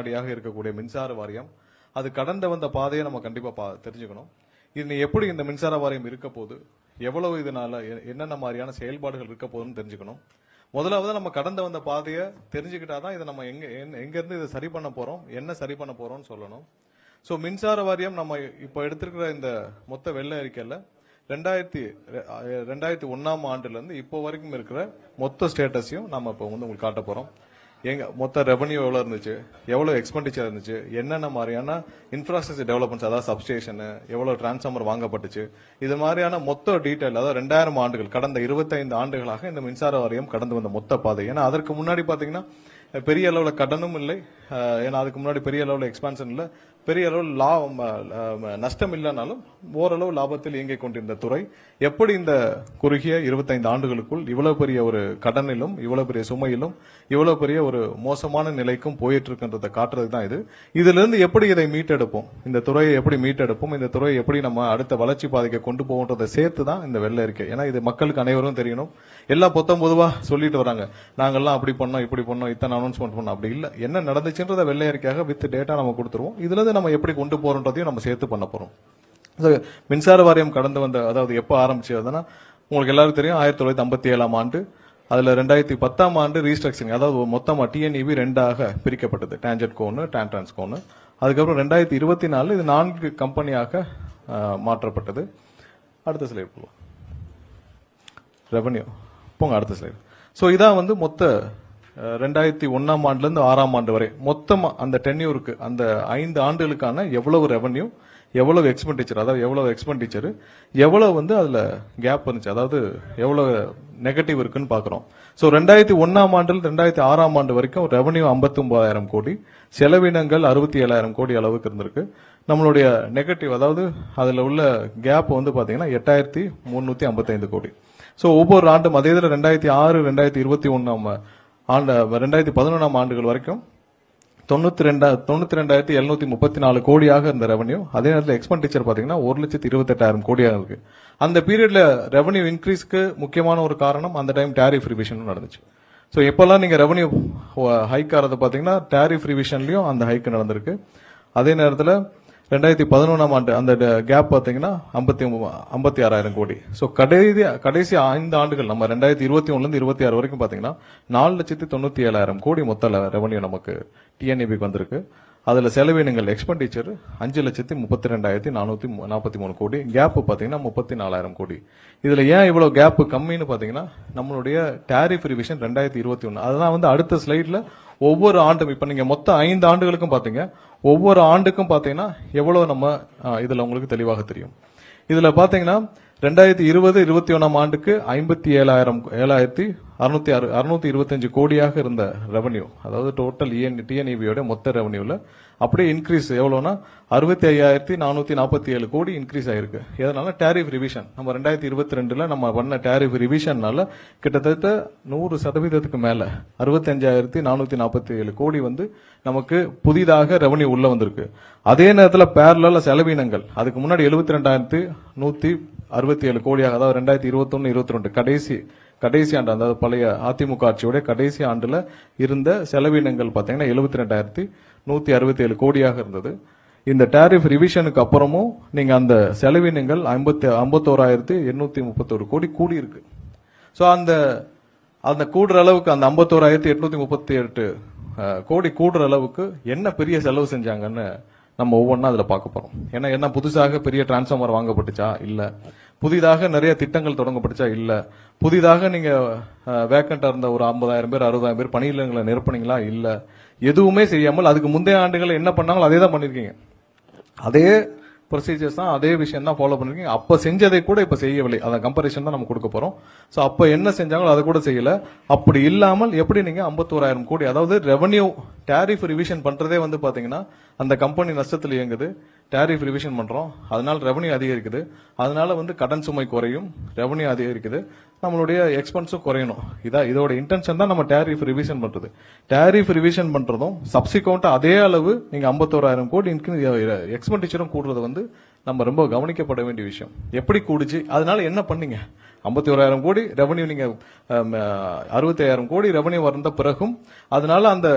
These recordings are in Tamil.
நாடியாக இருக்கக்கூடிய மின்சார வாரியம் அது கடந்து வந்த பாதையை நம்ம கண்டிப்பா தெரிஞ்சுக்கணும். இது எப்படி இந்த மின்சார வாரியம் இருக்க போது, எவ்வளவு இதனால என்னென்ன மாதிரியான செயல்பாடுகள் இருக்க போகுதுன்னு தெரிஞ்சுக்கணும். முதலாவது நம்ம கடந்து வந்த பாதையை தெரிஞ்சுக்கிட்டாதான் இதை நம்ம எங்க இருந்து இதை சரி பண்ண போறோம், என்ன சரி பண்ண போறோம்னு சொல்லணும். சோ மின்சார வாரியம் நம்ம இப்ப எடுத்திருக்கிற இந்த மொத்த வெள்ள அறிக்கையில 2001ஆம் ஆண்டுல இருந்து இப்போ வரைக்கும் இருக்கிற மொத்த ஸ்டேட்டஸையும் நம்ம இப்போ வந்து உங்களுக்கு காட்ட போறோம். எங்க மொத்த ரெவன்யூ எவ்வளவு இருந்துச்சு, எவ்வளவு எக்ஸ்பெண்டிச்சர் இருந்துச்சு, என்னென்ன மாதிரியான இன்ஃப்ராஸ்ட்ரக்சர் டெவலப்மெண்ட்ஸ், அதாவது சப்ஸ்டேஷன், எவ்வளவு டிரான்ஸ்ஃபார்மர் வாங்கப்பட்டுச்சு, இது மாதிரியான மொத்த டீடைல், அதாவது 2000 ஆண்டுகள் கடந்த 25 ஆண்டுகளாக இந்த மின்சார வாரியம் கடந்து வந்த மொத்த பாதை. ஏன்னா அதற்கு முன்னாடி பாத்தீங்கன்னா பெரிய அளவுல கடனும் இல்லை, ஏன்னா அதுக்கு முன்னாடி பெரிய அளவுல எக்ஸ்பான்ஷன் இல்லை, பெரிய அளவில் நஷ்டம் இல்லைனாலும் ஓரளவு லாபத்தில் இயங்கிக் கொண்டிருந்த துறை எப்படி இந்த குறுகிய 25 ஆண்டுகளுக்குள் இவ்வளவு பெரிய ஒரு கடனிலும், இவ்வளவு பெரிய சுமையிலும், இவ்வளவு பெரிய ஒரு மோசமான நிலைக்கும் போயிட்டு இருக்கின்றதை காட்டுறதுக்கு தான் இது. இதுல இருந்து எப்படி இதை மீட்டெடுப்போம், இந்த துறையை எப்படி மீட்டெடுப்போம், இந்த துறையை எப்படி நம்ம அடுத்த வளர்ச்சி பாதைக்கு கொண்டு போகன்றதை சேர்த்து தான் இந்த வெள்ள அறிக்கை. ஏன்னா இது மக்களுக்கு அனைவரும் தெரியணும். எல்லாம் பொதுவா சொல்லிட்டு வராங்க, நாங்கெல்லாம் அப்படி பண்ணோம், இப்படி பண்ணோம், இத்தனை அனௌன்ஸ்மெண்ட் பண்ணோம், அப்படி இல்லை. என்ன நடந்துச்சுன்றத வெள்ளை அறிக்கையாக வித் டேட்டா நம்ம கொடுத்துருவோம். இதுல நம்ம எப்படி கொண்டு போறோன்றதையும் நம்ம சேர்த்து பண்ண போறோம். மின்சார வாரியம் கடந்து வந்த, அதாவது எப்ப ஆரம்பிச்சதுன்னா உங்களுக்கு எல்லாரும் தெரியும் 1957ஆம் ஆண்டு. அதுல 2010ஆம் ஆண்டு ரீஸ்ட்ரக்சரிங், அதாவது மொத்தமா டிஎன்இபி 2ஆக பிரிக்கப்பட்டது, டான்ஜெட் கோன்னு, டான்ட்ரான்ஸ் கோன்னு. அதுக்கப்புறம் 2024 இது 4 கம்பெனியாக மாற்றப்பட்டது. அடுத்த ஸ்லைட் போவோம். ரெவன்யூ போங்க, அடுத்த ஸ்லைடு. சோ இதான் வந்து மொத்த 2001ஆம் ஆண்டுல இருந்து 6ஆம் ஆண்டு வரை மொத்தமா அந்த டென்யூருக்கு, அந்த 5 ஆண்டுகளுக்கான எவ்வளவு ரெவன்யூ, எவ்வளவு எக்ஸ்பெண்டிச்சர், அதாவது எவ்வளவு எக்ஸ்பெண்டிச்சர், எவ்வளவு வந்து அதுல கேப் இருந்துச்சு, அதாவது எவ்வளவு நெகட்டிவ் இருக்குன்னு பாக்குறோம். சோ 2001ஆம் ஆண்டுல 2006ஆம் ஆண்டு வரைக்கும் ரெவன்யூ 59,000 கோடி, செலவினங்கள் 67,000 கோடி அளவுக்கு இருந்திருக்கு. நம்மளுடைய நெகட்டிவ், அதாவது அதுல உள்ள கேப் வந்து பாத்தீங்கன்னா 8,355 கோடி. சோ ஒவ்வொரு ஆண்டும் அதே இதில் 2006, 2021 ஆண்டு, 2011ஆம் ஆண்டுகள் வரைக்கும் 92,734 கோடியாக இருந்த ரெவன்யூ. அதே நேரத்தில் எக்ஸ்பெண்டிச்சர் பாத்தீங்கன்னா 1,28,000 கோடியாக இருக்கு. அந்த பீரியட்ல ரெவன்யூ இன்க்ரீஸ்க்கு முக்கியமான ஒரு காரணம் அந்த டைம் டாரிஃப் ரிவிஷன் நடந்துச்சு. சோ எப்பெல்லாம் நீங்க ரெவன்யூ ஹைக் ஆறது பாத்தீங்கன்னா டாரிஃப் ரிவிஷன்லயும் அந்த ஹைக் நடந்திருக்கு. அதே நேரத்தில் 2011ஆம் ஆண்டு அந்த கேப் பாத்தீங்கன்னா 56,000 கோடி. சோ கடைசி 5 ஆண்டுகள் நம்ம 2021 இருந்து 26 வரைக்கும் பாத்தீங்கன்னா 4,97,000 கோடி மொத்த ரெவன்யூ நமக்கு டிஎன்இபிக்கு வந்திருக்கு. அதுல செலவினங்கள் எக்ஸ்பெண்டிச்சர் 5,32,443 கோடி, கேப் பாத்தீங்கன்னா 34,000 கோடி. இதுல ஏன் இவ்வளவு கேப் கம்மின்னு பாத்தீங்கன்னா நம்மளுடைய டாரிஃப் ரிவிஷன் 2021. அதான் வந்து அடுத்த ஸ்லைட்ல ஒவ்வொரு ஆண்டும், இப்ப நீங்க மொத்த 5 ஆண்டுகளுக்கும் பாத்தீங்க, ஒவ்வொரு ஆண்டுக்கும் பாத்தீங்கன்னா எவ்வளவு நம்ம இதுல உங்களுக்கு தெளிவாக தெரியும். இதுல பாத்தீங்கன்னா 2020-21ஆம் ஆண்டுக்கு 57,625 கோடியாக இருந்த ரெவன்யூ, அதாவது டோட்டல் டிஎன்இபியோட மொத்த ரெவன்யூல அப்படியே இன்க்ரீஸ் எவ்வளவுனா 65,447 கோடி இன்க்ரீஸ் ஆயிருக்கு. எதனால? Tariff revision. நம்ம 2022ல நம்ம பண்ண டாரிஃப் ரிவிஷன்னால கிட்டத்தட்ட 100% மேல 65,447 கோடி வந்து நமக்கு புதிதாக ரெவன்யூ உள்ள வந்திருக்கு. அதே நேரத்தில் பேரலா செலவினங்கள் அதுக்கு முன்னாடி 72,167 கோடியாக, அதாவது 2021-22 கடைசி ஆண்டு, அதாவது பழைய அதிமுக ஆட்சியோட கடைசி ஆண்டுல இருந்த செலவினங்கள் பாத்தீங்கன்னா 72,167 கோடியாக இருந்தது. இந்த டாரிஃப் ரிவிஷனுக்கு அப்புறமும் நீங்க அந்த செலவினங்கள் 51,831 கோடி கூடி இருக்கு. சோ அந்த கூடுற அளவுக்கு, அந்த 51,838 கோடி கூடுற அளவுக்கு என்ன பெரிய செலவு செஞ்சாங்கன்னு நம்ம ஒவ்வொன்றா அதுல பார்க்க போறோம். ஏன்னா என்ன புதுசாக பெரிய டிரான்ஸ்ஃபார்மர் வாங்கப்பட்டுச்சா? இல்ல. புதிதாக நிறைய திட்டங்கள் தொடங்கப்பட்டுச்சா? இல்ல. புதிதாக நீங்க வேக்கண்டா இருந்த ஒரு 50,000 பேர் 60,000 பேர் பணியிடங்களை நிரப்புனீங்களா? இல்ல. எதுவுமே செய்யாமல் அதுக்கு முந்தைய ஆண்டுகள் என்ன பண்ணாங்களோ அதே தான் பண்ணிருக்கீங்க. அதே ப்ரொசீஜர்ஸ் தான், அதே விஷயம் தான் ஃபாலோ பண்ணிருக்கீங்க. அப்ப செஞ்சதை கூட இப்ப செய்யவில்லை. அத கம்பேரிஷன் தான் நம்ம கொடுக்க போறோம். சோ அப்ப என்ன செஞ்சாங்களோ அதை கூட செய்யல. அப்படி இல்லாமல் எப்படி நீங்க 51,000 கோடி, அதாவது ரெவன்யூ டாரிஃப் ரிவிஷன் பண்றதே வந்து பாத்தீங்கன்னா அந்த கம்பெனி நஷ்டத்தில் இயங்குது, டாரிஃப் ரிவிஷன் பண்றோம், அதனால ரெவன்யூ அதிகரிக்குது, அதனால வந்து கடன் சுமை குறையும், ரெவன்யூ அதிகரிக்குது, நம்மளுடைய எக்ஸ்பென்ஸும் குறையணும். இதோட இன்டென்ஷன் தான் நம்ம டாரிஃப் ரிவிஷன் பண்றது. டாரிஃப் ரிவிஷன் பண்றதும் சப்சிக்வெண்டா அதே அளவு நீங்க 51,000 கோடி எக்ஸ்பெண்டிச்சரும் கூடுறது வந்து நம்ம ரொம்ப கவனிக்கப்பட வேண்டிய விஷயம். எப்படி கூடுச்சு, அதனால என்ன பண்ணீங்க? 51,000 கோடி ரெவன்யூ, நீங்க 65,000 கோடி ரெவன்யூ வந்த பிறகும் அதனால அந்த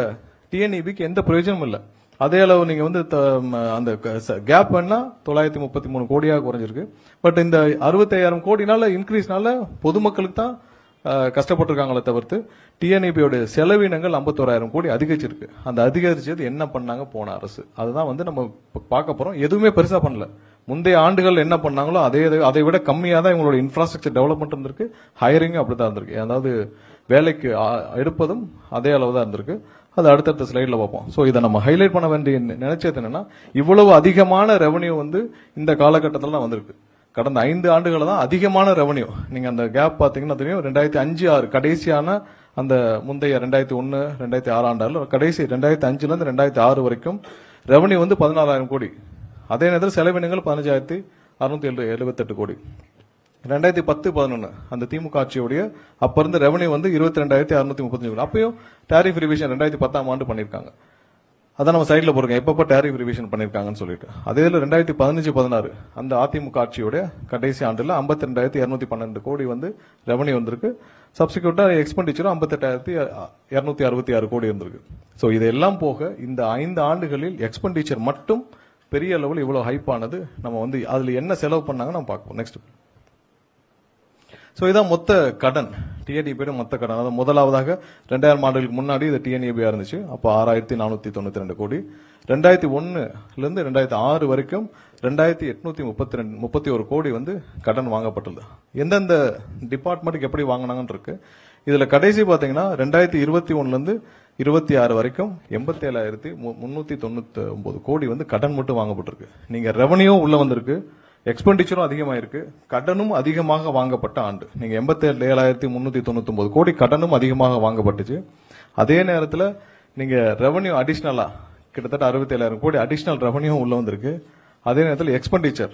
டிஎன்இபிக்கு எந்த பிரயோஜனமும் இல்லை. அதே அளவு நீங்க வந்து அந்த கேப் வேணா 933 கோடியாக குறைஞ்சிருக்கு. பட் இந்த 65,000 கோடினால இன்க்ரீஸ்னால பொதுமக்களுக்கு தான் கஷ்டப்பட்டிருக்காங்களே தவிர்த்து டிஎன்இபியோட செலவினங்கள் 51,000 கோடி அதிகரிச்சிருக்கு. அந்த அதிகரிச்சது என்ன பண்ணாங்க போன அரசு, அதுதான் வந்து நம்ம பார்க்க போறோம். எதுவுமே பெருசா பண்ணல. முந்தைய ஆண்டுகள் என்ன பண்ணாங்களோ அதை விட கம்மியா தான் இவங்களோட இன்ஃப்ராஸ்ட்ரக்சர் டெவலப்மெண்ட் இருந்திருக்கு. ஹையரிங்கும் அப்படிதான் இருந்திருக்கு. அதாவது வேலைக்கு எடுப்பதும் அதே அளவு தான் இருந்திருக்கு. அது அடுத்தடுத்த ஸ்லைட்ல பார்ப்போம். சோ இதை நம்ம ஹைலைட் பண்ண வேண்டிய நினைச்சது என்னன்னா, இவ்வளவு அதிகமான ரெவன்யூ வந்து இந்த காலகட்டத்தில் தான் வந்திருக்கு. கடந்த 5 ஆண்டுகள் தான் அதிகமான ரெவன்யூ. நீங்க அந்த கேப் பாத்தீங்கன்னா தெரியும். 2005-6 கடைசியான அந்த முந்தைய 2001 2006 ஆண்டால கடைசி 2005ல இருந்து 2006 வரைக்கும் ரெவன்யூ வந்து 16,000 கோடி. அதே நேரத்தில் செலவினங்கள் 15,678 கோடி. 2010-11 அந்த திமுக ஆட்சியுடைய அப்ப இருந்த ரெவன்யூ வந்து 22,635 கோடி. அப்பயும் டாரிஃப் ரிவிஷன் 2010ஆம் ஆண்டு பண்ணிருக்காங்க. அதான் நம்ம சைட்ல போறோம் எப்பப்ப டாரிஃப் ரிவிஷன் பண்ணிருக்காங்கன்னு சொல்லிட்டு. அதே 2015-16 அந்த அதிமுக ஆட்சியோட கடைசி ஆண்டுல 52,212 கோடி வந்து ரெவன்யூ வந்திருக்கு. சப்சிக்யூட்டா எக்ஸ்பெண்டிச்சரும் 58,266 கோடி இருந்திருக்கு. சோ இதெல்லாம் போக இந்த 5 ஆண்டுகளில் எக்ஸ்பெண்டிச்சர் மட்டும் பெரிய லெவல் இவ்வளவு ஹைப் ஆனது. நம்ம வந்து அதுல என்ன செலவு பண்ணாங்க நம்ம பார்ப்போம். நெக்ஸ்ட். சோ இதான் மொத்த கடன், டிஎன்இபி மொத்த கடன். அதாவது முதலாவதாக 2000 ஆண்டுகளுக்கு முன்னாடி இது டிஎன்இபியா இருந்துச்சு. அப்போ 6,492 கோடி. 2001 இருந்து 2006 வரைக்கும் 2,831 கோடி வந்து கடன் வாங்கப்பட்டுள்ளது. எந்தெந்த டிபார்ட்மெண்ட்டுக்கு எப்படி வாங்கினாங்கன்னு இருக்கு. இதுல கடைசி பாத்தீங்கன்னா 2021 இருந்து 26 வரைக்கும் 87,399 கோடி வந்து கடன் மட்டும் வாங்கப்பட்டிருக்கு. நீங்க ரெவன்யூ உள்ள வந்திருக்கு, எக்ஸ்பெண்டிச்சரும் அதிகமாயிருக்கு, கடனும் அதிகமாக வாங்கப்பட்ட ஆண்டு. நீங்க 87,399 கோடி கடனும் அதிகமாக வாங்கப்பட்டுச்சு. அதே நேரத்தில் நீங்க ரெவன்யூ அடிஷனலா கிட்டத்தட்ட 67,000 கோடி அடிஷனல் ரெவன்யூ உள்ள வந்திருக்கு. அதே நேரத்தில் எக்ஸ்பெண்டிச்சர்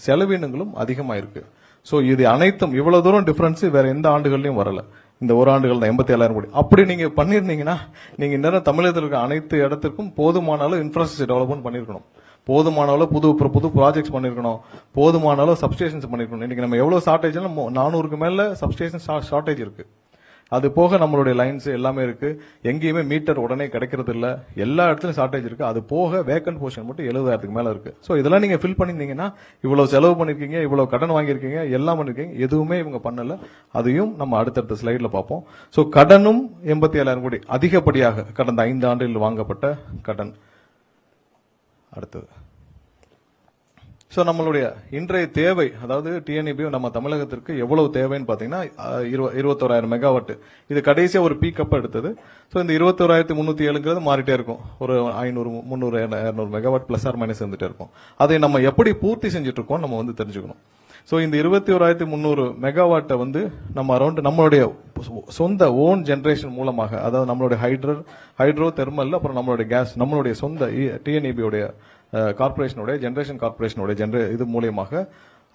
செலவினங்களும் அதிகமாயிருக்கு. சோ இது அனைத்தும் இவ்வளவு தூரம் டிஃபரன்ஸ் வேற எந்த ஆண்டுகள்லயும் வரல. இந்த ஒரு ஆண்டுகள் தான் 87,000 கோடி. அப்படி நீங்க பண்ணிருந்தீங்கன்னா நீங்க இன்னும் தமிழகத்தில் இருக்க அனைத்து இடத்திற்கும் போதுமான அளவு இன்ஃப்ராஸ்ட்ரக்சர் டெவலப்மெண்ட் பண்ணிருக்கணும். போதுமான அளவு புது ப்ராஜெக்ட்ஸ் பண்ணிருக்கணும். போதுமான அளவு சப்ஸ்டேஷன்ஸ் பண்ணிருக்கணும். இன்னைக்கு நம்ம எவ்வளவு ஷார்டேஜ் 400க்கு மேல சப்ஸ்டேஷன் ஷார்டேஜ் இருக்கு. அது போக நம்மளுடைய லைன்ஸ் எல்லாமே இருக்கு. எங்கேயுமே மீட்டர் உடனே கிடைக்கிறது இல்ல. எல்லா இடத்துலயும் ஷார்டேஜ் இருக்கு. அது போக வேக்கன்ட் போர்ஷன் மட்டும் 70,000க்கு மேல இருக்கு. சோ இதெல்லாம் நீங்க ஃபில் பண்ணிருந்தீங்கன்னா இவ்வளவு செலவு பண்ணிருக்கீங்க, இவ்வளவு கடன் வாங்கியிருக்கீங்க, எல்லாம் பண்ணிருக்கீங்க. எதுவுமே இவங்க பண்ணல. அதையும் நம்ம அடுத்தடுத்த ஸ்லைட்ல பார்ப்போம். சோ கடனும் 87,000 கோடி அதிகப்படியாக கடந்த 5 ஆண்டுகளில் வாங்கப்பட்ட கடன். அடுத்தது. சோ நம்மளுடைய இன்றைய தேவை, அதாவது டிஎன்இபி நம்ம தமிழகத்திற்கு எவ்வளவு தேவைன்னு பாத்தீங்கன்னா 21,000 மெகாவாட். இது கடைசியா ஒரு பீக் அப் எடுத்தது. சோ இந்த 21,307 மாறிட்டே இருக்கும். ஒரு 500, 300, 200 மெகாவாட் பிளஸ் ஆர் மைனஸ் இருந்துட்டே இருக்கும். அதை நம்ம எப்படி பூர்த்தி செஞ்சுட்டு இருக்கோம் நம்ம வந்து தெரிஞ்சுக்கணும். சோ இந்த 21,300 மெகாவாட்டை வந்து நம்ம அரௌண்ட் நம்மளுடைய சொந்த ஓன் ஜெனரேஷன் மூலமாக, அதாவது நம்மளுடைய ஹைட்ரோ தெர்மல், அப்புறம் நம்மளுடைய கேஸ், நம்மளுடைய சொந்த டிஎன்இபியோடைய கார்பரேஷனுடைய ஜெனரேஷன் கார்பரேஷனுடைய இது மூலியமாக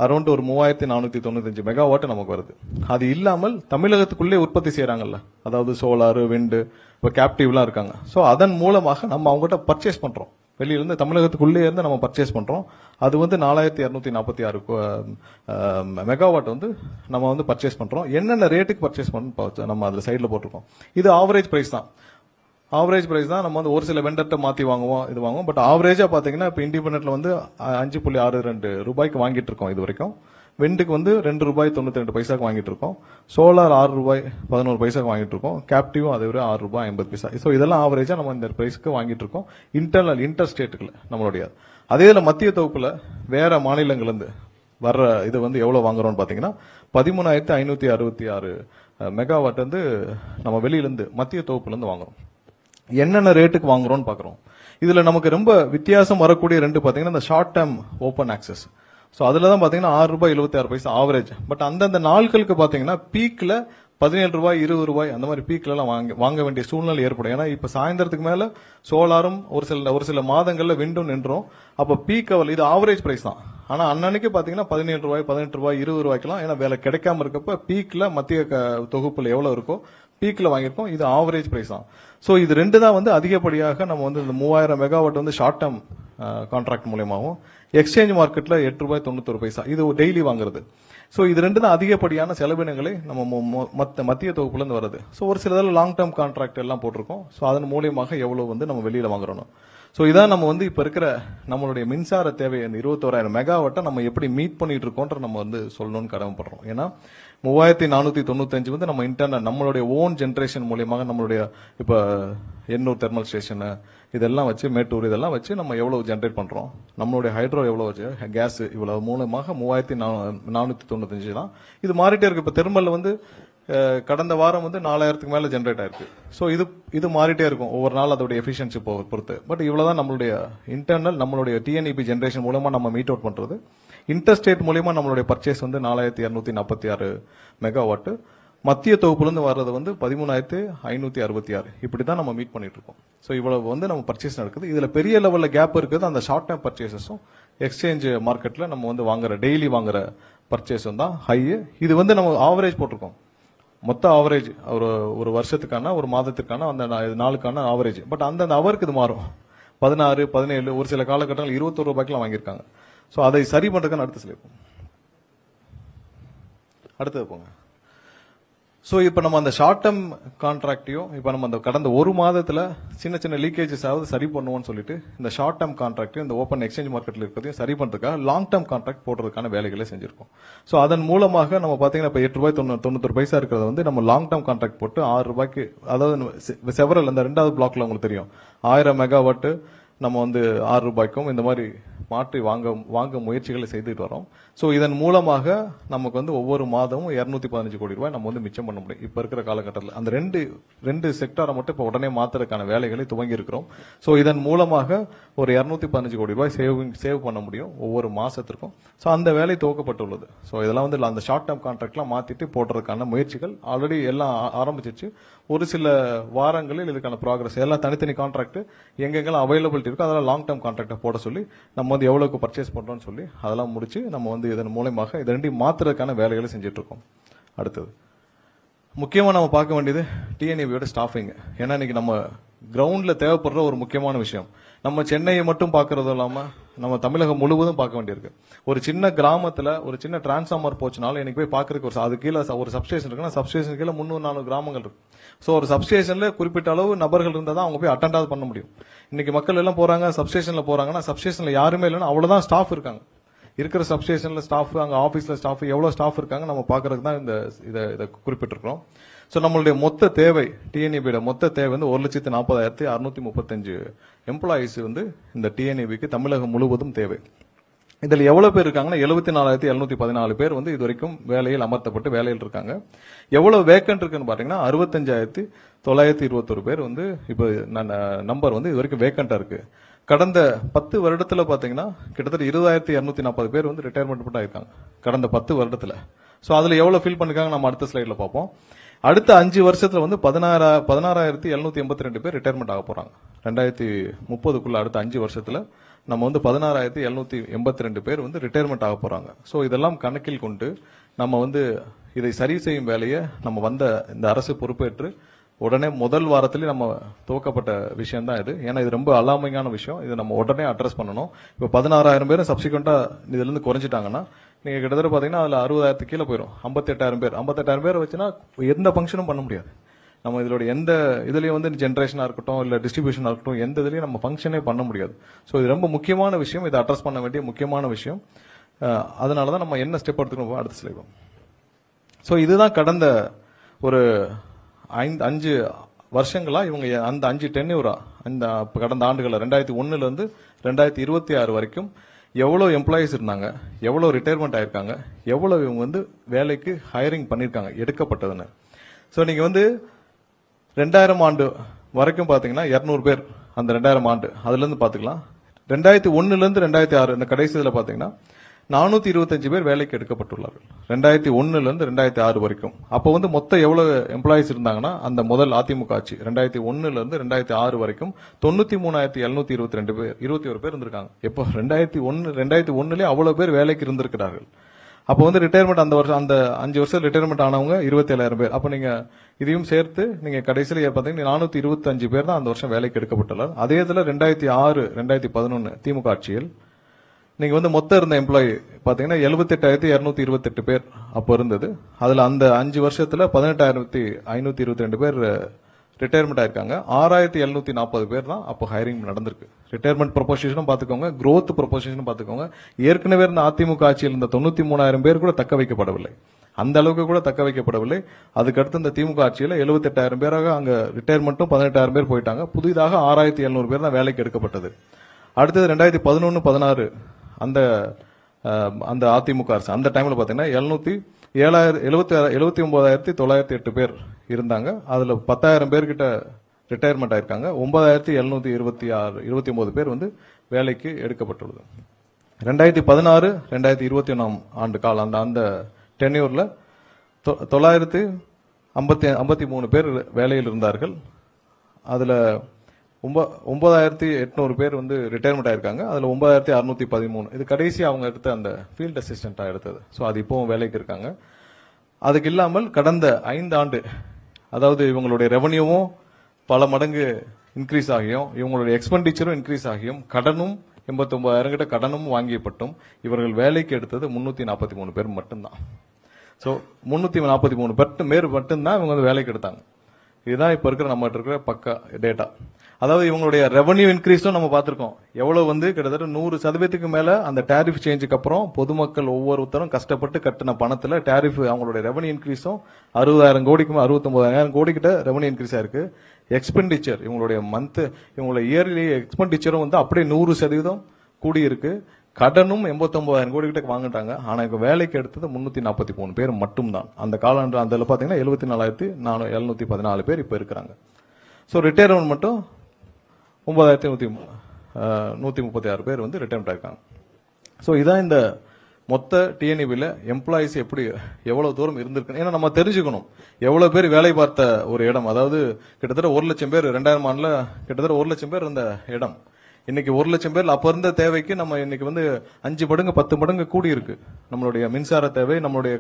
அரௌண்ட் ஒரு 3,495 மெகாவாட் நமக்கு வருது. அது இல்லாமல் தமிழகத்துக்குள்ளே உற்பத்தி செய்யறாங்கல்ல, அதாவது சோலார், விண்டு, இப்ப கேப்டிவ்லாம் இருக்காங்க. சோ அதன் மூலமாக நம்ம அவங்ககிட்ட பர்ச்சேஸ் பண்றோம். வெளியில இருந்து தமிழகத்துக்குள்ளே இருந்து நம்ம பர்ச்சேஸ் பண்றோம். அது வந்து 4,246 மெகாவாட் வந்து நம்ம வந்து பர்ச்சேஸ் பண்றோம். என்னென்ன ரேட்டுக்கு பர்ச்சேஸ் பண்ணணும் நம்ம அதுல சைட்ல போட்டிருக்கோம். இது ஆவரேஜ் பிரைஸ் தான். ஆவரேஜ் பிரைஸ் தான். நம்ம வந்து ஒரு சில வெண்டர்ட்ட மாத்தி வாங்குவோம். பட் ஆவரேஜா பாத்தீங்கன்னா இப்ப இண்டிபெண்டன்ட்ல வந்து 5.62 ரூபாய்க்கு வாங்கிட்டு இருக்கோம் இது வரைக்கும். விண்டுக்கு வந்து 2 ரூபாய் 92 பைசாக்கு வாங்கிட்டு இருக்கோம். சோலார் 6 ரூபாய் 11 பைசாக்கு வாங்கிட்டு இருக்கோம். கேப்டிவும் அதை விட 6 ரூபாய் 50 பைசா. சோ இதெல்லாம் ஆவரேஜா நம்ம இந்த பிரைஸ்க்கு வாங்கிட்டு இருக்கோம். இன்டர் ஸ்டேட்டுக்குள்ள நம்மளுடைய. அதே இதுல மத்திய தொகுப்புல வேற மாநிலங்கள்ல இருந்து வர்ற இது வந்து எவ்வளவு வாங்குறோம்னு பாத்தீங்கன்னா 13,566 மெகாவாட் வந்து நம்ம வெளியிலிருந்து மத்திய தொகுப்புல இருந்து வாங்குறோம். என்னென்ன ரேட்டுக்கு வாங்குறோம்னு பாக்குறோம். இதுல நமக்கு ரொம்ப வித்தியாசம் வரக்கூடிய ரெண்டு பாத்தீங்கன்னா இந்த short term open access. So அதுலதான் பாத்தீங்கன்னா 6 ரூபாய் 76 பைசா ஆவரேஜ். பட் அந்தந்த நாட்களுக்கு பாத்தீங்கன்னா பீக்ல 17 ரூபாய் 20 ரூபாய் அந்த மாதிரி பீக்ல எல்லாம் வாங்க வேண்டிய சூழ்நிலை ஏற்படும். ஏன்னா இப்ப சாயந்தரத்துக்கு மேல சோலாரும் ஒரு சில மாதங்கள்ல விண்டும் நின்றோம். அப்ப பீக் அவல் இது ஆவரேஜ் பிரைஸ் தான். ஆனா அன்னன்னைக்கு பாத்தீங்கன்னா 17 ரூபாய் 18 ரூபாய் 20 ரூபாய்க்கெல்லாம் ஏன்னா வேலை கிடைக்காம இருக்கப்ப பீக்ல மத்திய தொகுப்புல எவ்வளவு இருக்கோ பீக்ல வாங்கியிருக்கோம். இது ஆவரேஜ் பிரைஸ் தான். சோ இது ரெண்டு தான் வந்து அதிகப்படியாக நம்ம வந்து இந்த 3000 மெகாவாட் வந்து ஷார்ட் டேர்ம் கான்ட்ராக்ட் மூலியமாகவும், எக்ஸ்சேஞ்ச் மார்க்கெட்ல ₹8.91 இது டெய்லி வாங்குறது. சோ இது ரெண்டு தான் அதிகப்படியான செலவினங்களை நம்ம மத்திய தொகுப்புல இருந்து வருது. சோ ஒரு சிலதில் லாங் டேர்ம் கான்ட்ராக்ட் எல்லாம் போட்டிருக்கோம். சோ அதன் மூலியமாக எவ்வளவு வந்து நம்ம வெளியில வாங்குறோம். சோ இதான் நம்ம வந்து இப்ப இருக்கிற நம்மளுடைய மின்சார தேவை இந்த 21,000 மெகாவாட்டை நம்ம எப்படி மீட் பண்ணிட்டு இருக்கோன்ற நம்ம வந்து சொல்லணும்னு கடமைப்படுறோம். ஏன்னா 3495 வந்து நம்ம இன்டர்னல் நம்மளுடைய ஓன் ஜெனரேஷன் மூலியமாக நம்மளுடைய இப்ப எண்ணூர் தெர்மல் ஸ்டேஷன் இதெல்லாம் வச்சு மேட்டூர் இதெல்லாம் வச்சு நம்ம எவ்வளவு ஜெனரேட் பண்றோம், நம்மளுடைய ஹைட்ரோ எவ்வளவு வச்சு கேஸ் இவ்வளவு மூலமாக 3495 தான். இது மாறிட்டே இருக்கு. இப்ப தெர்மல்ல வந்து கடந்த வாரம் வந்து 4000க்கு மேல ஜெனரேட் ஆயிருக்கு. சோ இது மாறிட்டே இருக்கும் ஒவ்வொரு நாள் அதோட எஃபிஷியன்சி பொறுத்து. பட் இவ்வளவுதான் நம்மளுடைய இன்டர்னல் நம்மளுடைய டிஎன்இபி ஜெனரேஷன் மூலமா நம்ம மீட் அவுட் பண்றது. இன்டர்ஸ்டேட் மூலமா நம்மளுடைய பர்ச்சேஸ் வந்து 4246 மெகாவாட். மத்திய தொகுப்புல இருந்து வர்றது வந்து 13,566. இப்படிதான் நம்ம மீட் பண்ணிட்டு இருக்கோம். சோ இவ்வளவு வந்து நம்ம பர்ச்சேஸ் நடக்குது. இதுல பெரிய லெவல்ல கேப் இருக்குது அந்த ஷார்ட் டேர்ம் பர்ச்சேசஸும் எக்ஸ்சேஞ்ச் மார்க்கெட்ல நம்ம வந்து வாங்குற டெய்லி வாங்குற பர்ச்சேஸும் தான் ஹை. இது வந்து நம்ம ஆவரேஜ் போட்டிருக்கோம். மொத்த ஆவரேஜ் ஒரு வருஷத்துக்கான ஒரு மாதத்துக்கான அந்த நாளுக்கான ஆவரேஜ். பட் அந்த அவருக்கு இது மாறும். 16, 17 ஒரு சில காலகட்டங்கள் ₹21 வாங்கியிருக்காங்க. சோ அதை சரி பண்றதுக்கான அடுத்த ஸ்லைட் அடுத்தது போங்க. சோ இப்ப நம்ம அந்த ஷார்ட் டேர்ம் கான்ட்ராக்டையும் இப்ப நம்ம அந்த கடந்த ஒரு மாதத்துல சின்ன சின்ன லீக்கேஜஸ் ஆகுது சரி பண்ணுவோம்னு சொல்லிட்டு இந்த ஷார்ட் டேர்ம் கான்ட்ராக்டையும் இந்த ஓப்பன் எக்ஸ்சேஞ்ச் மார்க்கெட்ல இருக்கிறதையும் சரி பண்றதுக்காக லாங் டேர்ம் கான்ட்ராக்ட் போடுறதுக்கான வேலைகளை செஞ்சிருக்கோம். சோ அதன் மூலமாக நம்ம பாத்தீங்கன்னா இப்ப ₹8.91 இருக்கிறத வந்து நம்ம லாங் டேர்ம் கான்ட்ராக்ட் போட்டு ₹6, அதாவது செவரல் அந்த ரெண்டாவது பிளாக்ல உங்களுக்கு தெரியும் 1000 மெகாவாட் நம்ம வந்து ₹6 இந்த மாதிரி மாற்றி வாங்க முயற்சிகளை செய்துட்டு வரோம். சோ இதன் மூலமாக நமக்கு வந்து ஒவ்வொரு மாதமும் ₹215 கோடி நம்ம வந்து மிச்சம் பண்ண முடியும். இப்ப இருக்கிற காலகட்டத்தில் அந்த ரெண்டு செக்டாரை மட்டும் இப்ப உடனே மாத்துறதுக்கான வேலைகளை துவங்கி இருக்கிறோம். சோ இதன் மூலமாக ஒரு ₹215 கோடி சேவ் பண்ண முடியும் ஒவ்வொரு மாசத்திற்கும். சோ அந்த வேலை துவக்கப்பட்டுள்ளது. சோ இதெல்லாம் வந்து அந்த ஷார்ட் டேர்ம் கான்ட்ராக்ட்லாம் மாத்திட்டு போடுறதுக்கான முயற்சிகள் ஆல்ரெடி எல்லாம் ஆரம்பிச்சிருச்சு. ஒரு சில வாரங்களில் இதுக்கான ப்ராக்ரஸ் எல்லாம் தனித்தனி கான்ட்ராக்ட் எங்கெங்கெல்லாம் அவைலபிலிட்டி இருக்கோ அதெல்லாம் லாங் டேர்ம் கான்ட்ராக்ட் போட சொல்லி நம்ம வந்து எவ்வளவுக்கு பர்ச்சேஸ் பண்றோம்னு சொல்லி அதெல்லாம் முடிச்சு நம்ம வந்து இதன் மூலமாக இது ரெண்டையும் மாத்துறதுக்கான வேலைகளை செஞ்சுட்டு இருக்கோம். அடுத்தது முக்கியமா நம்ம பார்க்க வேண்டியது டிஎன்ஏபியோட ஸ்டாஃபிங். ஏன்னா இன்னைக்கு நம்ம கிரவுண்ட்ல தேவைப்படுற ஒரு முக்கியமான விஷயம். நம்ம சென்னையை மட்டும் பார்க்கறது இல்லாம நம்ம தமிழகம் முழுவதும் பார்க்க வேண்டியிருக்கு. ஒரு சின்ன கிராமத்துல ஒரு சின்ன டிரான்ஸ்ஃபார்மர் போச்சுனாலும் எனக்கு போய் பாக்குறதுக்கு அது கீழே ஒரு சப்ஸ்டேஷன் இருக்குன்னா சப்ஸ்டேஷன் கீழே 300-400 கிராமங்கள் இருக்கு. சோ ஒரு சப்ஸ்டேஷன்ல குறிப்பிட்ட அளவு நபர்கள் இருந்தா தான் அவங்க போய் அட்டெண்டாவது பண்ண முடியும். இன்னைக்கு மக்கள் எல்லாம் போறாங்க சப்ஸ்டேஷன்ல போறாங்கன்னா சப்ஸ்டேஷன்ல யாருமே இல்லைன்னா அவ்வளவுதான் ஸ்டாஃப் இருக்காங்க. இருக்கிற சப்ஸ்டேஷன்ல ஸ்டாஃப் அங்க ஆபீஸ்ல ஸ்டாஃப் எவ்வளவு ஸ்டாஃப் இருக்காங்க நம்ம பாக்குறதுக்கு தான் இதை குறிப்பிட்டிருக்கிறோம். சோ நம்மளுடைய மொத்த தேவை டிஎன்இபியோட மொத்த தேவை வந்து 1,40,635 எம்ப்ளாயிஸ் வந்து இந்த டிஎன்இபிக்கு தமிழகம் முழுவதும் தேவை. இதுல எவ்வளவு பேர் இருக்காங்கன்னா 74,714 பேர் வந்து இது வரைக்கும் வேலையில் அமர்த்தப்பட்டு வேலையில் இருக்காங்க. எவ்வளவு வேக்கன்ட் இருக்குன்னு பாத்தீங்கன்னா 65,921 பேர் வந்து இப்ப நம்பர் வந்து இது வரைக்கும் வேக்கண்டா இருக்கு. கடந்த 10 வருடத்துல பாத்தீங்கன்னா கிட்டத்தட்ட 20,240 பேர் வந்து ரிட்டையர்மெண்ட் ஆயிருக்காங்க கடந்த 10 வருடத்துல. சோ அதுல எவ்வளவு ஃபில் பண்ணிருக்காங்க நம்ம அடுத்த ஸ்லைட்ல பார்ப்போம். அடுத்த 5 வருஷத்துல வந்து 16,782 பேர் ரிட்டையர்மெண்ட் ஆக போறாங்க. 2030க்குள்ள அடுத்த 5 வருஷத்துல நம்ம வந்து 16,782 பேர் வந்து ரிட்டையர்மெண்ட் ஆக போறாங்க. சோ இதெல்லாம் கணக்கில் கொண்டு நம்ம வந்து இதை சரி செய்யும் வேலையை நம்ம வந்த இந்த அரசு பொறுப்பேற்று உடனே முதல் வாரத்திலே நம்ம துவக்கப்பட்ட விஷயம் தான் இது. ஏன்னா இது ரொம்ப அலாமிங்கான விஷயம். இதை நம்ம உடனே அட்ரஸ் பண்ணணும். இப்ப 16,000 பேரும் சப்சிக்வெண்டா இதுல இருந்து குறைஞ்சிட்டாங்கன்னா நீங்க கிட்டத்தட்ட பாத்தீங்கன்னா அதுல 60,000 கீழே போயிடும். 58,000 பேர் வச்சுன்னா எந்த ஃபங்க்ஷனும் பண்ண முடியாது. நம்ம இதோட எந்த இதுலயும் வந்து ஜென்ரேஷனா இருக்கட்டும் இல்ல டிஸ்ட்ரிபியூஷனா இருக்கட்டும் எந்த இதுலயும் நம்ம ஃபங்க்ஷனே பண்ண முடியாது. சோ இது ரொம்ப முக்கியமான விஷயம். இதை அட்ரஸ் பண்ண வேண்டிய முக்கியமான விஷயம். அதனாலதான் நம்ம என்ன ஸ்டெப் எடுத்துக்கணும் அடுத்த ஸ்லைட். சோ இதுதான் கடந்த ஒரு 5 வருஷங்களா இவங்க அந்த 5 டென்யூரா இந்த கடந்த ஆண்டுகள 2001 இருந்து 2026 வரைக்கும் எவ்வளவு எம்ப்ளாயிஸ் இருந்தாங்க, எவ்வளவு ரிட்டையர்மெண்ட் ஆயிருக்காங்க, எவ்வளவு இவங்க வந்து வேலைக்கு ஹையரிங் பண்ணிருக்காங்க எடுக்கப்பட்டதுன்னு. சோ நீங்க வந்து 2000 ஆண்டு வரைக்கும் பாத்தீங்கன்னா 200 பேர் அந்த 2000 ஆண்டு அதுல இருந்து பாத்துக்கலாம். 2001 இருந்து 2006 இந்த கடைசி இதுல பாத்தீங்கன்னா 425 பேர் வேலைக்கு எடுக்கப்பட்டுள்ளார்கள் 2001 இருந்து 2006 வரைக்கும். அப்ப வந்து மொத்தம் எவ்வளவு எம்ப்ளாயிஸ் இருந்தாங்கன்னா அந்த முதல் அதிமுக ஆட்சி 2001 இருந்து 2006 வரைக்கும் 93,722 பேர் 21 பேர் இருந்திருக்காங்க. எப்போ 2001 அவ்வளவு பேர் வேலைக்கு இருந்திருக்கிறார்கள். அப்போ வந்து ரிட்டையர்மெண்ட் அந்த வருஷம் அந்த 5 வருஷம் ரிட்டையர்மெண்ட் ஆனவங்க 27,000 பேர். அப்போ நீங்க இதையும் சேர்த்து நீங்க கடைசியில் பாத்தீங்கன்னா 425 பேர் தான் அந்த வருஷம் வேலைக்கு எடுக்கப்பட்டுள்ளார். அதே இதுல 2006 2011 திமுக ஆட்சியில் நீங்க வந்து மொத்தம் இருந்த எம்ப்ளாயி பாத்தீங்கன்னா 78,228 பேர் அப்போ இருந்தது. அதுல அந்த 5 வருஷத்துல 18,522 பேர் ரிட்டையர்மெண்ட் ஆயிருக்காங்க. 6,740 பேர் தான் அப்போ ஹைரிங் நடந்திருக்கு. ரிட்டையர்மெண்ட் ப்ரொபோசிஷனும் பாத்துக்கோங்க, growth ப்ரொபோசிஷனும் பாத்துக்கோங்க. ஏற்கனவே இருந்த அதிமுக ஆட்சியில் இருந்த 93,000 பேர் கூட தக்க வைக்கப்படவில்லை, அந்த அளவுக்கு கூட தக்க வைக்கப்படவில்லை. அதுக்கடுத்து இந்த திமுக ஆட்சியில் 78,000 பேராக அங்க ரிட்டையர்மெண்ட்டும் 18,000 பேர் போயிட்டாங்க. புதிதாக 6,700 பேர் தான் வேலைக்கு எடுக்கப்பட்டது. அடுத்தது 2011-16 அந்த அந்த அதிமுக அரசு அந்த டைம்ல பாத்தீங்கன்னா 79,908 பேர் இருந்தாங்க. அதுல 10,000 பேர்கிட்ட ரிட்டையர்மெண்ட் ஆயிருக்காங்க. 9,729 பேர் வந்து வேலைக்கு எடுக்கப்பட்டுள்ளது. 2016-2021 ஆண்டு கால அந்த டென்யூர்ல 953 பேர் வேலையில் இருந்தார்கள். அதுல 9,800 பேர் வந்து ரிட்டையர்மெண்ட் ஆயிருக்காங்க. அதுல 9,613 இது கடைசி அவங்க எடுத்த அந்த ஃபீல்ட் அசிஸ்டண்டா எடுத்தது. ஸோ அது இப்பவும் வேலைக்கு இருக்காங்க. அதுக்கு இல்லாமல் கடந்த 5 ஆண்டு அதாவது இவங்களுடைய ரெவன்யூவும் பல மடங்கு இன்க்ரீஸ் ஆகியும் இவங்களுடைய எக்ஸ்பெண்டிச்சரும் இன்க்ரீஸ் ஆகியும் கடனும் 89,000 கிட்ட கடனும் வாங்கியப்பட்டும் இவர்கள் வேலைக்கு எடுத்தது 343 பேர் மட்டும்தான். ஸோ 343 பேர் மட்டும்தான் இவங்க வந்து வேலைக்கு எடுத்தாங்க. இதுதான் இப்ப இருக்கிற நம்ம இருக்கிற பக்கா டேட்டா. அதாவது இவங்களுடைய ரெவன்யூ இன்க்ரீஸும் நம்ம பார்த்திருக்கோம். எவ்வளவு வந்து கிட்டத்தட்ட 100% மேல அந்த டாரிஃப் சேஞ்சுக்கு அப்புறம் பொதுமக்கள் ஒவ்வொருத்தரும் கஷ்டப்பட்டு கட்டின பணத்துல டாரிஃப் அவங்களுடைய ரெவன்யூ இன்க்ரீஸும் 60,000 கோடிக்கு 69,000 கோடி கிட்ட ரெவன்யூ இன்க்ரீஸ் ஆயிருக்கு. எக்ஸ்பெண்டிச்சர் இவங்களுடைய இவங்களுடைய இயர்லி எக்ஸ்பெண்டிச்சரும் வந்து அப்படியே 100% கூடி இருக்கு. கடனும் 89,000 கோடி கிட்ட வாங்கிட்டாங்க. ஆனா இப்ப வேலைக்கு எடுத்தது 343 பேர் மட்டும்தான். அந்த காலாண்டு அந்த பாத்தீங்கன்னா 74,714 பேர் இப்ப இருக்கிறாங்க. சோ ரிட்டையர்மெண்ட் மட்டும் 9,136 பேர் வந்து ரிட்டையர்மெண்ட் ஆயிருக்காங்க. சோ இதான் இந்த மொத்த டிஎன்இபில எம்ப்ளாயிஸ் எப்படி எவ்வளவு தூரம் இருந்திருக்கு. ஏன்னா நம்ம தெரிஞ்சுக்கணும் எவ்வளவு பேர் வேலை பார்த்த ஒரு இடம். அதாவது கிட்டத்தட்ட 1,00,000 பேர் 2000 ஆண்டுல கிட்டத்தட்ட 1,00,000 பேர் இருந்த இடம் இன்னைக்கு 1,00,000 பேர் அப்ப இருந்த தேவைக்கு நம்ம இன்னைக்கு வந்து 5 மடங்கு 10 மடங்கு கூடி இருக்கு. நம்மளுடைய மின்சார தேவை நம்மளுடைய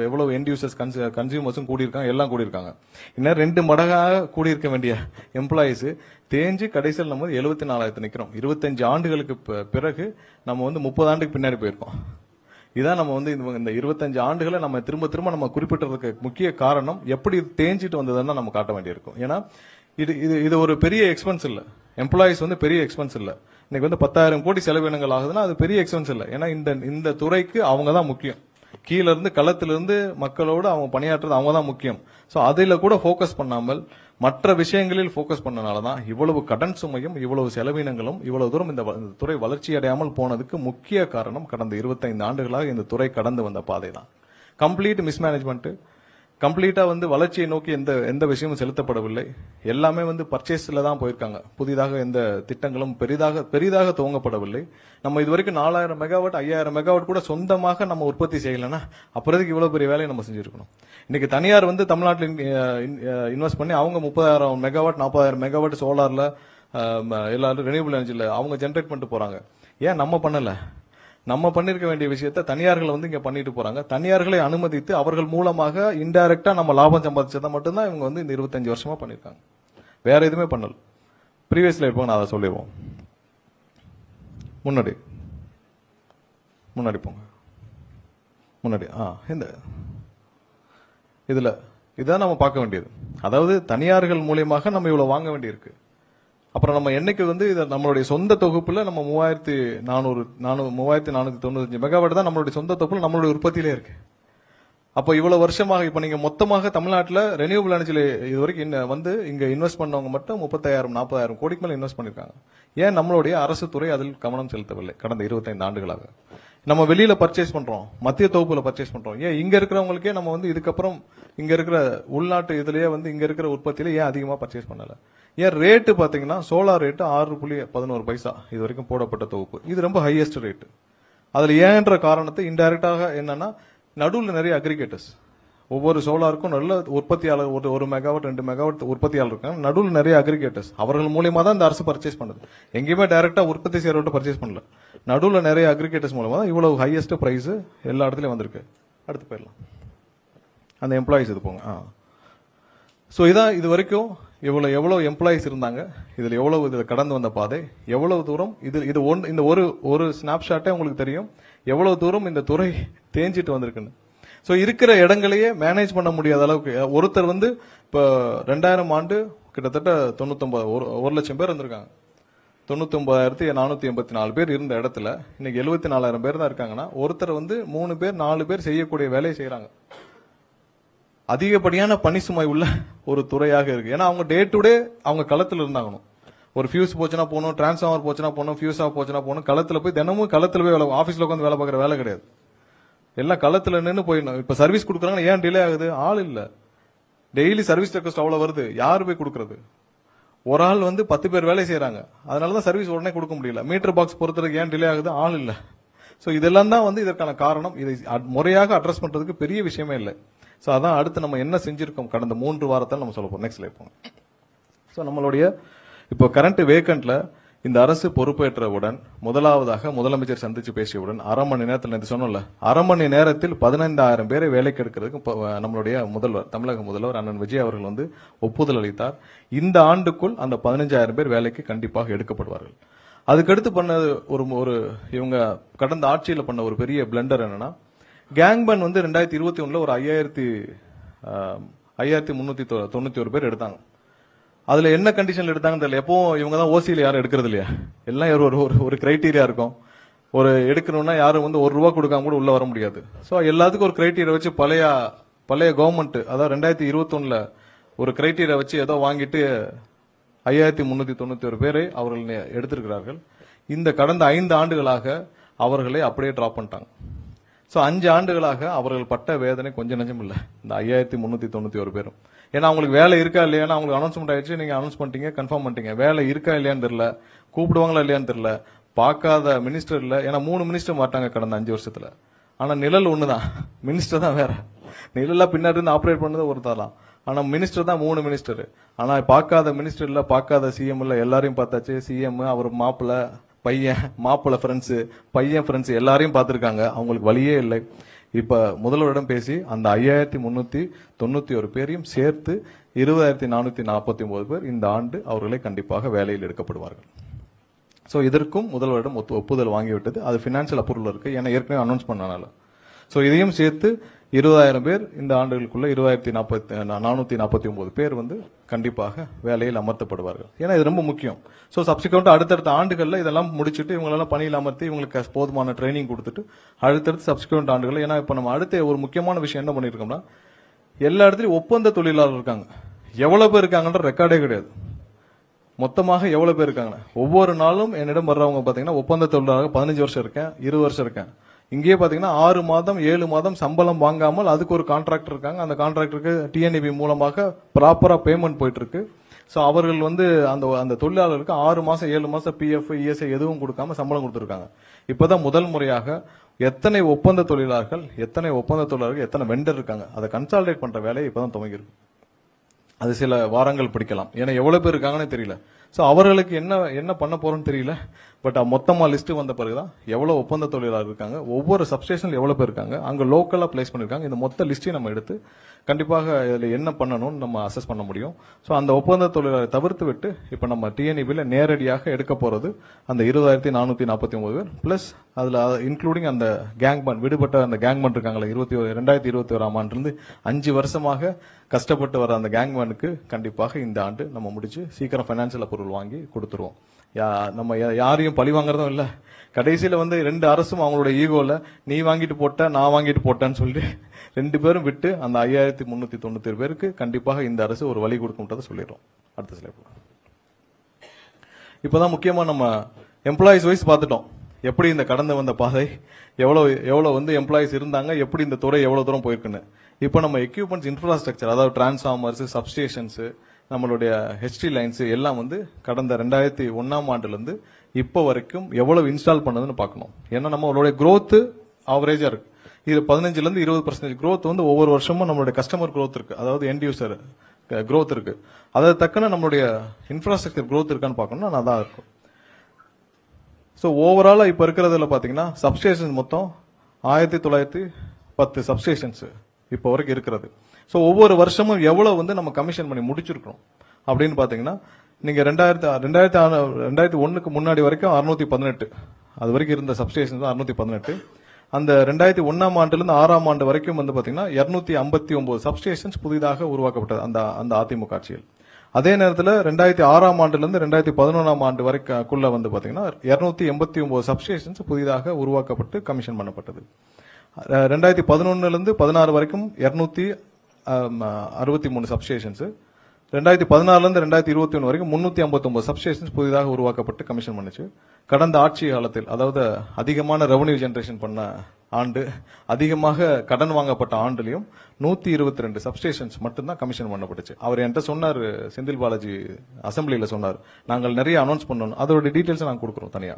எவ்வளவு எண்ட் யூசர்ஸ் கன்சியூமர்ஸும் கூடி இருக்காங்க, எல்லாம் கூடி இருக்காங்க. இன்னும் 2 மடங்காக கூடி இருக்க வேண்டிய எம்ப்ளாயிஸ் தேஞ்சு கடைசியில் நம்ம 74,000 நிக்கிறோம். 25 ஆண்டுகளுக்கு பிறகு நம்ம வந்து 30 ஆண்டுக்கு பின்னாடி போயிருக்கோம். இதான் நம்ம வந்து இந்த 25 ஆண்டுகளை நம்ம திரும்ப திரும்ப நம்ம குறிப்பிட்டதுக்கு முக்கிய காரணம் எப்படி தேஞ்சிட்டு வந்ததுன்னு நம்ம காட்ட வேண்டியிருக்கும். ஏன்னா இது ஒரு பெரிய எக்ஸ்பென்ஸ் இல்ல. எம்ப்ளாயிஸ் வந்து பெரிய எக்ஸ்பென்ஸ் இல்ல. இன்னைக்கு வந்து 10,000 கோடி செலவினங்கள் ஆகுதுன்னா அது பெரிய எக்ஸ்பென்ஸ் இல்ல. ஏன்னா இந்த துறைக்கு அவங்க தான் முக்கியம். கீழ இருந்து களத்திலிருந்து மக்களோடு அவங்க பணியாற்றுறது அவங்க தான் முக்கியம். சோ அதுல கூட போக்கஸ் பண்ணாமல் மற்ற விஷயங்களில் போக்கஸ் பண்ணனாலதான் இவ்வளவு கடன் சுமையும் இவ்வளவு செலவினங்களும் இவ்வளவு தூரம் இந்த துறை வளர்ச்சி அடையாமல் போனதுக்கு முக்கிய காரணம் கடந்த 25 ஆண்டுகளாக இந்த துறை கடந்து வந்த பாதை தான். கம்ப்ளீட் மிஸ்மேனேஜ்மெண்ட், கம்ப்ளீட்டா வந்து வளர்ச்சியை நோக்கி எந்த விஷயமும் செலுத்தப்படவில்லை. எல்லாமே வந்து பர்ச்சேஸ்ல தான் போயிருக்காங்க. புதிதாக எந்த திட்டங்களும் பெரிதாக துவங்கப்படவில்லை. நம்ம இதுவரைக்கும் 4,000 மெகாவாட் 5,000 மெகாவாட் கூட சொந்தமாக நம்ம உற்பத்தி செய்யலன்னா அப்புறதுக்கு இவ்வளவு பெரிய வேலையை நம்ம செஞ்சிருக்கணும். இன்னைக்கு தனியார் வந்து தமிழ்நாட்டில் இன்வெஸ்ட் பண்ணி அவங்க 30,000 மெகாவாட் 40,000 மெகாவாட் சோலார்ல எல்லாரும் ரெனியூபிள் எனர்ஜில அவங்க ஜெனரேட் பண்ணிட்டு போறாங்க. ஏன் நம்ம பண்ணல? நம்ம பண்ணிருக்க வேண்டிய விஷயத்த தனியார்கள் வந்து இங்க பண்ணிட்டு போறாங்க. தனியார்களை அனுமதித்து அவர்கள் மூலமாக இன்டைரக்டா நம்ம லாபம் சம்பாதிச்சதை மட்டும்தான் இவங்க வந்து இந்த 25 வருஷமா பண்ணிருக்காங்க. வேற எதுவுமே பண்ணல. ப்ரீவியஸ்ல இருப்பாங்க, நான் அதை சொல்லிடுவோம். முன்னாடி போங்க. முன்னாடி இந்த இதுல இதான் நம்ம பார்க்க வேண்டியது. அதாவது தனியார்கள் மூலியமாக நம்ம இவ்வளவு வாங்க வேண்டியிருக்கு. அப்புறம் நம்ம என்னைக்கு வந்து இதை நம்மளுடைய சொந்த தொகுப்புல நம்ம 3,495 மெகாவாட் தான் நம்மளுடைய சொந்த தொகுப்புல நம்மளுடைய உற்பத்தியிலே இருக்கு. அப்போ இவ்வளவு வருஷமாக இப்ப நீங்க மொத்தமாக தமிழ்நாட்டில் ரெனியூபிள் எனர்ஜில இது வரைக்கும் வந்து இங்க இன்வெஸ்ட் பண்ணவங்க மட்டும் 35,000-40,000 கோடிக்கு மேல இன்வெஸ்ட் பண்ணிருக்காங்க. ஏன் நம்மளுடைய அரசு துறை அதில் கவனம் செலுத்தவில்லை? கடந்த 25 ஆண்டுகளாக நம்ம வெளியில பர்ச்சேஸ் பண்றோம், மத்திய தொகுப்புல பர்ச்சேஸ் பண்றோம். ஏன் இங்க இருக்கிறவங்களுக்கே நம்ம வந்து இதுக்கப்புறம் இங்க இருக்கிற உள்நாட்டு இதுலயே வந்து இங்க இருக்கிற உற்பத்தியில ஏன் அதிகமா பர்ச்சேஸ் பண்ணல? ஏன் ரேட்டு பாத்தீங்கன்னா சோலார் ரேட்டு 6.11 பைசா இது வரைக்கும் போடப்பட்ட தொகுப்பு, இது ரொம்ப ஹையஸ்ட் ரேட்டு. அதுல ஏன்ற காரணத்தை இன்டைரக்டாக என்னன்னா நடுவில் நிறைய அக்ரிகேட்டர்ஸ் ஒவ்வொரு சோலாருக்கும் நல்ல உற்பத்தியாளர், ஒரு மெகாவாட் 2 மெகாவாட் உற்பத்தியாளர் இருக்காங்க. நடுவில் நிறைய அக்ரிகேட்டர்ஸ், அவர்கள் மூலியமா தான் இந்த அரசு பர்ச்சேஸ் பண்ணுது. எங்கேயுமே டைரக்டா உற்பத்தி செய்யறவர்கிட்ட பர்ச்சேஸ் பண்ணல. நடுவில் நிறைய அக்ரிகேட்டர்ஸ் மூலமா தான் இவ்வளவு ஹையஸ்ட் பிரைஸ் எல்லா இடத்துலயும் வந்திருக்கு. அடுத்து போயிடலாம். அந்த எம்ப்ளாயிஸ் இது போங்க. ஸோ இதான் இது வரைக்கும் எவ்வளவு எம்ப்ளாயிஸ் இருந்தாங்க, இதுல எவ்வளவு கடந்து வந்த பாதை, எவ்வளவு தூரம் இந்த ஒரு ஸ்னாப்ஷாட்டே உங்களுக்கு தெரியும் எவ்வளவு தூரம் இந்த துறை தேஞ்சிட்டு வந்திருக்குன்னு. ஸோ இருக்கிற இடங்களையே மேனேஜ் பண்ண முடியாத அளவுக்கு ஒருத்தர் வந்து இப்போ 2000 ஆண்டு கிட்டத்தட்ட 1 லட்சம் பேர் இருந்திருக்காங்க. 99,484 பேர் இருந்த இடத்துல இன்னைக்கு 74,000 பேர் தான் இருக்காங்கன்னா ஒருத்தர் வந்து 3 பேர் 4 பேர் செய்யக்கூடிய வேலையை செய்யறாங்க. அதிகப்படியான பணி சுமை உள்ள ஒரு துறையாக இருக்கு. ஏன்னா அவங்க டே டு டே அவங்க களத்துல இருந்தாங்கணும். ஒரு ஃபியூஸ் போச்சுன்னா போகணும், டிரான்ஸ்ஃபார்மர் போச்சுன்னா போகணும், ஃபியூஸ் ஆஃப் போச்சுன்னா போகணும். களத்துல போய் தினமும் களத்துல போய் ஆபீஸ்ல உட்காந்து வேலை பார்க்குற வேலை கிடையாது. எல்லாம் களத்துல நின்று போயிடணும். இப்ப சர்வீஸ் கொடுக்குறாங்க, ஏன் டிலே ஆகுது? ஆள் இல்ல. டெய்லி சர்வீஸ் ரெக்வஸ்ட் அவ்வளவு வருது, யாரு போய் கொடுக்கறது? ஒரு ஆள் வந்து 10 பேர் வேலை செய்யறாங்க. அதனாலதான் சர்வீஸ் உடனே கொடுக்க முடியல. மீட்டர் பாக்ஸ் பொறுத்தவரைக்கும் ஏன் டிலே ஆகுது? ஆள் இல்ல. சோ இதெல்லாம் தான் வந்து இதற்கான காரணம். இதை முறையாக அட்ரஸ் பண்றதுக்கு பெரிய விஷயமே இல்லை. சோ அதான் அடுத்து நம்ம என்ன செஞ்சிருக்கோம் கடந்த 3 வாரத்தில் நம்ம சொல்ல போறோம். நெக்ஸ்ட் ஸ்லைட் போங்க. சோ நம்மளுடைய இப்போ கரண்ட் வேக்கன்ட்ல இந்த அரசு பொறுப்பேற்றவுடன் முதலாவதாக முதலமைச்சர் சந்திச்சு பேசியவுடன் அரை மணி நேரத்தில் சொன்னோம்ல, அரை மணி நேரத்தில் 15,000 பேரை வேலைக்கு எடுக்கிறதுக்கு நம்மளுடைய முதல்வர், தமிழக முதல்வர் அண்ணன் விஜய் அவர்கள் வந்து ஒப்புதல் அளித்தார். இந்த ஆண்டுக்குள் அந்த 15,000 பேர் வேலைக்கு கண்டிப்பாக எடுக்கப்படுவார்கள். அதுக்கடுத்து பண்ணது ஒரு இவங்க கடந்த ஆட்சியில பண்ண ஒரு பெரிய பிளண்டர் என்னன்னா, கேங்பன் வந்து 2021 ஒரு 5,391 பேர் எடுத்தாங்க. அதுல என்ன கண்டிஷன்ல எடுத்தாங்கன்னு தெரியல. எப்பவும் இவங்க தான் ஓசியில யாரும் எடுக்கிறது இல்லையா, எல்லாம் ஒரு கிரைட்டீரியா இருக்கும். ஒரு எடுக்கணும்னா யாரும் வந்து ₹1 கொடுக்காம கூட உள்ள வர முடியாது. சோ எல்லாத்துக்கும் ஒரு கிரைட்டீரியா வச்சு பழைய கவர்மெண்ட், அதாவது 2021 ஒரு கிரைட்டீரியா வச்சு ஏதோ வாங்கிட்டு 5,391 பேரை அவர்கள் எடுத்திருக்கிறார்கள். இந்த கடந்த 5 ஆண்டுகளாக அவர்களை அப்படியே டிராப் பண்ணிட்டாங்க. சோ 5 ஆண்டுகளாக அவர்கள் பட்ட வேதனை கொஞ்சம் நஞ்சம் இல்ல, இந்த 5,391 பேரும். ஏன்னா அவங்களுக்கு வேலை இருக்கா இல்லையா, அவங்களுக்கு அனௌன்ஸ்மெண்ட் ஆயிடுச்சு, நீங்க அனௌன்ஸ் பண்ணிட்டீங்க, கன்ஃபார்ம் பண்ணிட்டீங்க. வேலை இருக்கா இல்லையான்னு தெரியல, கூப்பிடுவாங்களா இல்லையான்னு தெரியல, பார்க்காத மினிஸ்டர் இல்ல. ஏன்னா 3 மினிஸ்டர் மாட்டாங்க கடந்த 5 வருஷத்துல. ஆனா நிழல் ஒண்ணுதான், மினிஸ்டர் தான் வேற. நிழலா பின்னாடி இருந்து ஆபரேட் பண்ணது ஒருத்தரலாம். ஆனா மினிஸ்டர் தான் 3 மினிஸ்டர். ஆனா பார்க்காத மினிஸ்டர் இல்ல, பார்க்காத சிஎம் இல்ல, எல்லாரையும் பார்த்தாச்சு. சிஎம், அவர் மாப்பிள்ள ஃப்ரெண்ட்ஸ், பையன் ஃப்ரெண்ட்ஸ் எல்லாரையும் பார்த்திருக்காங்க. அவங்களுக்கு வழியே இல்லை. இப்ப முதல்வரிடம் பேசி அந்த 5,391 பேரையும் சேர்த்து 20,449 பேர் இந்த ஆண்டு அவர்களை கண்டிப்பாக வேலையில் எடுக்கப்படுவார்கள். சோ இதற்கும் முதல்வரிடம் ஒப்புதல் வாங்கிவிட்டது. அது பினான்சியல் அப்ரூவல் இருக்கு, ஏன்னா ஏற்கனவே அனௌன்ஸ் பண்ணனால. சோ இதையும் சேர்த்து 20,000 பேர் இந்த ஆண்டுகளுக்குள்ள 20,449 பேர் வந்து கண்டிப்பாக வேலையில் அமர்த்தப்படுவார்கள். ஏன்னா இது ரொம்ப முக்கியம். சோ சப்சிக்வெண்ட் அடுத்தடுத்த ஆண்டுகள்ல இதெல்லாம் முடிச்சுட்டு இவங்களெல்லாம் பணியில் அமர்த்தி இவங்களுக்கு போதுமான ட்ரைனிங் கொடுத்துட்டு அடுத்தடுத்து சப்சிக்வெண்ட் ஆண்டுகள். ஏன்னா இப்ப நம்ம அடுத்த ஒரு முக்கியமான விஷயம் என்ன பண்ணிருக்கோம்னா, எல்லா இடத்துலயும் ஒப்பந்த தொழிலாளர் இருக்காங்க. எவ்வளவு பேர் இருக்காங்கன்ற ரெக்கார்டே கிடையாது. மொத்தமாக எவ்வளவு பேர் இருக்காங்க? ஒவ்வொரு நாளும் என்னிடம் வர்றவங்க பாத்தீங்கன்னா ஒப்பந்த தொழிலாளர் 15 வருஷம் இருக்கேன், 20 வருஷம் இருக்கேன். இங்கேயே பாத்தீங்கன்னா 6 மாதம் 7 மாதம் சம்பளம் வாங்காமல் அதுக்கு ஒரு கான்ட்ராக்டர் இருக்காங்க. அந்த கான்ட்ராக்டருக்கு டிஎன்இபி மூலமாக ப்ராப்பரா பேமெண்ட் போயிட்டு இருக்கு. சோ அவர்கள் வந்து அந்த தொழிலாளருக்கு 6 மாசம் 7 மாசம் பிஎஃப் இஎஸ்ஐ எதுவும் கொடுக்காம சம்பளம் கொடுத்திருக்காங்க. இப்பதான் முதல் முறையாக எத்தனை ஒப்பந்த தொழிலாளர்கள் எத்தனை வெண்டர் இருக்காங்க அதை கன்சாலிடேட் பண்ற வேலையை இப்பதான் துவங்கியிருக்கு. அது சில வாரங்கள் பிடிக்கலாம், ஏன்னா எவ்வளவு பேர் இருக்காங்கன்னு தெரியல. சோ அவர்களுக்கு என்ன பண்ண போறோம்னு தெரியல. பட் மொத்தமா லிஸ்ட் வந்த பிறகுதான் எவ்வளவு ஒப்பந்த தொழிலாளர் இருக்காங்க, ஒவ்வொரு சப்ஸ்டேஷன்ல எவ்வளவு பேர் இருக்காங்க, அங்க லோக்கலா பிளேஸ் பண்ணிருக்காங்க. இந்த மொத்த லிஸ்டையும் நம்ம எடுத்து கண்டிப்பாக இதுல என்ன பண்ணணும்னு நம்ம அசஸ் பண்ண முடியும். சோ அந்த ஒப்பந்த தொழிலாளரை தவிர்த்து விட்டு இப்ப நம்ம டிஎன்இபில நேரடியாக எடுக்க போறது அந்த 20,449 பேர் பிளஸ் அதுல இன்க்ளூடிங் அந்த கேங்மேன், விடுபட்ட அந்த கேங்மேன் இருக்காங்களா 2021 ஆண்டிலிருந்து 5 வருஷமாக கஷ்டப்பட்டு வர அந்த கேங்மேனுக்கு கண்டிப்பாக இந்த ஆண்டு நம்ம முடிச்சு சீக்கிரம் பைனான்சியல் அப்ரூவல் வாங்கி கொடுத்துருவோம். நம்ம யாரையும் பழி வாங்குறதும் இல்ல. கடைசியில வந்து 2 அரசும் அவங்களோட ஈகோல நீ வாங்கிட்டு போட்ட நான் வாங்கிட்டு போட்டேன்னு சொல்லிட்டு 2 பேரும் விட்டு அந்த 5,397 பேருக்கு கண்டிப்பாக இந்த அரசு ஒரு வழி கொடுக்கும்ன்றதை சொல்லிடுறோம். அடுத்த ஸ்லைட். இப்பதான் முக்கியமா நம்ம எம்ப்ளாயிஸ் வைஸ் பார்த்துட்டோம், எப்படி இந்த கடந்து வந்த பாதை, எவ்வளவு வந்து எம்ப்ளாயிஸ் இருந்தாங்க, எப்படி இந்த துறை எவ்வளவு தூரம் போயிருக்குன்னு. இப்போ நம்ம எக்யூப்மெண்ட்ஸ் இன்ஃப்ராஸ்ட்ரக்சர், அதாவது டிரான்ஸ்ஃபார்மர்ஸ், சப்ஸ்டேஷன்ஸ், நம்மளுடைய ஹெச்டி லைன்ஸ் எல்லாம் வந்து கடந்த 2001 ஆண்டுல இருந்து இப்போ வரைக்கும் எவ்வளவு இன்ஸ்டால் பண்ணதுன்னு பார்க்கணும். ஏன்னா நம்மளுடைய growth ஆவரேஜா இருக்கு. இது 15% 20% growth வந்து ஒவ்வொரு வருஷமும் நம்மளுடைய கஸ்டமர் growth இருக்கு, அதாவது எண்ட் யூசர் growth இருக்கு. அதை தக்கன நம்மளுடைய இன்ஃப்ராஸ்ட்ரக்சர் growth இருக்கான்னு பார்க்கணும்னா அதான் இருக்கும். ஸோ ஓவராலா இப்ப இருக்கிறதுல பாத்தீங்கன்னா சப்ஸ்டேஷன் மொத்தம் 1910 சப்ஸ்டேஷன்ஸ் இப்போ வரைக்கும் இருக்கிறது. ஸோ ஒவ்வொரு வருஷமும் எவ்வளவு வந்து நம்ம கமிஷன் பண்ணி முடிச்சிருக்கோம் அப்படின்னு பாத்தீங்கன்னா, நீங்க 2001க்கு முன்னாடி வரைக்கும் 618, அது வரைக்கும் இருந்த சப்ஸ்டேஷன் 618. அந்த 2001ஆம் ஆண்டுல இருந்து 6ஆம் ஆண்டு வரைக்கும் வந்து பாத்தீங்கன்னா 259 சப்ஸ்டேஷன்ஸ் புதிதாக உருவாக்கப்பட்டது அந்த அதிமுக ஆட்சியில். அதே நேரத்தில் 2006ஆம் ஆண்டுல இருந்து 2011ஆம் ஆண்டு வரைக்குள்ள வந்து பாத்தீங்கன்னா 289 சப்ஸ்டேஷன்ஸ் புதிதாக உருவாக்கப்பட்டு கமிஷன் பண்ணப்பட்டது. 2011ல இருந்து 16 வரைக்கும் 263 சப்ஸ்டேஷன்ஸ், 2014ல இருந்து 2021 வரைக்கும் 359 சப்ஸ்டேஷன்ஸ் புதிதாக உருவாக்கப்பட்டு கமிஷன் பண்ணுச்சு. கடந்த ஆட்சி காலத்தில், அதாவது அதிகமான ரெவன்யூ ஜெனரேஷன் பண்ண ஆண்டு, அதிகமாக கடன் வாங்கப்பட்ட ஆண்டுலயும் 122 சப்ஸ்டேஷன்ஸ் மட்டும்தான் கமிஷன் பண்ணப்பட்டுச்சு. அவர் என்கிட்ட சொன்னார், செந்தில் பாலாஜி அசம்பிளியில சொன்னார், நாங்கள் நிறைய அனௌன்ஸ் பண்ணணும், அதோட டீடைல்ஸ் நாங்கள் கொடுக்குறோம் தனியா.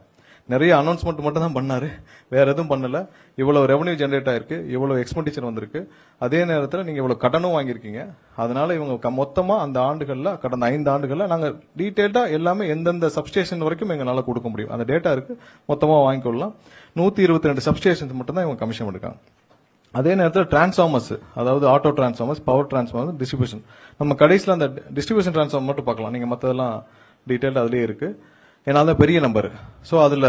நிறைய அனௌன்ஸ்மெண்ட் மட்டும் தான் பண்ணாரு, வேற எதுவும் பண்ணல. இவ்வளவு ரெவன்யூ ஜெனரேட் ஆயிருக்கு, இவ்வளவு எக்ஸ்பெண்டிச்சர் வந்திருக்கு, அதே நேரத்தில் நீங்க இவ்வளவு கடனும் வாங்கியிருக்கீங்க. அதனால இவங்க மொத்தமா அந்த ஆண்டுகள்ல, கடந்த 5 ஆண்டுகள்ல நாங்க டீடைல்டா எல்லாமே எந்தெந்த சப்ஸ்டேஷன் வரைக்கும் எங்களால கொடுக்க முடியும் அந்த டேட்டா இருக்கு, மொத்தமா வாங்கிக்கொள்ளலாம். 122 சப்ஸ்டேஷன்ஸ் மட்டும் தான் இவங்க கமிஷன் பண்ணிருக்காங்க. அதே நேரத்தில் டிரான்ஸ்ஃபார்மர்ஸ், அதாவது auto transformers, power transformer, distribution, நம்ம கடைசியில் அந்த டிஸ்ட்ரிபியூஷன் டிரான்ஸ்ஃபார்மர் மட்டும் பார்க்கலாம். நீங்க மற்றதெல்லாம் டீடைல் அதுலயே இருக்கு, ஏன்னா அது பெரிய நம்பர். ஸோ அதுல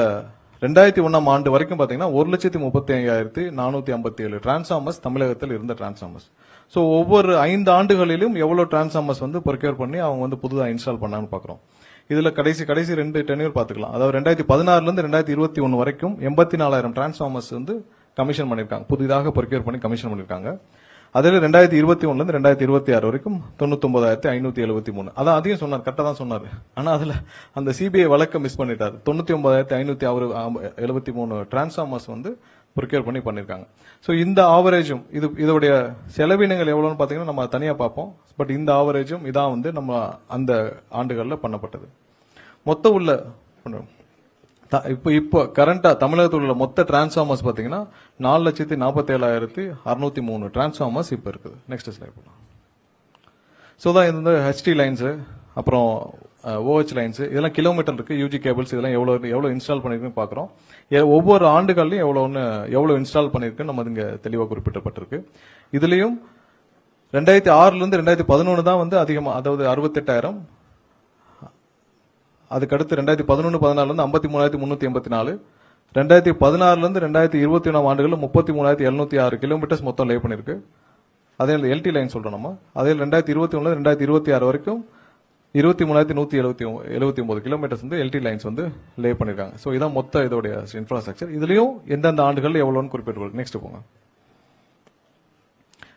2001ஆம் ஆண்டு வரைக்கும் பாத்தீங்கன்னா 1,35,457 டிரான்ஸ்ஃபார்மர்ஸ் தமிழகத்தில் இருந்த டிரான்ஸ்ஃபார்மர்ஸ். ஸோ ஒவ்வொரு 5 ஆண்டுகளிலும் எவ்வளவு டிரான்ஸ்ஃபார்மர்ஸ் வந்து ப்ரொக்யூர் பண்ணி அவங்க வந்து புதுதாக இன்ஸ்டால் பண்ணான்னு பாக்குறோம். இதுல கடைசி 2 டென்யூர் பாத்துக்கலாம். அதாவது 2016ல இருந்து 2021 வரைக்கும் 84,000 டிரான்ஸ்ஃபார்மர்ஸ் வந்து கமிஷன் பண்ணிருக்காங்க, புதிதாக ப்ரொக்யூர் பண்ணி கமிஷன் பண்ணிருக்காங்க. அதில் 2021ல இருந்து 2026 வரைக்கும் 99,573. அதான் அதையும் சொன்னார், கரெக்டா தான் சொன்னாரு. ஆனா அதுல அந்த சிபிஐ வழக்க மிஸ் பண்ணிட்டாரு. 99,573 டிரான்ஸ்ஃபார்மர்ஸ் வந்து ப்ரொக்யூர் பண்ணி பண்ணிருக்காங்க. ஸோ இந்த ஆவரேஜும் இதோடைய செலவினங்கள் எவ்வளவுன்னு பாத்தீங்கன்னா நம்ம தனியா பார்ப்போம். பட் இந்த ஆவரேஜும் இதான் வந்து நம்ம அந்த ஆண்டுகள்ல பண்ணப்பட்டது. மொத்தம் உள்ள இப்போ கரண்டா தமிழகத்தில் உள்ள மொத்த டிரான்ஸ்ஃபார்மர்ஸ் பாத்தீங்கன்னா 4,47,603 டிரான்ஸ்ஃபார்மர்ஸ் இப்ப இருக்குது. நெக்ஸ்ட் ஸ்லைட் போலாம். ஸோ தான் இந்த ஹெச்டி லைன்ஸ், அப்புறம் ஓஹெச் லைன்ஸ், இதெல்லாம் கிலோமீட்டர் இருக்கு. யூஜி கேபிள்ஸ் இதெல்லாம் எவ்வளவு இன்ஸ்டால் பண்ணிருக்குன்னு பாக்குறோம். ஒவ்வொரு ஆண்டுகள்லயும் எவ்வளவு இன்ஸ்டால் பண்ணிருக்குன்னு நம்ம இங்க தெளிவாக குறிப்பிடப்பட்டிருக்கு. இதுலயும் 2006ல இருந்து 2011 தான் வந்து அதிகமா, அதாவது 68,000. அதுக்கடுத்து 2011-14 இருந்து 53,384, 2016ல இருந்து 2021 ஆண்டுகள்ல 33,706 கிலோமீட்டர்ஸ் மொத்தம் லே பண்ணிருக்கு. அதே எல்டி லைன் சொல்றோம் நம்ம. அதே 2021 2026 வரைக்கும் 23,179 கிலோமீட்டர்ஸ் வந்து எல்டி லைன்ஸ் வந்து லே பண்ணிருக்காங்க. சோ இதான் மொத்த இதோடைய இன்ஃப்ராஸ்ட்ரக்சர். இதுலயும் எந்தெந்த ஆண்டுகள் எவ்வளவுன்னு குறிப்பிட்டு. நெக்ஸ்ட் போங்க.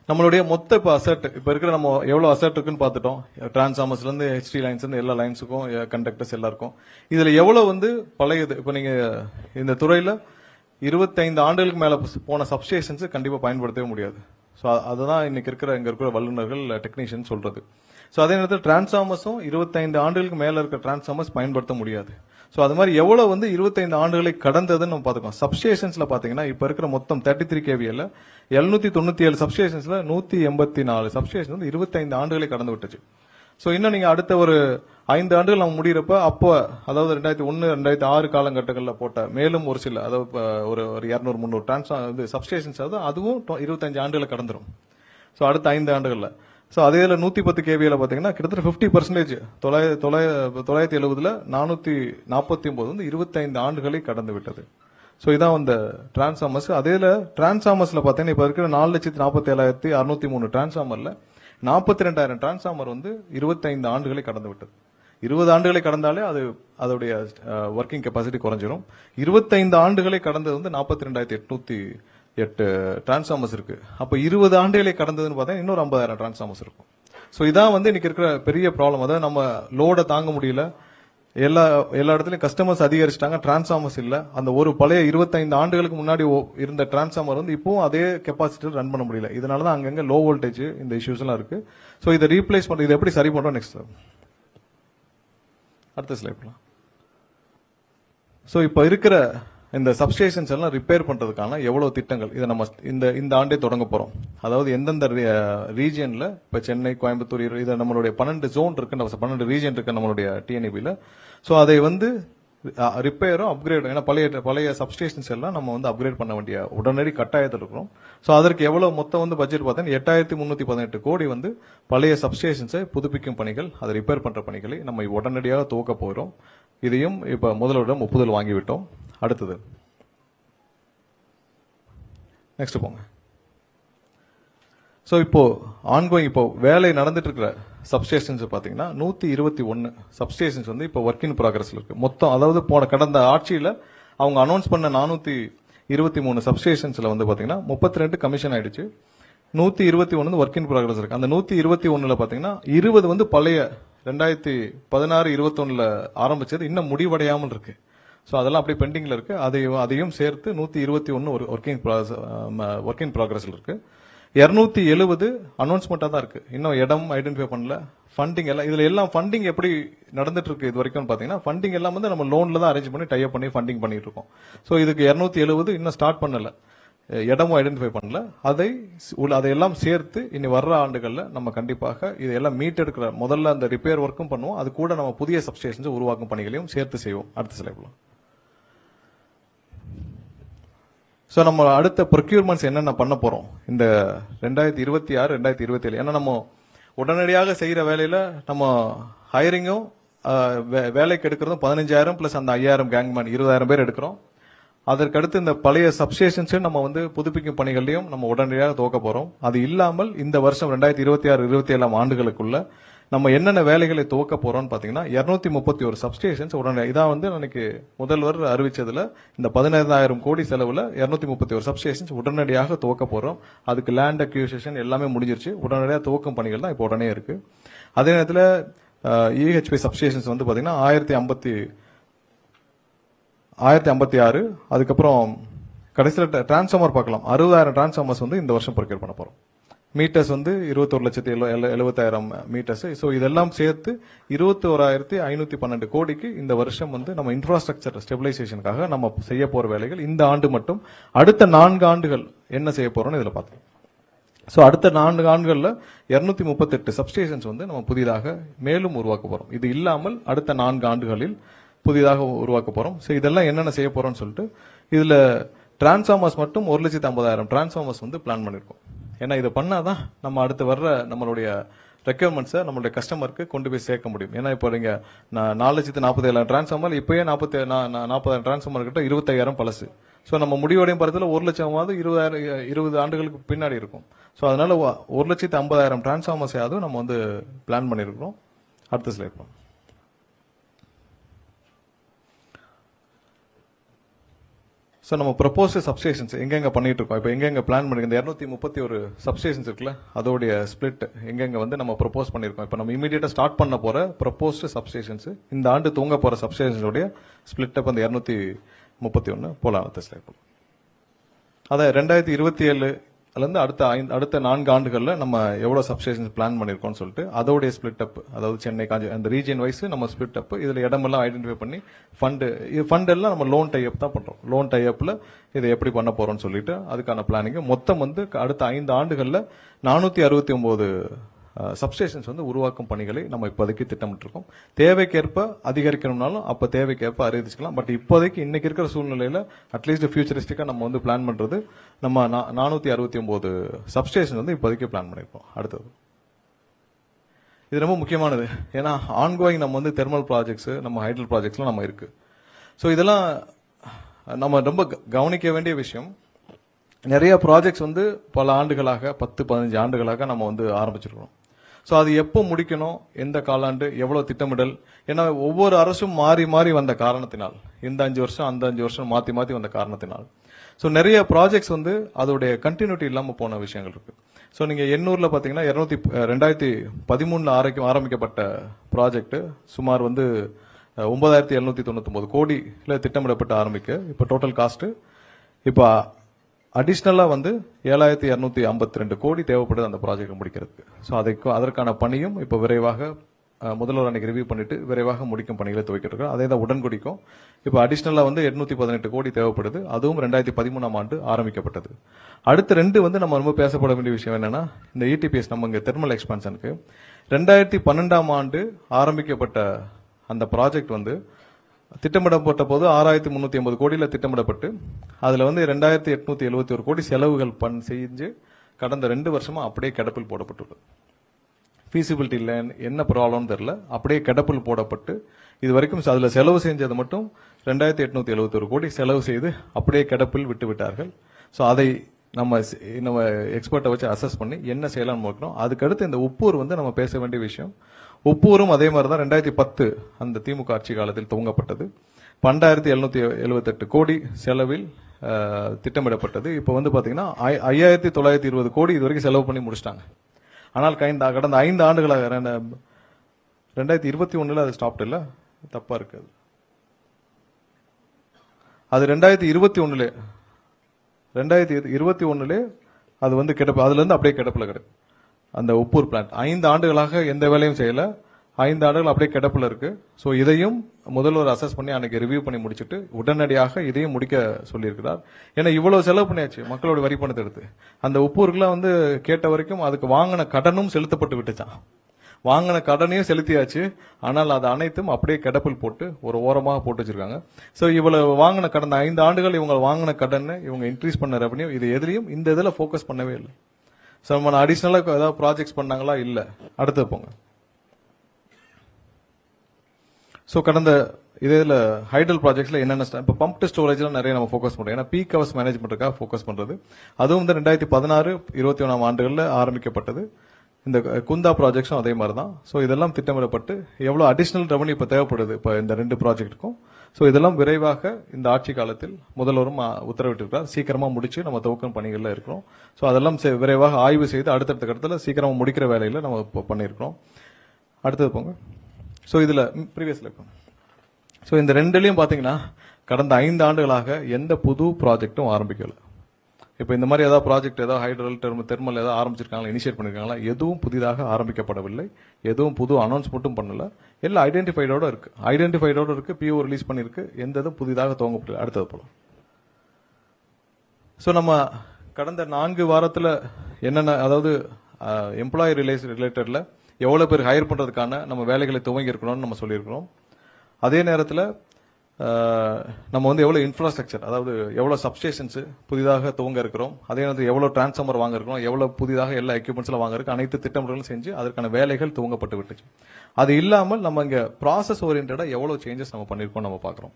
நம்மளுடைய மொத்த இப்ப அசெட், இப்ப இருக்கிற நம்ம எவ்வளவு அசெட் இருக்குன்னு பாத்துட்டோம். டிரான்ஸ்ஃபார்மர்ஸ்ல இருந்து ஹெச்டி லைன்ஸ் இருந்து எல்லா லைன்ஸுக்கும், கண்டக்டர்ஸ் எல்லாருக்கும். இதுல எவ்வளவு வந்து பழையது, இப்ப நீங்க இந்த துறையில 25 ஆண்டுகளுக்கு மேல போன சப்ஸ்டேஷன்ஸ் கண்டிப்பா பயன்படுத்தவே முடியாது. சோ அதுதான் இன்னைக்கு இங்க இருக்கிற வல்லுநர்கள், டெக்னீஷியன் சொல்றது. சோ அதே நேரத்தில் டிரான்ஸ்ஃபார்மர்ஸும் 25 ஆண்டுகளுக்கு மேல இருக்க டிரான்ஸ்ஃபார்மர்ஸ் பயன்படுத்த முடியாது. சோ அது மாதிரி எவ்வளவு வந்து 25 ஆண்டுகளை கடந்ததுன்னு நம்ம பாத்துக்கோம். சப்ஸ்டேஷன்ஸ்ல பாத்தீங்கன்னா இப்ப இருக்கிற மொத்தம் 33 கேவிஎல்ல 797 சப்ஸ்டேஷன்ஸ்ல 184 சப்ஸ்டேஷன் வந்து 25 ஆண்டுகளை கடந்து விட்டுச்சு. சோ இன்னும் நீங்க அடுத்த ஒரு 5 ஆண்டுகள் நம்ம முடியறப்ப, அப்போ அதாவது 2001 2006 காலகட்டங்களில் போட்ட மேலும் ஒரு சில, அதாவது ஒரு 200-300 சப்ஸ்டேஷன்ஸ், அதுவும் 25 ஆண்டுகளை கடந்துரும். சோ அடுத்த 5 ஆண்டுகள்ல. சோ அதே 110 கேவியில பாத்தீங்கன்னா கிட்டத்தட்ட 50%, 970ல 449 வந்து 25 ஆண்டுகளை கடந்து விட்டது. சோ இதான் அந்த டிரான்ஸ்ஃபார்மர்ஸ். அதே டிரான்ஸ்ஃபார்மர்ஸ்ல பாத்தீங்கன்னா இப்ப இருக்கிற 4,47,603 டிரான்ஸ்ஃபார்மர்ல 42,000 டிரான்ஸ்ஃபார்மர் வந்து 25 ஆண்டுகளை கடந்து விட்டது. 20 ஆண்டுகளை கடந்தாலே அதோடைய ஒர்க்கிங் கெப்பாசிட்டி குறைஞ்சிரும். 25 ஆண்டுகளை கடந்தது வந்து 42,808 டிரான்ஸ்ஃபார்மர்ஸ் இருக்கு. அப்ப 20 ஆண்டுகளை கடந்ததுன்னு பார்த்தா இன்னொரு 50,000 டிரான்ஸ்ஃபார்மர்ஸ் இருக்கும். சோ இதான் வந்து இன்னைக்கு இருக்கிற பெரிய ப்ராப்ளம். அதாவது நம்ம லோட தாங்க முடியல, எல்லா இடத்துலயும் கஸ்டமர்ஸ் அதிகரிச்சிட்டாங்க, டிரான்ஸ்ஃபார்மர்ஸ் இல்ல. அந்த ஒரு பழைய 25 ஆண்டுகளுக்கு முன்னாடி இருந்த டிரான்ஸ்ஃபார்மர் வந்து இப்பவும் அதே கெப்பாசிட்டி ரன் பண்ண முடியல. இதனாலதான் அங்கங்க லோ வோல்டேஜ் இந்த இஷ்யூஸ் எல்லாம் இருக்கு. சோ இதை ரீப்ளேஸ் பண்றது, இதை எப்படி சரி பண்றோம் நெக்ஸ்ட் அடுத்த ஸ்லைட். சோ இப்ப இருக்கிற இந்த சப்ஸ்டேஷன்ஸ் எல்லாம் ரிப்பேர் பண்றதுக்கான எவ்வளவு திட்டங்கள் இதை நம்ம இந்த ஆண்டே தொடங்க போறோம். அதாவது எந்தெந்த ரீஜியன்ல இப்ப சென்னை, கோயம்புத்தூர், இது நம்மளுடைய 12 ஜோன் இருக்கு, 12 ரீஜியன் இருக்கு நம்மளுடைய டிஎன்இபில. சோ அதை வந்து ரிப்பேரும் அப்கிரேடும், ஏன்னா பழைய சப்ஸ்டேஷன்ஸ் எல்லாம் நம்ம வந்து அப்கிரேட் பண்ண வேண்டிய உடனடி கட்டாயத்தில் இருக்கிறோம். ஸோ அதற்கு எவ்வளவு மொத்தம் வந்து பட்ஜெட் பார்த்தீங்கன்னா 8318 கோடி வந்து பழைய சப்ஸ்டேஷன்ஸை புதுப்பிக்கும் பணிகள், அதை ரிப்பேர் பண்ற பணிகளை நம்ம உடனடியாக துவக்க போகிறோம். இதையும் இப்ப முதல்வரிடம் ஒப்புதல் வாங்கிவிட்டோம். அடுத்தது நெக்ஸ்ட் போங்க. ஸோ இப்போ ஆன்கோயிங் இப்போ வேலை நடந்துட்டு இருக்கிற சப்ஸ்டேஷன்ஸ் பாத்தீங்கன்னா 121 சப்ஸ்டேஷன்ஸ் வந்து இப்போ ஒர்க் இன் ப்ராக்ரஸ்ல இருக்கு மொத்தம். அதாவது கடந்த ஆட்சியில அவங்க அனௌன்ஸ் பண்ண 423 சப்ஸ்டேஷன்ஸ்ல வந்து பாத்தீங்கன்னா 32 கமிஷன் ஆயிடுச்சு, 121 ஒர்க் இன் ப்ராக்ரஸ் இருக்கு. அந்த 121ல பாத்தீங்கன்னா 20 வந்து பழைய 2016-21 ஆரம்பிச்சது இன்னும் முடிவடையாமல் இருக்கு. ஸோ அதெல்லாம் அப்படியே பெண்டிங்ல இருக்கு. அதையும் சேர்த்து 121 ஒரு ஒர்க் இன் ப்ராக்ரஸ்ல இருக்கு. 270 அனௌன்ஸ்மெண்டா தான் இருக்கு, இன்னும் இடம் ஐடென்டிஃபை பண்ணல. ஃபண்டிங் எல்லாம் இதுல எல்லாம் ஃபண்டிங் எப்படி நடந்துட்டு இருக்கு இது வரைக்கும் பாத்தீங்கன்னா, ஃபண்டிங் எல்லாம் வந்து நம்ம லோன்ல தான் அரேஞ்ச் பண்ணி டைப் பண்ணி ஃபண்டிங் பண்ணிட்டு இருக்கோம். ஸோ இதுக்கு 270 இன்னும் ஸ்டார்ட் பண்ணல, இடமும் ஐடென்டிஃபை பண்ணல. அதையெல்லாம் சேர்த்து இனி வர்ற ஆண்டுகள்ல நம்ம கண்டிப்பாக இதெல்லாம் மீட்டெடுக்கிற முதல்ல அந்த ரிப்பேர் ஒர்க்கும் பண்ணுவோம், அது கூட நம்ம புதிய சப்ஸ்டேஷன்ஸ் உருவாக்கும் பணிகளையும் சேர்த்து செய்வோம். அடுத்த ஸ்லைட்ல ஸோ நம்ம அடுத்த ப்ரொக்யூர்மெண்ட்ஸ் என்னென்ன பண்ண போறோம் இந்த 2026, 2027. ஏன்னா நம்ம உடனடியாக செய்யற வேலையில நம்ம ஹையரிங்கும் வேலைக்கு எடுக்கிறதும் 15,000 பிளஸ் அந்த 5,000 கேங்மேன் 20,000 பேர் எடுக்கிறோம். அதற்கடுத்து இந்த பழைய சப்ஸ்டேஷன்ஸ் நம்ம வந்து புதுப்பிக்கும் பணிகளையும் நம்ம உடனடியாக துவக்க போறோம். அது இல்லாமல் இந்த வருஷம் 2026-27 ஆண்டுகளுக்குள்ள நம்ம என்னென்ன வேலைகளை துவக்க போறோம்னு பாத்தீங்கன்னா 231 சப்ஸ்டேஷன்ஸ் உடனே இதான் வந்து அன்னைக்கு முதல்வர் அறிவிச்சதுல இந்த 15,000 கோடி செலவுல 231 சப்ஸ்டேஷன்ஸ் உடனடியாக துவக்க போறோம். அதுக்கு லேண்ட் அக்யூசிஷன் எல்லாமே முடிஞ்சிருச்சு, உடனடியாக துவக்கும் பணிகள் தான் இப்போ உடனே இருக்கு. அதே நேரத்தில் இஹெச்பி சப்ஸ்டேஷன்ஸ் வந்து பாத்தீங்கன்னா 1056, அதுக்கப்புறம் கடைசியில் டிரான்ஸ்ஃபார்மர் பார்க்கலாம் 60,000 டிரான்ஸ்ஃபார்மர்ஸ் வந்து இந்த வருஷம் ப்ரொக்யூர் பண்ண போறோம். மீட்டர்ஸ் வந்து 21,70,000 மீட்டர்ஸ். ஸோ இதெல்லாம் சேர்த்து 21,512 கோடிக்கு இந்த வருஷம் வந்து நம்ம இன்ஃப்ராஸ்ட்ரக்சர் ஸ்டெபிலைசேஷனுக்காக நம்ம செய்ய போற வேலைகள் இந்த ஆண்டு மட்டும். அடுத்த 4 ஆண்டுகள் என்ன செய்ய போறோம்னு இதுல பார்த்தோம். ஸோ அடுத்த 4 ஆண்டுகள்ல 238 சப்ஸ்டேஷன்ஸ் வந்து நம்ம புதிதாக மேலும் உருவாக்க போறோம். இது இல்லாமல் அடுத்த 4 ஆண்டுகளில் புதிதாக உருவாக்க போறோம். ஸோ இதெல்லாம் என்னென்ன செய்ய போறோம்னு சொல்லிட்டு இதுல டிரான்ஸ்ஃபார்மர்ஸ் மட்டும் 1,50,000 டிரான்ஸ்ஃபார்மர்ஸ் வந்து பிளான் பண்ணிருக்கோம். ஏன்னா இதை பண்ணாதான் நம்ம அடுத்து வர்ற நம்மளுடைய ரெக்யர்மெண்ட்ஸை நம்மளுடைய கஸ்டமருக்கு கொண்டு போய் சேர்க்க முடியும். ஏன்னா இப்போ நீங்க 4,47,000 டிரான்ஸ்ஃபார்மர் இப்பயே 40,000 டிரான்ஸ்ஃபார்மர் கிட்ட 25,000 பழசு. ஸோ நம்ம முடிவடையும் படத்தில் 1,00,000 20 ஆண்டுகளுக்கு பின்னாடி இருக்கும். ஸோ அதனால 1,50,000 டிரான்ஸ்ஃபார்மர்ஸையாவது நம்ம வந்து பிளான் பண்ணிருக்கிறோம். அடுத்த ஸ்லைட். ஸோ நம்ம ப்ரொபோஸ்ட் சப்ஸ்டேஷன்ஸ் எங்கெங்க பண்ணிட்டு இருக்கோம், இப்போ எங்கெங்க பிளான் பண்ணிருக்கோம், இந்த 231 சப்ஸ்டேஷன்ஸ் இருக்குல்ல அதோடைய ஸ்பிளிட் எங்கெங்க வந்து நம்ம ப்ரொபோஸ் பண்ணிருக்கோம். இப்போ நம்ம இமீடியட்டா ஸ்டார்ட் பண்ண போற ப்ரொபோஸ்ட் சப்ஸ்டேஷன்ஸ் இந்த ஆண்டு தூங்க போற சப்ஸ்டேஷன்ஸோடைய ஸ்பிளிட் அப் அந்த 231 போலாம். அடுத்த ஸ்லைட். அதை 2027 இருந்து அடுத்த 4 ஆண்டுகள்ல நம்ம எவ்வளவு சப்ஸ்டேஷன்ஸ் பிளான் பண்ணிருக்கோம்னு சொல்லிட்டு அதோடைய ஸ்பிளிட் அப், அதாவது சென்னை அந்த ரீஜன் வைஸ் நம்ம ஸ்பிளிட் அப், இதுல இடமெல்லாம் ஐடென்டிஃபை பண்ணி ஃபண்ட் எல்லாம் நம்ம லோன் டைப் தான் பண்றோம். லோன் டைப்ல இதை எப்படி பண்ண போறோம்னு சொல்லிட்டு அதுக்கான பிளானிங் மொத்தம் வந்து அடுத்த 5 ஆண்டுகள்ல 469 சப்ஸ்டேஷன்ஸ் வந்து உருவாக்கும் பணிகளை நம்ம இப்போதைக்கு திட்டமிட்டு இருக்கோம். தேவைக்கேற்ப அதிகரிக்கணும்னாலும் அப்ப தேவைக்கேற்ப அறிவிச்சுக்கலாம். பட் இப்போதைக்கு இன்னைக்கு இருக்கிற சூழ்நிலையில அட்லீஸ்ட் ஃபியூச்சரிஸ்டிக்கா நம்ம வந்து பிளான் பண்றது நம்ம 469 சப்ஸ்டேஷன் வந்து இப்போதைக்கு பிளான் பண்ணிருக்கோம். அடுத்தது இது ரொம்ப முக்கியமானது. ஏன்னா ஆன்கோயிங் நம்ம வந்து தெர்மல் ப்ராஜெக்ட்ஸ், நம்ம ஹைட்ரல் ப்ராஜெக்ட்ஸ்லாம் நம்ம இருக்கு. ஸோ இதெல்லாம் நம்ம ரொம்ப கவனிக்க வேண்டிய விஷயம். நிறைய ப்ராஜெக்ட்ஸ் வந்து பல ஆண்டுகளாக 10-15 ஆண்டுகளாக நம்ம வந்து ஆரம்பிச்சிருக்கோம். ஸோ அது எப்போ முடிக்கணும், எந்த காலாண்டு, எவ்வளவு திட்டமிடல், ஏன்னா ஒவ்வொரு அரசும் மாறி மாறி வந்த காரணத்தினால், இந்த 5 வருஷம் அந்த 5 வருஷம் மாத்தி மாத்தி வந்த காரணத்தினால் ஸோ நிறைய ப்ராஜெக்ட்ஸ் வந்து அதோடைய கண்டினியூட்டி இல்லாம போன விஷயங்கள் இருக்கு. ஸோ நீங்க எண்ணூர்ல பாத்தீங்கன்னா 2013 ஆரம்பிக்கப்பட்ட ப்ராஜெக்ட் சுமார் வந்து 9,799 கோடியில திட்டமிடப்பட்டு ஆரம்பிக்க இப்போ டோட்டல் காஸ்ட் இப்போ அடிஷ்னலா வந்து 7,252 கோடி தேவைப்படுது அந்த ப்ராஜெக்ட் முடிக்கிறதுக்கு. ஸோ அதற்கான பணியும் இப்போ விரைவாக முதல்வர் அன்னைக்கு ரிவ்யூ பண்ணிட்டு விரைவாக முடிக்கும் பணிகளை துவக்கிட்டு இருக்கோம். அதே தான் உடன்குடிக்கும் இப்போ அடிஷனலா வந்து 818 கோடி தேவைப்படுது. அதுவும் 2013ஆம் ஆண்டு ஆரம்பிக்கப்பட்டது. அடுத்த 2 வந்து நம்ம ரொம்ப பேசப்பட வேண்டிய விஷயம் என்னன்னா, இந்த இடிபிஎஸ் நம்ம இங்க தெர்மல் எக்ஸ்பான்ஷனுக்கு 2012ஆம் ஆண்டு ஆரம்பிக்கப்பட்ட அந்த ப்ராஜெக்ட் வந்து திட்டமிடப்பட்ட போது 6380 கோடியில திட்டமிடப்பட்டு அதுல வந்து 2871 கோடி செலவுகள் செஞ்சு கடந்த 2 வருஷமா அப்படியே கிடப்பில் போடப்பட்டுள்ளது. ஃபீசிபிலிட்டி இல்லை, என்ன ப்ராப்ளம்னு தெரியல, அப்படியே கிடப்பில் போடப்பட்டு இது வரைக்கும் அதுல செலவு செஞ்சது மட்டும் 2871 கோடி செலவு செய்து அப்படியே கிடப்பில் விட்டு விட்டார்கள். ஸோ அதை நம்ம எக்ஸ்பர்ட்டை வச்சு அசஸ் பண்ணி என்ன செய்யலாம்னு பார்க்கணும். அதுக்கடுத்து இந்த உப்பூர் வந்து நம்ம பேச வேண்டிய விஷயம். உப்பூரும் அதே மாதிரி தான் 2010 அந்த திமுக ஆட்சி காலத்தில் துவங்கப்பட்டது. 12,778 கோடி செலவில் திட்டமிடப்பட்டது. இப்போ வந்து பாத்தீங்கன்னா 5,920 கோடி இது வரைக்கும் செலவு பண்ணி முடிச்சிட்டாங்க. ஆனால் கடந்த 5 ஆண்டுகளாக 2021 அது ஸ்டாப்ட் இல்ல, தப்பா இருக்கு. அது 2021 அது வந்து கிடப்பு, அதுல இருந்து அப்படியே கிடப்புல கிடக்கு. அந்த உப்பூர் பிளான்ட் 5 ஆண்டுகளாக எந்த வேலையும் செய்யல, 5 ஆண்டுகள் அப்படியே கிடப்புல இருக்கு. சோ இதையும் முதல்வர் அசஸ் பண்ணி அன்னைக்கு ரிவ்யூ பண்ணி முடிச்சிட்டு உடனடியாக இதையும் முடிக்க சொல்லியிருக்கிறார். ஏன்னா இவ்வளவு செலவு பண்ணியாச்சு மக்களோட வரி பணத்தை எடுத்து. அந்த உப்பூருக்குலாம் வந்து கேட்ட வரைக்கும் அதுக்கு வாங்கின கடனும் செலுத்தப்பட்டு விட்டுச்சான். வாங்கின கடனையும் செலுத்தியாச்சு, ஆனால் அது அனைத்தும் அப்படியே கிடப்பில் போட்டு ஒரு ஓரமாக போட்டு வச்சிருக்காங்க. சோ இவ்வளவு வாங்கின கடந்த 5 ஆண்டுகள் இவங்க வாங்கின கடன், இவங்க இன்க்ரீஸ் பண்ண ரெவன்யூ, இது எதுலயும் இந்த இதுல போக்கஸ் பண்ணவே இல்லை. சோ நம்ம அடிஷனலா ஏதாவது ப்ராஜெக்ட்ஸ் பண்ணாங்களா? இல்ல. அடுத்து போங்க. சோ கடந்த இதுல ஹைடல் ப்ராஜெக்ட்ஸ்ல என்னென்ன இப்ப பம்ப்டு ஸ்டோரேஜ்ல நிறைய நம்ம ஃபோக்கஸ் பண்றோம். ஏன்னா பீக் ஹவர்ஸ் மேனேஜ்மெண்ட்டுக்காக ஃபோக்கஸ் பண்றது. அதுவும் வந்து 2016-21 ஆண்டுகள்ல ஆரம்பிக்கப்பட்டது. இந்த குந்தா ப்ராஜெக்ட்ஸும் அதே மாதிரி தான். ஸோ இதெல்லாம் திட்டமிடப்பட்டு எவ்வளவு அடிஷனல் ரெவன்யூ இப்போ தேவைப்படுது இப்போ இந்த 2 ப்ராஜெக்ட்டுக்கும். ஸோ இதெல்லாம் விரைவாக இந்த ஆட்சி காலத்தில் முதல்வரும் உத்தரவிட்டிருக்கிறார். சீக்கிரமா முடிச்சு நம்ம துவக்கும் பணிகள்ல இருக்கிறோம். ஸோ அதெல்லாம் விரைவாக ஆய்வு செய்து அடுத்தடுத்த கட்டத்தில் சீக்கிரமா முடிக்கிற வேலையில நம்ம இப்போ பண்ணியிருக்கிறோம். அடுத்தது போங்க. ஸோ இதுல ப்ரீவியஸ்ல இருக்கும். ஸோ இந்த 2லயும் பாத்தீங்கன்னா கடந்த 5 ஆண்டுகளாக எந்த புது ப்ராஜெக்டும் ஆரம்பிக்கல. இப்ப இந்த மாதிரி ஏதாவது ப்ராஜெக்ட் ஏதாவது ஹைட்ரல் தெர்மல் ஏதாவது ஆரம்பிச்சிருக்காங்களா, இனிஷியேட் பண்ணிருக்காங்களா? எதுவும் புதிதாக ஆரம்பிக்கப்படவில்லை. எதுவும் புது அனௌன்ஸ்மெண்ட்டும் பண்ணல. எல்லாம் ஐடென்டிஃபைடோட இருக்கு. பிஓ ரிலீஸ் பண்ணிருக்கு. எந்த இதுவும் புதிதாக துவங்கப்படல. அடுத்தது போலாம். சோ நம்ம கடந்த 4 வாரத்துல என்னென்ன, அதாவது எம்ப்ளாயி ரிலேட்டட்ல எவ்வளவு பேர் ஹையர் பண்றதுக்கான நம்ம வேலைகளை துவங்கி இருக்கணும்னு நம்ம சொல்லியிருக்கிறோம். அதே நேரத்துல நம்ம வந்து எவ்வளவு இன்ஃப்ராஸ்ட்ரக்சர், அதாவது எவ்வளவு சப்ஸ்டேஷன்ஸ் புதிதாக துவங்க இருக்கிறோம், அதே நேரத்தில் எவ்வளவு டிரான்ஸ்ஃபார்மர் வாங்க இருக்கிறோம், எவ்வளவு புதிதாக எல்லா எக்யூப்மெண்ட்ஸ்ல வாங்க இருக்கு, அனைத்து திட்டமிடலும் செஞ்சு அதற்கான வேலைகள் துவங்கப்பட்டு விட்டுச்சு. அது இல்லாமல் நம்ம இங்க ப்ராசஸ் ஓரியன்டா எவ்வளவு சேஞ்சஸ் நம்ம பண்ணிருக்கோம் நம்ம பாக்குறோம்.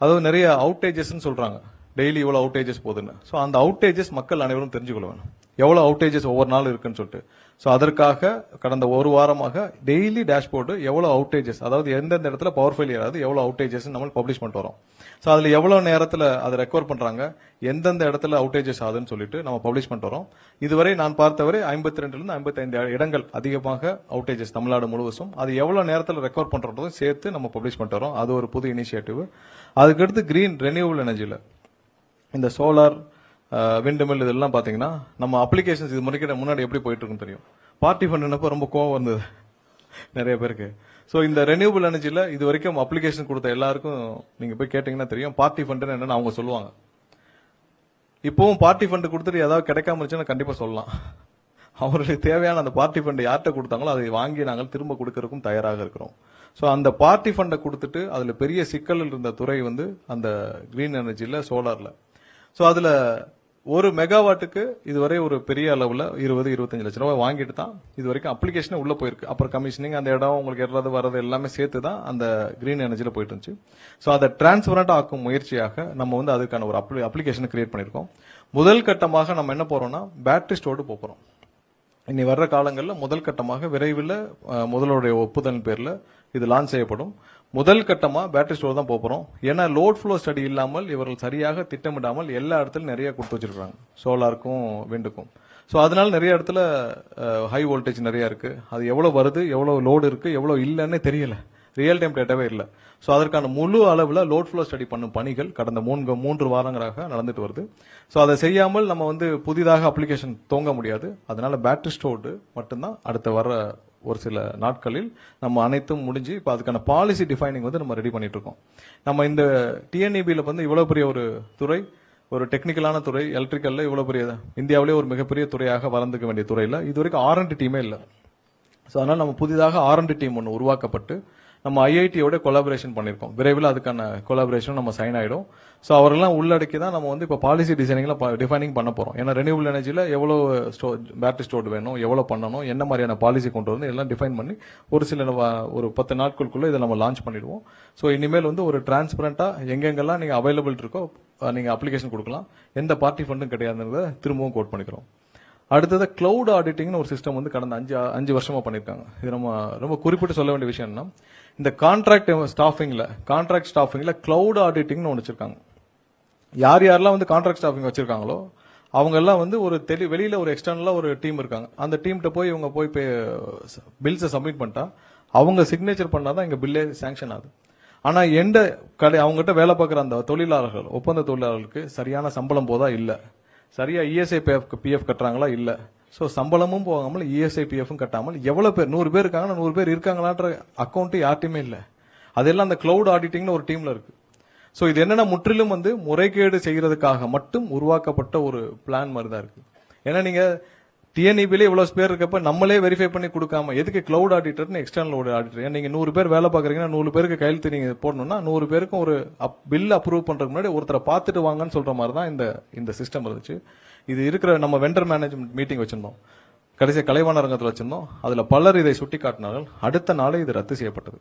அதாவது நிறைய அவுட்டேஜஸ் சொல்றாங்க, டெய்லி இவ்வளவு அவுட்டேஜஸ் போகுதுன்னு. சோ அந்த அவுட்டேஜஸ் மக்கள் அனைவரும் தெரிஞ்சுக்கொள்ள வேணும், எவ்வளவு அவுட்டேஜஸ் ஒவ்வொரு நாள் இருக்குன்னு சொல்லிட்டு. சோ அதற்காக கடந்த ஒரு வாரமாக டெய்லி டேஷ்போர்டு எவ்வளவு அவுட்டேஜஸ், அதாவது எந்தெந்த இடத்துல பவர் ஃபெயிலியர் ஆகுது, எவ்வளவு அவுட்டேஜஸ் நம்ம பப்ளிஷ் பண்ணிட்டு வரோம். சோ அதுல எவ்வளவு நேரத்துல அதை ரெக்கவர் பண்றாங்க, எந்தெந்த இடத்துல அவுட்டேஜஸ் ஆகுதுன்னு சொல்லிட்டு நம்ம பப்ளிஷ் பண்ணிட்டு வரோம். இதுவரை நான் பார்த்தவரை 52 இருந்து 55 இடங்கள் அதிகமாக அவுட்டேஜஸ் தமிழ்நாடு முழுவதும். அது எவ்வளவு நேரத்துல ரெக்கவர் பண்றதும் சேர்த்து நம்ம பப்ளிஷ் பண்ணிட்டு வரோம். அது ஒரு புது இனிஷியேட்டிவ். அதுக்கடுத்து கிரீன் ரெனியூவபிள் எனர்ஜில இந்த சோலார் விண்ட்மில் இதெல்லாம் பாத்தீங்கன்னா நம்ம அப்ளிகேஷன்ஸ் இது முன்னாடி எப்படி போயிட்டு இருக்குன்னு தெரியும். பார்ட்டி ஃபண்ட் ரொம்ப கோவம் வந்தது நிறைய பேருக்கு. சோ இந்த ரெனியூவபிள் எனர்ஜில இது வரைக்கும் அப்ளிகேஷன் கொடுத்த எல்லாருக்கும் நீங்க போய் கேட்டீங்கன்னா தெரியும் பார்ட்டி ஃபண்ட் என்னன்னு அவங்க சொல்லுவாங்க. இப்பவும் பார்ட்டி ஃபண்ட் கொடுத்துட்டு ஏதாவது கிடைக்காம இருந்துச்சுன்னா கண்டிப்பா சொல்லலாம். அவர்களுக்கு தேவையான அந்த பார்ட்டி ஃபண்ட் யார்கிட்ட கொடுத்தாங்களோ அதை வாங்கி நாங்கள் திரும்ப கொடுக்கறதுக்கும் தயாராக இருக்கிறோம். சோ அந்த பார்ட்டி ஃபண்டை கொடுத்துட்டு அதுல பெரிய சிக்கல் இருந்த துறை வந்து அந்த கிரீன் எனர்ஜில சோலார்ல. சோ அதுல ஒரு மெகாவாட்டுக்கு இதுவரை ஒரு பெரிய அளவுல 20-25 லட்சம் ரூபாய் வாங்கிட்டு தான் இது வரைக்கும் அப்ளிகேஷன் உள்ள போயிருக்கு. அப்புறம் கமிஷனிங், அந்த இடம் உங்களுக்கு ஏறது வரது எல்லாமே சேர்த்து தான் அந்த கிரீன் எனர்ஜில போயிட்டு இருந்துச்சு. சோ அதை டிரான்ஸ்பரண்டா ஆக்கும் முயற்சியாக நம்ம வந்து அதுக்கான ஒரு அப்ளிகேஷன் கிரியேட் பண்ணிருக்கோம். முதல் கட்டமாக நம்ம என்ன போறோம்னா பேட்டரி ஸ்டோர்டு போறோம். இனி வர்ற காலங்களில் முதல் கட்டமாக விரைவில் முதலுடைய ஒப்புதல் பேர்ல இது லான்ச் செய்யப்படும். முதல் கட்டமா பேட்டரி ஸ்டோர் தான் போறோம். ஏன்னா லோட் ஃப்ளோ ஸ்டடி இல்லாமல் இவர்கள் சரியாக திட்டமிடாமல் எல்லா இடத்துலயும் நிறைய கொடுத்து வச்சிருக்காங்க, சோலாருக்கும் விண்டுக்கும். சோ அதனால நிறைய இடத்துல ஹை வோல்டேஜ் நிறைய இருக்கு. அது எவ்வளவு வருது, எவ்வளவு லோடு இருக்கு, எவ்வளவு இல்லன்னு தெரியல, ரியல் டைம் டேட்டாவே இல்ல. சோ அதற்கான முழு அளவுல லோட் ஃப்ளோ ஸ்டடி பண்ணும் பணிகள் கடந்த 3 வாரங்களாக நடந்துட்டு வருது. சோ அதை செய்யாமல் நம்ம வந்து புதிதாக அப்ளிகேஷன் துவங்க முடியாது. அதனால பேட்டரி ஸ்டோர்டு மட்டும்தான் அடுத்த வர ஒரு சில நாட்களில் நம்ம அனைத்தும் முடிஞ்சு இப்போ அதுக்கான பாலிசி டிஃபைனிங் வந்து நம்ம ரெடி பண்ணிட்டு இருக்கோம். நம்ம இந்த டிஎன்இபியில் வந்து இவ்வளவு பெரிய ஒரு துறை, ஒரு டெக்னிக்கலான துறை, எலக்ட்ரிக்கல்ல இவ்வளவு பெரிய இந்தியாவிலே ஒரு மிகப்பெரிய துறையாக வளர்ந்துக்க வேண்டிய துறையில இது வரைக்கும் R&D டீமே இல்லை. ஸோ அதனால நம்ம புதிதாக R&D டீம் ஒன்று உருவாக்கப்பட்டு நம்ம ஐஐடியோட கொலாபரேஷன் பண்ணியிருக்கோம். விரைவில் அதுக்கான கொலாபரேஷன் நம்ம சைன் ஆயிடும். ஸோ அவரெல்லாம் உள்ளடக்கி தான் நம்ம வந்து இப்போ பாலிசி டிசைனிங்ல டிஃபைனிங் பண்ண போறோம். ஏன்னா ரெனியூபிள் எனர்ஜியில் எவ்வளோ பேட்டரி ஸ்டோர் வேணும், எவ்வளோ பண்ணணும், என்ன மாதிரியான பாலிசி கொண்டு வந்து எல்லாம் டிஃபைன் பண்ணி ஒரு சில ஒரு 10 நாட்களுக்குள்ள இதை நம்ம லான்ச் பண்ணிடுவோம். ஸோ இனிமேல் வந்து ஒரு டிரான்ஸ்பரண்டா எங்கெங்கெல்லாம் நீங்க அவைலபிள் இருக்கோ நீங்க அப்ளிகேஷன் கொடுக்கலாம், எந்த பார்ட்டி ஃபண்டும் கிடையாதுன்றத திரும்பவும் கோட் பண்ணிக்கிறோம். அடுத்தது கிளவுட் ஆடிட்டிங்னு ஒரு சிஸ்டம் வந்து கடந்த 5 வருஷமா பண்ணிருக்காங்க. இது நம்ம ரொம்ப குறிப்பிட்டு சொல்ல வேண்டிய விஷயம் என்ன, இந்த கான்ட்ராக்ட் ஸ்டாஃபிங்ல கிளவுட் ஆடிட்டிங்னு ஒன்று வச்சிருக்காங்க. யார் யாரெல்லாம் வந்து கான்ட்ராக்ட் ஸ்டாஃபிங் வச்சிருக்காங்களோ அவங்க எல்லாம் வந்து ஒரு வெளியில ஒரு எக்ஸ்டர்னலா ஒரு டீம் இருக்காங்க. அந்த டீம்கிட்ட போய் இவங்க போய் பில்ஸை சப்மிட் பண்ணிட்டா அவங்க சிக்னேச்சர் பண்ணாதான் இங்க பில்லே சாங்ஷன் ஆகுது. ஆனா அவங்ககிட்ட வேலை பார்க்குற அந்த தொழிலாளர்கள், ஒப்பந்த தொழிலாளர்களுக்கு சரியான சம்பளம் போதா இல்ல, சரியா இஎஸ்ஐ பிஎஃப் கட்டுறாங்களா இல்ல. சோ சம்பளமும் போகாமல் இஎஸ்ஐ பிஎஃப்பும் கட்டாமல் எவ்வளவு பேர் 100 பேர் இருக்காங்கன்னா 100 பேர் இருக்காங்களான்ற அக்கௌண்ட் யார்ட்டையுமே இல்ல. அதெல்லாம் அந்த கிளவுட் ஆடிட்டிங்னு ஒரு டீம்ல இருக்கு. சோ இது என்னன்னா முற்றிலும் வந்து முறைகேடு செய்யறதுக்காக மட்டும் உருவாக்கப்பட்ட ஒரு பிளான் மாதிரி தான் இருக்கு. ஏன்னா நீங்க டிஎன்இபிலே இவ்வளவு பேர் இருக்கப்ப நம்மளே வெரிஃபை பண்ணி கொடுக்காம எதுக்கு கிளவுட் ஆடிட்டர்னு எக்ஸ்டர்னல் ஆடிட்டர்? நீங்க 100 பேர் வேலை பாக்குறீங்கன்னா 100 பேருக்கு கையெழுத்து நீங்க போடணும்னா 100 பேருக்கும் ஒரு பில் அப்ரூவ் பண்றதுக்கு முன்னாடி ஒருத்தரை பார்த்துட்டு வாங்கன்னு சொல்ற மாதிரி தான் இந்த சிஸ்டம் இருந்துச்சு. இது இருக்கிற நம்ம வெண்டர் மேனேஜ்மெண்ட் மீட்டிங் வச்சிருந்தோம், கடைசியா கலைவாணரங்கத்தில் வச்சிருந்தோம். அதுல பலர் இதை சுட்டி காட்டினார்கள். அடுத்த நாளே இது ரத்து செய்யப்பட்டது.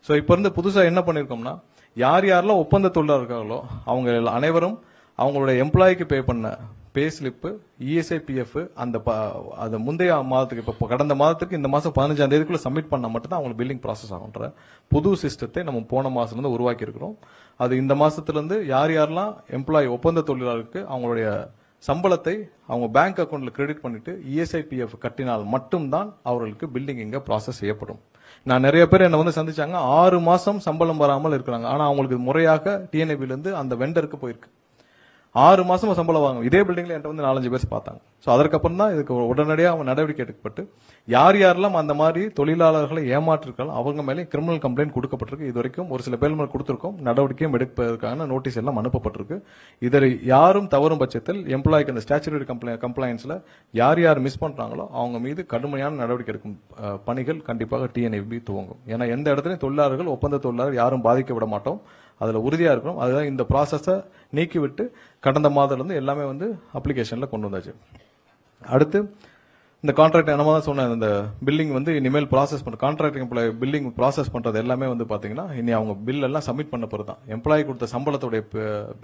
சோ இப்ப இருந்து புதுசா என்ன பண்ணிருக்கோம்னா, யார் யாரெல்லாம் ஒப்பந்த தொழிலாளர் இருக்காங்களோ அவங்க அனைவரும் அவங்களுடைய எம்ப்ளாய்க்கு பே பண்ண பே ஸ்லிப், இஎஸ்ஐ பிஎஃப் அந்த முந்தைய மாதத்துக்கு இப்ப கடந்த மாதத்துக்கு இந்த மாசம் 15ஆம் தேதிக்குள்ள சப்மிட் பண்ணா மட்டும் தான் அவங்களுக்கு பில்லிங் ப்ராசஸ் ஆகுன்ற புது சிஸ்டத்தை நம்ம போன மாசத்துல இருந்து உருவாக்கி இருக்கிறோம். அது இந்த மாசத்துல இருந்து யார் யாரெல்லாம் எம்ப்ளாய் ஒப்பந்த தொழிலாளருக்கு அவங்களுடைய சம்பளத்தை அவங்க பேங்க் அக்கௌண்ட்ல கிரெடிட் பண்ணிட்டு இஎஸ்ஐ பிஎஃப் கட்டினால் மட்டும்தான் அவர்களுக்கு பில்லிங் இங்க ப்ராசஸ் செய்யப்படும். நான் நிறைய பேர் என்ன வந்து சந்திச்சாங்க, 6 மாசம் சம்பளம் வராமல் இருக்கிறாங்க. ஆனா அவங்களுக்கு முறையாக டிஎன்ஏபில இருந்து அந்த வெண்டருக்கு போயிருக்கு. 6 மாசமா சம்பளம் வாங்க இதே பில்டிங்ல என்கிட்ட வந்து 4-5 பேர் பார்த்தாங்க. சோ அதற்கப்புறம் தான் இதுக்கு உடனடியாக நடவடிக்கை எடுக்கப்பட்டு யார் யாரெல்லாம் அந்த மாதிரி தொழிலாளர்களை ஏமாற்றிருக்காலும் அவங்க மேலே கிரிமினல் கம்ப்ளைண்ட் கொடுக்கப்பட்டிருக்கு. இது வரைக்கும் ஒரு சில பேர் மேல் கொடுத்திருக்கோம், நடவடிக்கையும் எடுப்பதற்கான நோட்டீஸ் எல்லாம் அனுப்பப்பட்டிருக்கு. இதை யாரும் தவறும் பட்சத்தில் எம்ப்ளாய்க்கு அந்த ஸ்டாச்சுரரி கம்ப்ளைன்ஸ்ல யார் யார் மிஸ் பண்றாங்களோ அவங்க மீது கடுமையான நடவடிக்கை எடுக்கும் பணிகள் கண்டிப்பாக டிஎன்ஏபி துவங்கும். ஏன்னா எந்த இடத்துலையும் தொழிலாளர்கள் ஒப்பந்த தொழிலாளர் யாரும் பாதிக்க விட மாட்டோம், அதுல உறுதியா இருக்கணும். அதுதான் இந்த ப்ராசஸை நீக்கிவிட்டு கடந்த மாதத்துல இருந்து எல்லாமே வந்து அப்ளிகேஷன்ல கொண்டு வந்தாச்சு. அடுத்து இந்த கான்ட்ராக்ட் நம்ம தான் சொன்ன இந்த பில்லிங் வந்து இனிமேல் ப்ராசஸ் பண்ண கான்ட்ராக்ட் எம்ப்ளாய் பில்லிங் ப்ராசஸ் பண்றது எல்லாமே வந்து பாத்தீங்கன்னா இனி அவங்க பில் எல்லாம் சப்மிட் பண்ண பிறகு தான் எம்ப்ளாயி கொடுத்த சம்பளத்துடைய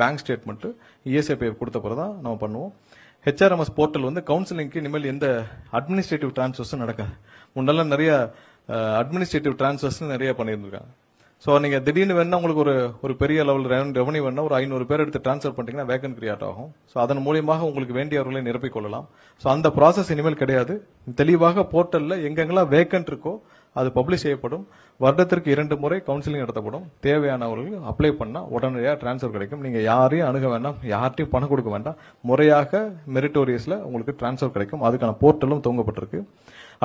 பேங்க் ஸ்டேட்மெண்ட் இஎஸ்ஐ கொடுத்த பிறகு தான் நம்ம பண்ணுவோம். ஹெச்ஆர்எம்எஸ் போர்ட்டல் வந்து கவுன்சிலிங்க்கு இனிமேல் எந்த அட்மினிஸ்ட்ரேட்டிவ் டிரான்ஸ்ஃபர்ஸும் நடக்காது. முன்னெல்லாம் நிறைய அட்மினிஸ்ட்ரேட்டிவ் டிரான்ஸ்ஃபர்ஸ் நிறைய பண்ணியிருந்திருக்காங்க. சோ நீங்க திடீர்னு வேணா உங்களுக்கு ஒரு பெரிய லெவல் ரெவன்யூ வேணா ஒரு 500 பேர் எடுத்து டிரான்ஸ்ஃபர் பண்ணிட்டீங்கன்னா வேகன் கிரியேட் ஆகும். சோ அதன் மூலியமாக உங்களுக்கு வேண்டியவர்களை நிரப்பிக் கொள்ளலாம். சோ அந்த ப்ராசஸ் இனிமேல் கிடையாது. தெளிவாக போர்ட்டல்ல எங்கெங்கெல்லாம் வேகன்ட் இருக்கோ அது பப்ளிஷ் செய்யப்படும். வருடத்திற்கு 2 முறை கவுன்சிலிங் நடத்தப்படும். தேவையானவர்கள் அப்ளை பண்ணா உடனடியாக டிரான்ஸ்ஃபர் கிடைக்கும். நீங்க யாரையும் அணுக வேண்டாம், யார்ட்டையும் பணம் கொடுக்க வேண்டாம். முறையாக மெரிட்டோரியஸ்ல உங்களுக்கு டிரான்ஸ்ஃபர் கிடைக்கும். அதுக்கான போர்ட்டலும் துவங்கப்பட்டிருக்கு.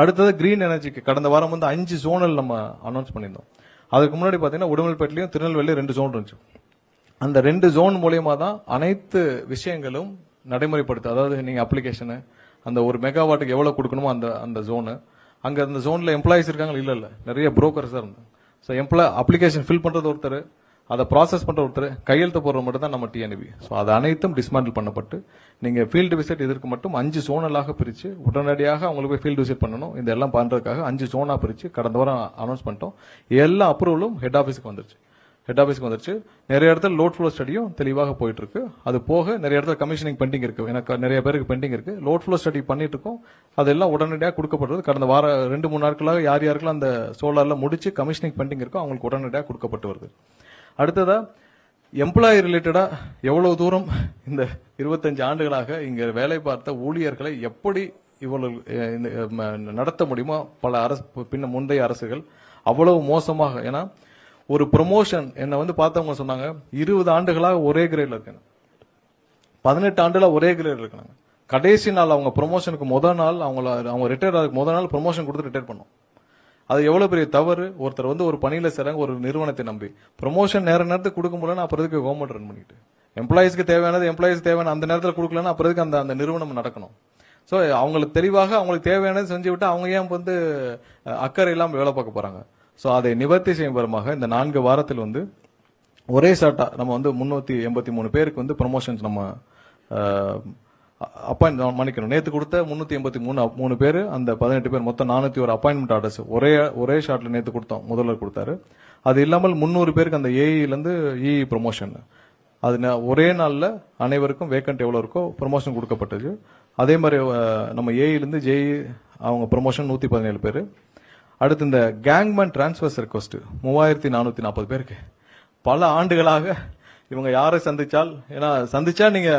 அடுத்தது கிரீன் எனர்ஜிக்கு கடந்த வாரம் வந்து 5 ஜோனல் நம்ம அனௌன்ஸ் பண்ணியிருந்தோம். அதுக்கு முன்னாடி பாத்தீங்கன்னா உடுமல்பேட்டிலையும் திருநெல்வேலியும் 2 ஜோன் இருந்துச்சு. அந்த 2 ஜோன் மூலியமா தான் அனைத்து விஷயங்களும் நடைமுறைப்படுத்து. அதாவது நீங்க அப்ளிகேஷன் அந்த ஒரு மெகாவாட்டுக்கு எவ்வளவு கொடுக்கணுமோ அந்த ஜோனு, அங்க அந்த ஜோன்ல எம்ப்ளாயிஸ் இருக்காங்க இல்ல நிறைய புரோக்கர்ஸ் தான் இருந்தாங்க. ஸோ அப்ளிகேஷன் ஃபில் பண்றது ஒருத்தர், அதை ப்ராசஸ் பண்ற ஒருத்தர், கையெழுத்து போடுறது மட்டும் தான் நம்ம டிஎன்இபி. ஸோ அது அனைத்தும் டிஸ்மேண்டில் பண்ணப்பட்டு நீங்க ஃபீல்டு விசிட் இதற்கு மட்டும் 5 ஜோனலாக பிரிச்சு உடனடியாக அவங்களுக்கு போய் ஃபீல்டு விசிட் பண்ணணும். இதெல்லாம் பண்றதுக்காக 5 ஜோனா பிரிச்சு கடந்த வாரம் அனௌன்ஸ் பண்ணிட்டோம். எல்லா அப்ரூவலும் ஹெட் ஆஃபீஸுக்கு வந்துருச்சு. நிறைய இடத்துல லோட் ஃப்ளோ ஸ்டடியும் தெளிவாக போயிட்டு இருக்கு. அது போக நிறைய இடத்துல கமிஷனிங் பெண்டிங் இருக்கு. எனக்கு நிறைய பேருக்கு பெண்டிங் இருக்கு. லோட் ஃப்ளோ ஸ்டடி பண்ணிட்டு இருக்கோம். அதெல்லாம் உடனடியாக கொடுக்கப்படுறது. கடந்த வாரம் 2-3 நாட்களாக யார் யாருக்கெல்லாம் அந்த சோலார்ல முடிச்சு கமிஷனிங் பெண்டிங் இருக்கோ அவங்களுக்கு உடனடியாக கொடுக்கப்பட்டு வருது. அடுத்ததா எம்ப்ளாயி ரிலேட்டடா எவ்வளவு தூரம் இந்த 25 ஆண்டுகளாக இங்க வேலை பார்த்த ஊழியர்களை எப்படி இவ்வளவு நடத்த முடியுமோ பல முந்தைய அரசுகள் அவ்வளவு மோசமாக. ஏன்னா ஒரு ப்ரொமோஷன் என்ன வந்து பார்த்தவங்க சொன்னாங்க 20 ஆண்டுகளாக ஒரே கிரேட்ல இருக்கேன், 18 ஆண்டுல ஒரே கிரேட் இருக்காங்க. கடைசி நாள் அவங்க ப்ரொமோஷனுக்கு முதல் நாள் அவங்க ரிட்டையர் ஆகுது முதல் நாள் ப்ரொமோஷன் கொடுத்து ரிட்டையர் பண்ணோம். அது எவ்வளவு பெரிய தவறு. ஒருத்தர் வந்து ஒரு பணியில சேராங்க ஒரு நிறுவனத்தை நம்பி ப்ரொமோஷன் நேரத்துக்கு கொடுக்க முடியலன்னா அப்புறம் எதுக்கு கவர்மெண்ட் ரன் பண்ணிட்டு, எம்ப்ளாயிஸ்க்கு தேவையான அந்த நேரத்தில் கொடுக்கலன்னா அப்புறம் எதுக்கு அந்த நிறுவனம் நடக்கணும். சோ அவங்களுக்கு தெளிவாக அவங்களுக்கு தேவையானது செஞ்சு விட்டு அவங்க ஏன் வந்து அக்கறை இல்லாம வேலை பார்க்க போறாங்க. சோ அதை நிவர்த்தி செய்யும் விதமாக இந்த 4 வாரத்தில் வந்து ஒரே ஷார்ட்டா நம்ம வந்து 383 பேருக்கு வந்து ப்ரொமோஷன்ஸ் நம்ம அப்பாயின்ட் பண்ணிக்கணும். நேத்து கொடுத்த 383 பேர், அந்த 18 பேர், மொத்தம் 401 அப்பாயின்மெண்ட் ஆர்டர்ஸ் ஒரே ஷாட்ல நேத்து கொடுத்தோம். முதல்வர் கொடுத்தாரு. அது இல்லாமல் 300 பேருக்கு அந்த ஏஇல இருந்து இ ப்ரொமோஷன், அது ஒரே நாள்ல அனைவருக்கும் வேக்கன்ட் எவ்வளவு இருக்கோ ப்ரொமோஷன் கொடுக்கப்பட்டது. அதே மாதிரி நம்ம ஏஇல இருந்து ஜேஇ அவங்க ப்ரொமோஷன் 117 பேர். அடுத்து இந்த கேங்மேன் டிரான்ஸ்ஃபர்ஸ் ரிக்வஸ்ட் 3440 பேருக்கு. பல ஆண்டுகளாக இவங்க யாரை சந்திச்சா நீங்க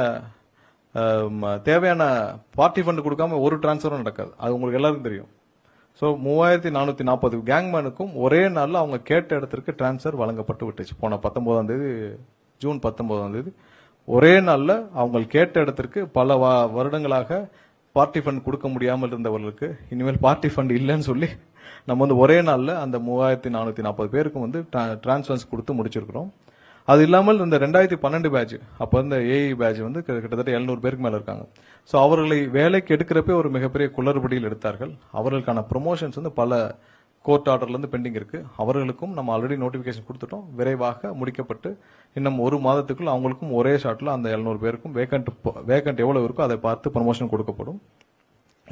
தேவையான பார்ட்டி ஃபண்ட் கொடுக்காம ஒரு டிரான்ஸ்ஃபரும் நடக்காது. அது உங்களுக்கு எல்லாருக்கும் தெரியும். சோ 3440 கேங்மேனுக்கும் ஒரே நாள்ல அவங்க கேட்ட இடத்திற்கு டிரான்ஸ்ஃபர் வழங்கப்பட்டு விட்டுச்சு. போன 19ஆம் தேதி, ஜூன் 19ஆம் தேதி ஒரே நாள்ல அவங்க கேட்ட இடத்திற்கு பல வருடங்களாக பார்ட்டி ஃபண்ட் கொடுக்க முடியாமல் இருந்தவர்களுக்கு இனிமேல் பார்ட்டி ஃபண்ட் இல்லைன்னு சொல்லி நம்ம வந்து ஒரே நாள்ல அந்த 3440 பேருக்கும் வந்து டிரான்ஸ்ஃபர்ஸ் கொடுத்து முடிச்சிருக்கிறோம். அது இல்லாமல் இந்த 2012 பேட்ச், அப்ப இந்த ஏஇ பேட்ச் வந்து கிட்டத்தட்ட 700 பேருக்கு மேல இருக்காங்க. சோ அவர்களை வேலைக்கு எடுக்கிறப்ப ஒரு மிகப்பெரிய குளறுபடியில் எடுத்தார்கள். அவர்களுக்கான ப்ரொமோஷன்ஸ் வந்து பல கோர்ட் ஆர்டர்ல இருந்து பெண்டிங் இருக்கு. அவர்களுக்கும் நம்ம ஆல்ரெடி நோட்டிபிகேஷன் கொடுத்துட்டோம். விரைவாக முடிக்கப்பட்டு இன்னும் ஒரு மாதத்துக்குள் அவங்களுக்கும் ஒரே ஷாட்ல அந்த 700 பேருக்கும் வேக்கன்ட் எவ்வளவு இருக்கோ அதை பார்த்து ப்ரொமோஷன் கொடுக்கப்படும்.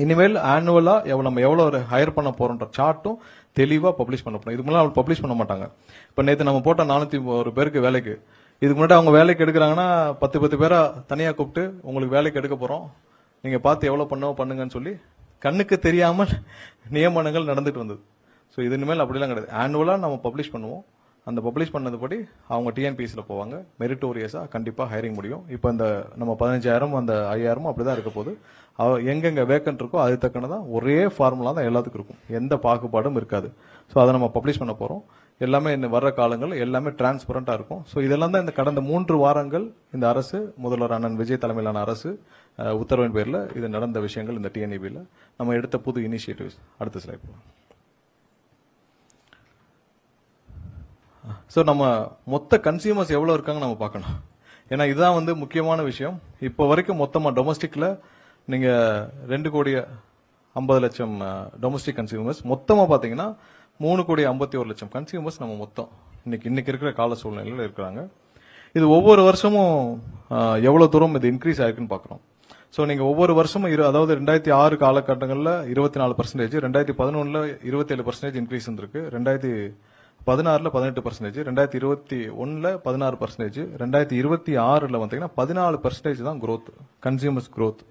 இனிமேல் ஆனுவலா நம்ம எவ்வளவு ஹையர் பண்ண போறோம்ன்ற சார்ட்டும் தெளிவா பப்ளிஷ் பண்ண போறோம். இதுக்கு முன்னாடி அவங்க பப்ளிஷ் பண்ண மாட்டாங்க. இப்ப நேத்து நம்ம போட்ட 401 பேருக்கு வேலைக்கு, இதுக்கு முன்னாடி அவங்க வேலைக்கு எடுக்கிறாங்கன்னா 10 பேரா தனியா கூப்பிட்டு உங்களுக்கு வேலைக்கு எடுக்க போறோம், நீங்க பார்த்து எவ்வளவு பண்ணுங்கன்னு சொல்லி கண்ணுக்கு தெரியாமல் நியமனங்கள் நடந்துட்டு வந்தது. சோ இது இனிமேல் அப்படிலாம் கிடையாது. ஆனுவலா நம்ம பப்ளிஷ் பண்ணுவோம். அந்த பப்ளிஷ் பண்ணதுபடி அவங்க டிஎன்பிஎஸ்ல போவாங்க. மெரிட்டோரியஸா கண்டிப்பா ஹைரிங் முடியும். இப்ப இந்த நம்ம 15,000 அந்த 5,000 அப்படிதான் இருக்க போகுது. எங்கெங்க வேக்கன்ட் இருக்கோ அது தக்கனதான் ஒரே ஃபார்முலா தான் எல்லாத்துக்கும் இருக்கும். எந்த பாகுபாடும் இருக்காது. சோ அதை நம்ம பப்ளிஷ் பண்ண போறோம். எல்லாமே இந்த வர்ற காலங்கள் எல்லாமே டிரான்ஸ்பரண்டா இருக்கும். சோ இதெல்லாம் தான் இந்த கடந்த 3 வாரங்கள் இந்த அரசு, முதல்வர் அண்ணன் விஜய் தலைமையிலான அரசு உத்தரவின் பேர்ல இது நடந்த விஷயங்கள். இந்த டிஎன்இபில நம்ம எடுத்த புது இனிஷியேட்டிவ்ஸ். அடுத்த ஸ்லைட் போலாம். சோ நம்ம மொத்த கன்சியூமர்ஸ் எவ்வளவு இருக்காங்க நம்ம பார்க்கணும். ஏன்னா இதுதான் வந்து முக்கியமான விஷயம். இப்போ வரைக்கும் மொத்தமா டொமஸ்டிக்ல நீங்க 2,50,00,000 டொமஸ்டிக் கன்சியூமர்ஸ், மொத்தமா பாத்தீங்கன்னா 3,51,00,000 கன்சியூமர்ஸ் நம்ம மொத்தம் இன்னைக்கு இருக்கிற கால சூழ்நிலையில இருக்கிறாங்க. இது ஒவ்வொரு வருஷமும் எவ்வளவு தூரம் இது இன்க்ரீஸ் ஆயிருக்குன்னு பாக்குறோம். சோ நீங்க ஒவ்வொரு வருஷமும் அதாவது 2006 காலகட்டங்கள்ல 24%, 2011ல 27% இன்க்ரீஸ் இருந்திருக்கு, 2016ல 18%, 2021ல 16%, 2026ல பாத்தீங்கன்னா 14% தான் growth, கன்சியூமர்ஸ் growth.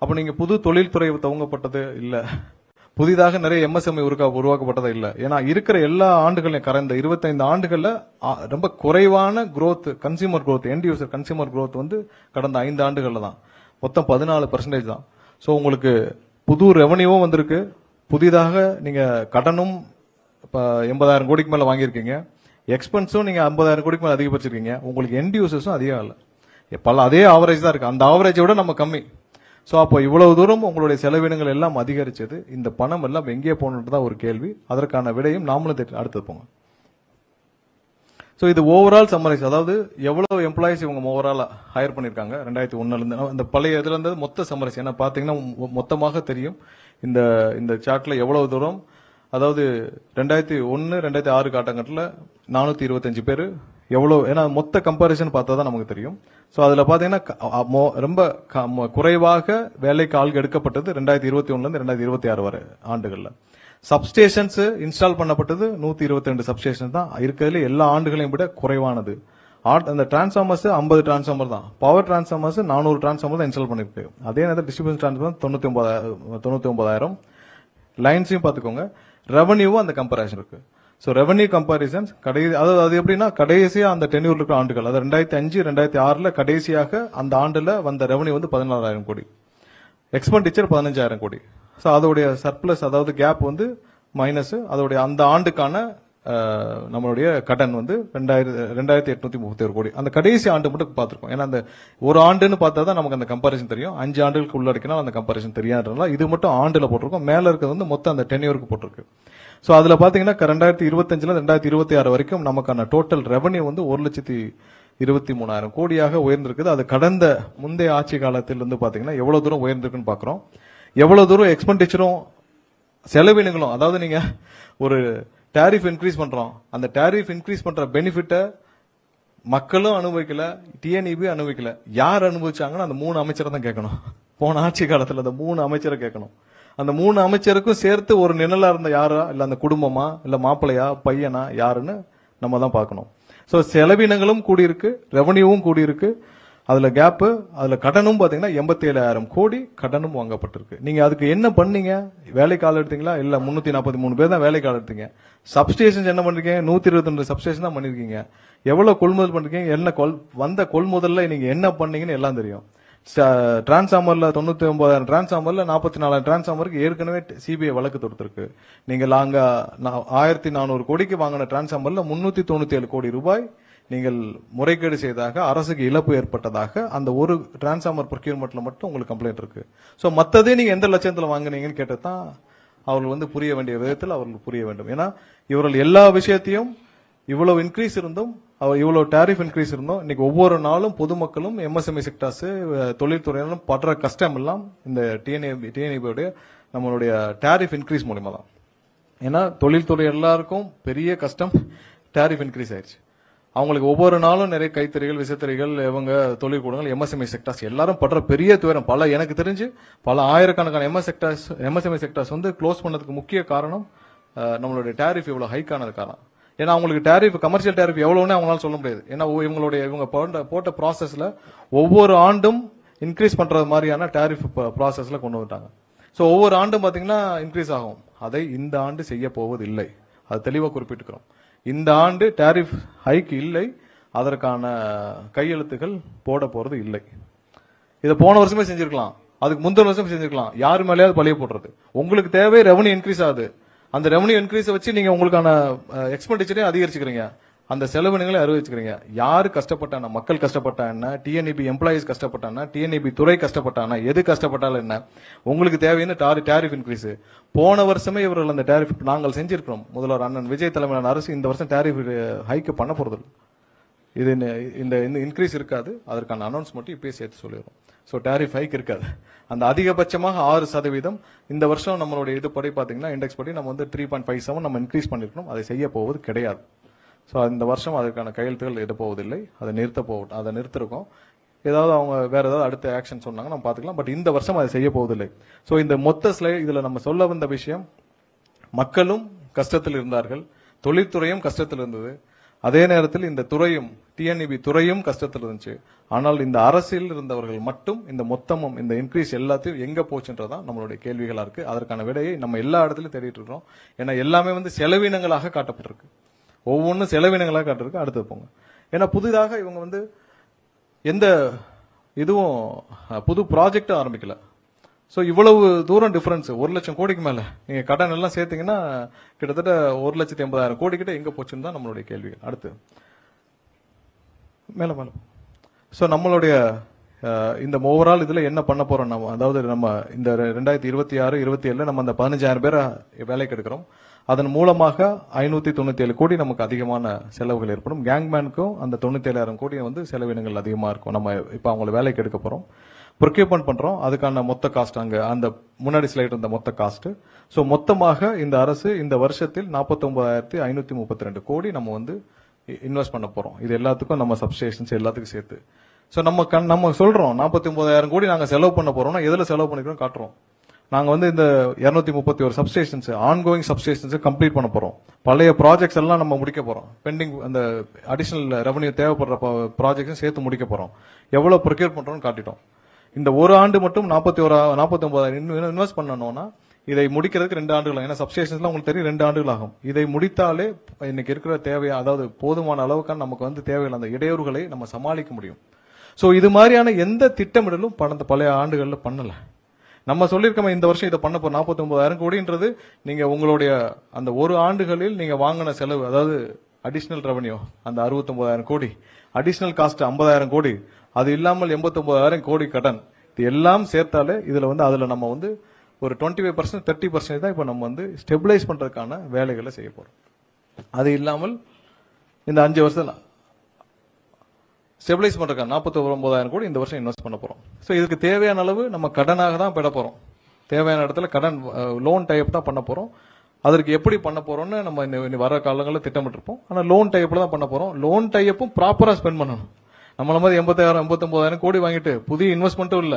அப்ப நீங்க புது தொழில்துறை துவங்கப்பட்டது இல்ல, புதிதாக நிறைய எம்எஸ்எம்இ உருவாக்கப்பட்டதா இல்ல. ஏன்னா இருக்கிற எல்லா ஆண்டுகளையும் கடந்த 25 ஆண்டுகள்ல ரொம்ப குறைவான growth, consumer growth, end user consumer growth வந்து கடந்த 5 ஆண்டுகள்ல தான் மொத்தம் 14% தான். சோ உங்களுக்கு புது ரெவன்யூவும் வந்திருக்கு, புதிதாக நீங்க கடனும் 80,000 கோடிக்கு மேல வாங்கியிருக்கீங்க, எக்ஸ்பென்ஸும் நீங்க 50,000 கோடிக்கு மேல அதிகப்படுத்திருக்கீங்க, உங்களுக்கு எண்ட் யூசர்ஸும் அதிகம் இல்ல, அதே ஆவரேஜ் தான் இருக்கு. அந்த ஆவரேஜை விட நம்ம கம்மி. சோ அப்போ இவ்வளவு தூரம் உங்களுடைய செலவினங்கள் எல்லாம் அதிகரிச்சது, இந்த பணம் எல்லாம் எங்கே போனது தான் ஒரு கேள்வி. அதற்கான விடையும் நாமளும் அடுத்து போங்க. சோ இது ஓவரால் சம்மரைஸ், அதாவது எவ்வளவு எம்ப்ளாயிஸ் இவங்க ஓவரால் ஹையர் பண்ணிருக்காங்க 2001ல இருந்து, இந்த பழைய இதுல இருந்து மொத்த சம்மரைஸ். ஏன்னா பாத்தீங்கன்னா மொத்தமாக தெரியும் இந்த சார்ட்ல எவ்வளவு தூரம், அதாவது 2001, 2006 காலகட்டத்தில் 425 பேர் எவ்வளவு, ஏன்னா மொத்த கம்பாரிசன் பார்த்தா தான் நமக்கு தெரியும். சோ அதுல பாத்தீங்கன்னா ரொம்ப குறைவாக வேலைக்கு ஆள்கள் எடுக்கப்பட்டது 2021ல இருந்து 2026 வரை ஆண்டுகள்ல. சப்ஸ்டேஷன்ஸ் இன்ஸ்டால் பண்ணப்பட்டது 122 சப்ஸ்டேஷன் தான் இருக்கிறதுல எல்லா ஆண்டுகளையும் விட குறைவானது. அந்த டிரான்ஸ்ஃபார்மர்ஸ் 50 டிரான்ஸ்ஃபார்மர் தான், பவர் டிரான்ஸ்ஃபார்மர்ஸ் 400 டிரான்ஸ்ஃபார்மர் தான் இன்ஸ்டால் பண்ணிருக்கு. அதே நேரத்தில் டிஸ்ட்ரிபியூஷன் டிரான்ஸ்ஃபார்மர் 99,000 லைன்ஸையும் பாத்துக்கோங்க. ரெவன்யூவும் அந்த கம்பேரிசன் இருக்கு. சோ ரெவன்யூ கம்பாரிசன்ஸ் அது எப்படின்னா கடைசியா அந்த டென்யூர் இருக்கிற ஆண்டுகள், அதாவது 2005, 2006ல கடைசியாக அந்த ஆண்டுல வந்த ரெவன்யூ வந்து 16,000 கோடி, எக்ஸ்பெண்டிச்சர் 15,000 கோடி. சோ அதோடைய சர்ப்ளஸ், அதாவது கேப் வந்து மைனஸ், அதோடைய அந்த ஆண்டுக்கான நம்மளுடைய கடன் வந்து 2831 கோடி. அந்த கடைசி ஆண்டு மட்டும் பார்த்திருக்கோம். ஏன்னா அந்த ஒரு ஆண்டுன்னு பார்த்தா தான் நமக்கு அந்த கம்பாரிசன் தெரியும். 5 ஆண்டுகளுக்கு உள்ளடக்கினால் அந்த கம்பாரிசன் தெரியாதுனால இது மட்டும் ஆண்டுல போட்டிருக்கோம். மேல இருக்கிறது வந்து மொத்தம் அந்த டென்யூருக்கு போட்டிருக்கு. சோ அதுல பாத்தீங்கன்னா 2025ல 2026 வரைக்கும் நமக்கான டோட்டல் ரெவன்யூ வந்து 1,23,000 கோடியாக உயர்ந்திருக்குது. அது கடந்த முந்தைய ஆட்சி காலத்திலிருந்து பாத்தீங்கன்னா எவ்வளவு தூரம் உயர்ந்திருக்குன்னு பாக்குறோம். எவ்வளவு தூரம் எக்ஸ்பெண்டிச்சரும் செலவினங்களும், அதாவது நீங்க ஒரு டாரிஃப் இன்க்ரீஸ் பண்றோம், அந்த டாரிஃப் இன்க்ரீஸ் பண்ற பெனிஃபிட்ட மக்களும் அனுபவிக்கல, டிஎன்இபி அனுபவிக்கல. யார் அனுபவிச்சாங்கன்னா அந்த 3 அமைச்சரை தான் கேட்கணும். போன ஆட்சி காலத்துல அந்த 3 அமைச்சரை கேட்கணும். அந்த 3 அமைச்சருக்கும் சேர்த்து ஒரு நிழலா இருந்த யாரா, இல்ல அந்த குடும்பமா, இல்ல மாப்பிள்ளையா, பையனா, யாருன்னு நம்ம தான் பார்க்கணும். சோ செலவினங்களும் கூடியிருக்கு, ரெவன்யூவும் கூடியிருக்கு. அதுல கேப், அதுல கடனும் பாத்தீங்கன்னா 87,000 கோடி கடனும் வாங்கப்பட்டிருக்கு. நீங்க அதுக்கு என்ன பண்ணீங்க? வேலைக்கு ஆள் எடுத்தீங்களா? இல்ல 343 பேர் தான் வேலைக்கு ஆள் எடுத்தீங்க. சப்ஸ்டேஷன் என்ன பண்றீங்க? 122 சப்ஸ்டேஷன் தான் பண்ணிருக்கீங்க. எவ்வளவு கொள்முதல் பண்றீங்க? என்ன வந்த கொள்முதல்ல நீங்க என்ன பண்ணீங்கன்னு எல்லாம் தெரியும். டிரான்ஸ்ஃபார்மர்ல 99,000 டிரான்ஸ்ஃபார்மர்ல 44,000 டிரான்ஸ்ஃபார்மருக்கு ஏற்கனவே சிபிஐ வழக்கு தொடுத்திருக்கு. நீங்க அங்க 1,400 கோடிக்கு வாங்கின டிரான்ஸ்ஃபார்மர்ல 397 கோடி ரூபாய் நீங்கள் முறைகேடு செய்ததாக, அரசுக்கு இழப்பு ஏற்பட்டதாக அந்த ஒரு டிரான்ஸ்ஃபார்மர் ப்ரொக்யூர்மெண்ட்ல மட்டும் உங்களுக்கு கம்ப்ளைண்ட் இருக்கு. சோ மத்ததே நீங்க எந்த லட்சத்துல வாங்குனீங்கன்னு கேட்டதான் அவர்கள் வந்து புரிய வேண்டிய விதத்தில் அவர்கள் புரிய வேண்டும். ஏன்னா இவர்கள் எல்லா விஷயத்தையும் இவ்வளவு இன்க்ரீஸ் இருந்தும், இவ்வளவு டாரிஃப் இன்க்ரீஸ் இருந்தும், இன்னைக்கு ஒவ்வொரு நாளும் பொதுமக்களும் எம்எஸ்எம்இ செக்டர்ஸ், தொழில்துறையினரும் படுற கஷ்டம் எல்லாம் இந்த டிஎன்இபியோட நம்மளுடைய டாரிஃப் இன்க்ரீஸ் மூலமா தான். ஏன்னா தொழில்துறை எல்லாருக்கும் பெரிய கஷ்டம் டாரிஃப் இன்க்ரீஸ் ஆயிடுச்சு. அவங்களுக்கு ஒவ்வொரு நாளும் நிறைய கைத்தறிகள், விசைத்தறிகள், இவங்க தொழிற்கூடங்கள், எம்எஸ்எம்இ செக்டர்ஸ் எல்லாரும் படுற பெரிய துயரம். எனக்கு தெரிஞ்சு பல ஆயிரக்கணக்கான எம்எஸ்எம்இ செக்டர்ஸ் வந்து க்ளோஸ் பண்ணதுக்கு முக்கிய காரணம் நம்மளுடைய டாரிஃப் இவ்வளவு ஹைக் ஆனது காரணம். ஏன்னா அவங்களுக்கு டாரிஃப், கமர்ஷியல் டாரிஃப் எவ்வளவுன்னு அவங்களால சொல்ல முடியாது. ஏன்னா இவங்க போட்ட ப்ராசஸ்ல ஒவ்வொரு ஆண்டும் இன்க்ரீஸ் பண்றது மாதிரியான டாரிஃப் ப்ராசஸ்ல கொண்டு வந்துட்டாங்க. சோ ஒவ்வொரு ஆண்டும் பாத்தீங்கன்னா இன்க்ரீஸ் ஆகும். அதை இந்த ஆண்டு செய்ய போவது இல்லை. அது தெளிவாக குறிப்பிட்டுக்கிறோம். இந்த ஆண்டு டாரிஃப் ஹைக் இல்லை, அதற்கான கையெழுத்துகள் போட போறது இல்லை. இதை போன வருஷமே செஞ்சிருக்கலாம், அதுக்கு முந்தின வருஷம் செஞ்சிருக்கலாம். யாரு மேலேயாவது பழிய போடுறது. உங்களுக்கு தேவை ரெவன்யூ இன்க்ரீஸ் ஆகுது, அந்த ரெவன்யூ இன்க்ரீஸ் வச்சு நீங்க உங்களுக்கான எக்ஸ்பெண்டிச்சரையும் அதிகரிச்சுக்கிறீங்க, அந்த செலவினங்களை அறிவிச்சுக்கிறீங்க. யாரு கஷ்டப்பட்டானா? மக்கள் கஷ்டப்பட்டான, டிஎன்இபி எம்ப்ளாயிஸ் கஷ்டப்பட்டானா, டிஎன்இபி துறை கஷ்டப்பட்டானா, எது கஷ்டப்பட்டாலும் என்ன? உங்களுக்கு தேவையான டாரிஃப் இன்க்ரீஸ். போன வருஷமே இவர்கள் அந்த டாரிஃப் நாங்கள் செஞ்சிருக்கிறோம். முதல்வர் அண்ணன் விஜய் தலைமையிலான அரசு இந்த வருஷம் டாரிஃப் ஹைக் பண்ண போறது. இது இந்த இன்க்ரீஸ் இருக்காது. அதற்கான அனௌன்ஸ் மட்டும் இப்பயே சேர்த்து சொல்லிடுறோம். சோ டாரிஃப் ஹைக் இருக்காது. அந்த அதிகபட்சமாக 6% இந்த வருஷம் நம்மளுடைய இது படி பாத்தீங்கன்னா, இண்டெக்ஸ் படி நம்ம வந்து 3.57 நம்ம இன்க்ரீஸ் பண்ணிருக்கணும். அதை செய்ய போவது கிடையாது. சோ இந்த வருஷம் அதற்கான கையெழுத்துகள் இட போவதில்லை. அதை நிறுத்திருக்கோம். ஏதாவது அவங்க வேற ஏதாவது அடுத்த ஆக்ஷன் சொன்னாங்க நம்ம பாத்துக்கலாம். பட் இந்த வருஷம் அதை செய்ய போவதில்லை. சோ இந்த மொத்த ஸ்லைட் இதுல நம்ம சொல்ல வந்த விஷயம், மக்களும் கஷ்டத்தில் இருந்தார்கள், தொழில்துறையும் கஷ்டத்தில் இருந்தது, அதே நேரத்தில் இந்த துறையும், டிஎன்இபி துறையும் கஷ்டத்தில் இருந்துச்சு. ஆனால் இந்த அரசியல் இருந்தவர்கள் மட்டும் இந்த மொத்தமும் இந்த இன்க்ரீஸ் எல்லாத்தையும் எங்க போச்சுன்றதான் நம்மளுடைய கேள்விகளா இருக்கு. அதற்கான விடையை நம்ம எல்லா இடத்துலயும் தேடிட்டு இருக்கோம். ஏன்னா எல்லாமே வந்து செலவினங்களாக காட்டப்பட்டிருக்கு. ஒவ்வொன்றும் செலவினங்களாக காட்டிருக்கு. அடுத்து போங்க. ஏன்னா புதிதாக இவங்க வந்து எந்த இதுவும் புது ப்ராஜெக்டும் ஆரம்பிக்கல. சோ இவ்வளவு தூரம் டிஃபரன்ஸ், 1 லட்சம் கோடிக்கு மேல நீங்க கடன் எல்லாம் சேர்த்தீங்கன்னா கிட்டத்தட்ட 1,80,000 கோடி கிட்ட எங்க போச்சுன்னு தான் நம்மளுடைய கேள்வி. அடுத்து மேல. சோ நம்மளுடைய இந்த ஓவரால் இதுல என்ன பண்ண போறோம் நம்ம, அதாவது நம்ம இந்த 2026-27 நம்ம அந்த 15,000 பேரை வேலைக்கு எடுக்கிறோம். அதன் மூலமாக 597 கோடி நமக்கு அதிகமான செலவுகள் ஏற்படும். கேங்மேனுக்கும் அந்த 97,000 கோடி வந்து செலவினங்கள் அதிகமா இருக்கும். நம்ம இப்ப அவங்களை வேலைக்கு எடுக்க போறோம், ப்ரொக்யூர்மெண்ட் பண்றோம். அதுக்கான மொத்த காஸ்ட் அங்க அந்த முன்னாடி ஸ்லைட் இருந்த மொத்த காஸ்ட். சோ மொத்தமாக இந்த அரசு இந்த வருஷத்தில் 49,532 கோடி நம்ம வந்து இன்வெஸ்ட் பண்ண போறோம். இது எல்லாத்துக்கும் நம்ம சப்ஸ்டேஷன்ஸ் எல்லாத்துக்கும் சேர்த்து. சோ நம்ம சொல்றோம் 49,000 கோடி நாங்க செலவு பண்ண போறோம்னா எதுல செலவு பண்ணிக்கிறோம் காட்டுறோம். நாங்க வந்து இந்த 231 சப்ஸ்டேஷன்ஸ், ஆன்கோயிங் சப்ஸ்டேஷன்ஸ் கம்ப்ளீட் பண்ண போறோம். பழைய ப்ராஜெக்ட்ஸ் எல்லாம் நம்ம முடிக்க போறோம். பெண்டிங் அந்த அடிஷனல் ரெவன்யூ தேவைப்படுற ப்ராஜெக்ட்ஸ் சேர்த்து முடிக்க போறோம். எவ்வளவு ப்ரொக்யூர் பண்றோம்னு காட்டிட்டோம். இந்த ஒரு ஆண்டு மட்டும் 49,000 இன்வெஸ்ட் பண்ணணும்னா இதை முடிக்கிறதுக்கு 2 ஆண்டுகள். ஏன்னா சப்ஸ்டேஷன்ஸ்லாம் உங்களுக்கு தெரியும் 2 ஆண்டுகள் ஆகும். இதை முடித்தாலே இன்னைக்கு இருக்கிற தேவையா, அதாவது போதுமான அளவுக்கு நமக்கு வந்து தேவையான அந்த இடையூறுகளை நம்ம சமாளிக்க முடியும். சோ இது மாதிரியான எந்த திட்டமிடலும் பழைய ஆண்டுகள்ல பண்ணல. நம்ம சொல்லியிருக்கோம் இந்த வருஷம் இதை பண்ண போறோம் 49,000 கோடின்றது நீங்க உங்களுடைய அந்த ஒரு ஆண்டுகளில் நீங்க வாங்கின செலவு, அதாவது அடிஷனல் ரெவன்யூ அந்த 69,000 கோடி, அடிஷனல் காஸ்ட் 50,000 கோடி, அது இல்லாமல் 89,000 கோடி கடன், இது எல்லாம் சேர்த்தாலே இதுல அதுல நம்ம ஒரு 25% 30% தான் இப்ப நம்ம ஸ்டெபிலைஸ் பண்றதுக்கான வேலைகளை செய்ய போறோம். அது இல்லாமல் இந்த 5 வருஷம் ஸ்டெபிலைஸ் பண்றதுக்கான 49,000 கோடி இந்த வருஷம் இன்வெஸ்ட் பண்ண போறோம். ஸோ இதுக்கு தேவையான அளவு நம்ம கடனாக தான் பெற போறோம். தேவையான இடத்துல கடன் லோன் டைப் தான் பண்ண போறோம். அதற்கு எப்படி பண்ண போறோம்னு நம்ம வர காலங்களில் திட்டமிட்டிருப்போம். ஆனால் லோன் டைப்ல தான் பண்ண போறோம். லோன் டைப்பும் ப்ராப்பரா ஸ்பெண்ட் பண்ணணும். நம்மள மாதிரி 80,000 89,000 கோடி வாங்கிட்டு புதிய இன்வெஸ்ட்மெண்ட்டும் இல்ல,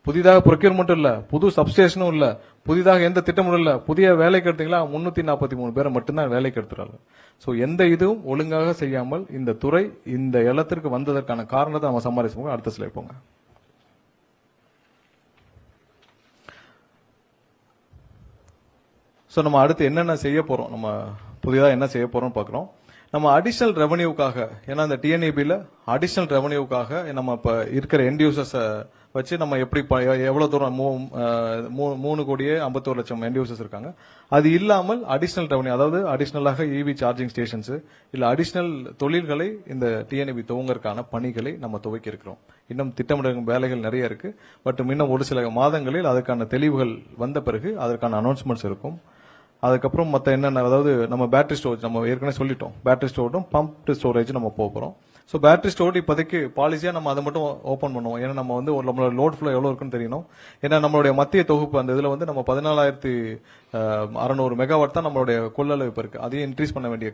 புதிதாக ப்ரொக்யூர்மெண்ட்டும் இல்ல, புது சப்ஸ்டேஷனும் இல்ல, புதிதாக எந்த திட்டமும் இல்ல, புதிய வேலைக்கு எடுத்தீங்களா 343 பேரை மட்டும்தான் வேலைக்கு எடுத்துறாங்க. சோ எந்த இதுவும் ஒழுங்காக செய்யாமல் இந்த துறை இந்த இடத்திற்கு வந்ததற்கான காரணத்தை நம்ம சமாளிச்சுக்கோங்க. அடுத்த ஸ்லைட் போங்க. சோ நம்ம அடுத்து என்னென்ன செய்ய போறோம், நம்ம புதியதா என்ன செய்ய போறோம் பாக்குறோம். நம்ம அடிஷனல் ரெவன்யூக்காக, ஏன்னா இந்த டிஎன்இபில அடிஷனல் ரெவன்யூக்காக நம்ம இப்ப இருக்கிற எண்ட் யூசர்ஸ் வச்சு நம்ம எப்படி எவ்வளவு தூரம் 3,51,00,000 எண்ட் யூசர்ஸ் இருக்காங்க. அது இல்லாமல் அடிஷனல் ரெவன்யூ, அதாவது அடிஷனலாக இவி சார்ஜிங் ஸ்டேஷன்ஸ் இல்ல அடிஷனல் தொழில்களை இந்த டிஎன்இபி துவங்கறதுக்கான பணிகளை நம்ம துவக்கி இருக்கிறோம். இன்னும் திட்டமிடும் வேலைகள் நிறைய இருக்கு. பட் இன்னும் ஒரு சில மாதங்களில் அதற்கான தெளிவுகள் வந்த பிறகு அதற்கான அனௌன்ஸ்மெண்ட்ஸ் இருக்கும். அதுக்கப்புறம் மற்ற என்னென்ன, அதாவது நம்ம பேட்டரி ஸ்டோரேஜ் நம்ம ஏற்கனவே சொல்லிட்டோம். பேட்டரி ஸ்டோரும் பம்ப் ஸ்டோரேஜ் நம்ம போறோம். ஸோ பேட்டரி ஸ்டோரேஜ் இப்போதைக்கு பாலிசியா நம்ம அதை மட்டும் ஓப்பன் பண்ணுவோம். ஏன்னா நம்ம நம்மளோட லோட் ஃப்ளோ எவ்வளவு இருக்குன்னு தெரியணும். ஏன்னா நம்மளுடைய மத்திய தொகுப்பு அந்த இதுல நம்ம 14,600 மெகாவாட் தான் நம்மளுடைய கொள்ளளவு இப்ப இருக்கு. அதையும் இன்க்ரீஸ் பண்ண வேண்டிய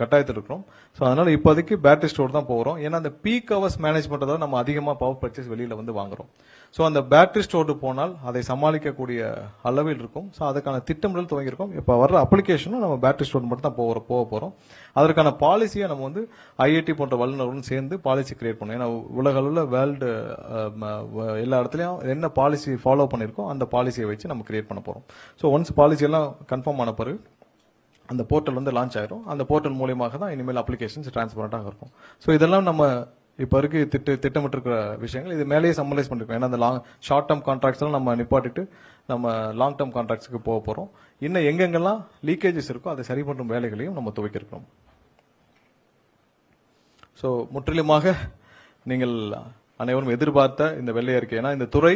கட்டாயத்தில் இருக்கிறோம். ஸோ அதனால இப்போதைக்கு பேட்டரி ஸ்டோர் தான் போகிறோம். ஏன்னா அந்த பீக் ஹவர்ஸ் மேனேஜ் பண்றதால நம்ம அதிகமா பவர் பர்ச்சேஸ் வெளியில வாங்குறோம். ஸோ அந்த பேட்டரி ஸ்டோர் போனால் அதை சமாளிக்கக்கூடிய அளவில் இருக்கும். ஸோ அதுக்கான திட்டமிடல் துவங்கியிருக்கோம். இப்போ வர்ற அப்ளிகேஷனும் நம்ம பேட்டரி ஸ்டோர் மட்டும் தான் போக போறோம். அதற்கான பாலிசியை நம்ம ஐஐடி போன்ற வல்லுநர்களுடன் சேர்ந்து பாலிசி கிரியேட் பண்ணோம். ஏன்னா உலக அளவில் வேர்ல்டு எல்லா இடத்துலயும் என்ன பாலிசி ஃபாலோ பண்ணிருக்கோம் அந்த பாலிசியை வச்சு நம்ம கிரியேட் பண்ண போறோம். ஸோ ஒன்ஸ் பாலிசி எல்லாம் கன்ஃபார்ம் ஆன பிறகு அந்த போர்ட்டல் லான்ச் ஆயிரும். அந்த போர்ட்டல் மூலியமாக தான் இனிமேல் அப்ளிகேஷன்ஸ் டிரான்ஸ்பரண்டாக இருக்கும். ஸோ இதெல்லாம் நம்ம இப்ப இருக்கு திட்டமிட்டு இருக்கிற விஷயங்கள். இது மேலேயே சம்மரைஸ் பண்ணிருக்கோம். ஏன்னா அந்த ஷார்ட் டேர்ம் கான்ட்ராக்ட்ஸ் எல்லாம் நம்ம நிப்பாட்டிட்டு நம்ம லாங் டேர்ம் கான்ட்ராக்ட்ஸ்க்கு போக போறோம். இன்னும் எங்கெங்கெல்லாம் லீக்கேஜஸ் இருக்கோ அதை சரி பண்ணும் வேலைகளையும் நம்ம துவக்கிருக்கிறோம். ஸோ முற்றிலுமாக நீங்கள் அனைவரும் எதிர்பார்த்த இந்த வெள்ளை அறிக்கை. ஏன்னா இந்த துறை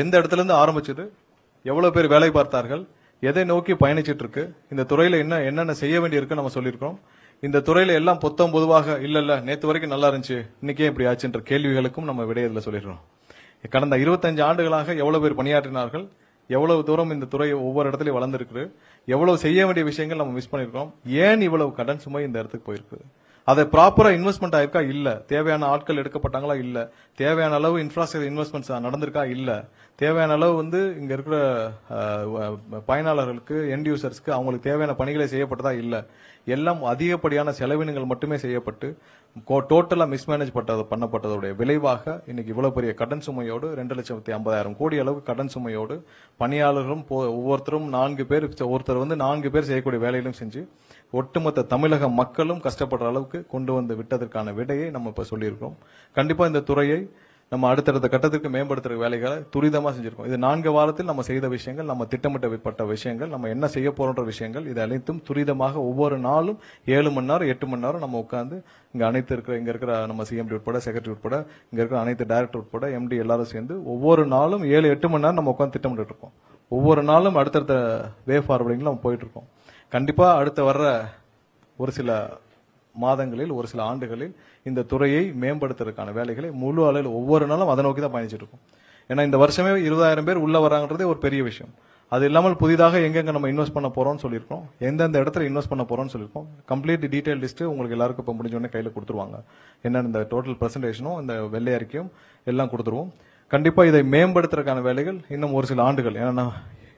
எந்த இடத்துல இருந்து ஆரம்பிச்சது, எவ்வளவு பேர் வேலை பார்த்தார்கள், எதை நோக்கி பயணிச்சிட்டு இருக்கு, இந்த துறையில என்னென்ன செய்ய வேண்டி இருக்கு நம்ம சொல்லியிருக்கோம். இந்த துறையில எல்லாம் பொதுவாக இல்ல நேத்து வரைக்கும் நல்லா இருந்துச்சு இன்னைக்கே இப்படி ஆச்சுன்ற கேள்விகளுக்கும் நம்ம விடையதுல சொல்லிடுறோம். கடந்த 25 ஆண்டுகளாக எவ்வளவு பேர் பணியாற்றினார்கள், எவ்வளவு தூரம் இந்த துறை ஒவ்வொரு இடத்துலயும் வளர்ந்துருக்கு, எவ்வளவு செய்ய வேண்டிய விஷயங்கள் நம்ம மிஸ் பண்ணிருக்கோம், ஏன் இவ்வளவு கடன் சுமை இந்த இடத்துக்கு போயிருக்கு, அதை ப்ராப்பரா இன்வெஸ்ட்மெண்ட் ஆயிருக்கா இல்ல, தேவையான ஆட்கள் எடுக்கப்பட்டாங்களா இல்ல, தேவையான அளவு இன்ஃப்ராஸ்ட்ரக்சர் இன்வெஸ்ட்மெண்ட்ஸ் நடந்திருக்கா இல்ல, தேவையான அளவு இங்க இருக்கிற பயனாளர்களுக்கு எண்ட் யூசர்ஸ்க்கு அவங்களுக்கு தேவையான பணிகளை செய்யப்பட்டதா இல்ல, எல்லாம் அதிகப்படியான செலவினங்கள் மட்டுமே செய்யப்பட்டு டோட்டலா மிஸ்மேனேஜ் பண்ணப்பட்டதோடைய விளைவாக இன்னைக்கு இவ்வளவு பெரிய கடன் சுமையோடு 2,50,000 கோடி அளவு கடன் சுமையோடு பணியாளர்களும் ஒவ்வொருத்தரும் 4 பேர், ஒருத்தர் 4 பேர் செய்யக்கூடிய வேலையிலும் செஞ்சு ஒட்டுமொத்த தமிழக மக்களும் கஷ்டப்படுற அளவுக்கு கொண்டு வந்து விட்டதற்கான விடையை நம்ம இப்ப சொல்லியிருக்கோம். கண்டிப்பா இந்த துறையை நம்ம அடுத்தடுத்த கட்டத்திற்கு மேம்படுத்துற வேலைகளை துரிதமா செஞ்சிருக்கோம். இது 4 வாரத்தில் நம்ம செய்த விஷயங்கள், நம்ம திட்டமிட்டப்பட்ட விஷயங்கள், நம்ம என்ன செய்ய போறோன்ற விஷயங்கள், இது அனைத்தும் துரிதமாக ஒவ்வொரு நாளும் 7 மணி நேரம் 8 மணி நேரம் நம்ம உட்கார்ந்து இங்க இருக்கிற நம்ம சிஎம்டி உட்பட செக்ரட்டரி உட்பட இங்க இருக்கிற அனைத்து டைரக்டர் உட்பட எம்டி எல்லாரும் சேர்ந்து ஒவ்வொரு நாளும் 7-8 மணி நேரம் நம்ம உட்கார்ந்து திட்டமிட்டு இருக்கோம். ஒவ்வொரு நாளும் அடுத்தடுத்த வே ஃபார்வர்டிங்ல நம்ம போயிட்டு இருக்கோம். கண்டிப்பா அடுத்த வர்ற ஒரு சில மாதங்களில் ஒரு சில ஆண்டுகளில் இந்த துறையை மேம்படுத்துறதுக்கான வேலைகளை முழு அளவில் ஒவ்வொரு நாளும் அதை நோக்கி தான் பயணிச்சிட்டு இருக்கோம். ஏன்னா இந்த வருஷமே 20,000 பேர் உள்ள வராங்கன்றதே ஒரு பெரிய விஷயம். அது இல்லாமல் புதிதாக எங்கெங்க நம்ம இன்வெஸ்ட் பண்ண போறோம்னு சொல்லியிருக்கோம், எந்தெந்த இடத்துல இன்வெஸ்ட் பண்ண போறோம்னு சொல்லியிருக்கோம். கம்ப்ளீட் டீடைல் லிஸ்ட் உங்களுக்கு எல்லாருக்கும் இப்போ முடிஞ்ச உடனே கையில கொடுத்துருவாங்க. என்ன இந்த டோட்டல் பிரசன்டேஷனும் இந்த வெள்ளை அறிக்கையும் எல்லாம் கொடுத்துருவோம். கண்டிப்பா இதை மேம்படுத்துறதுக்கான வேலைகள் இன்னும் ஒரு சில ஆண்டுகள், ஏன்னா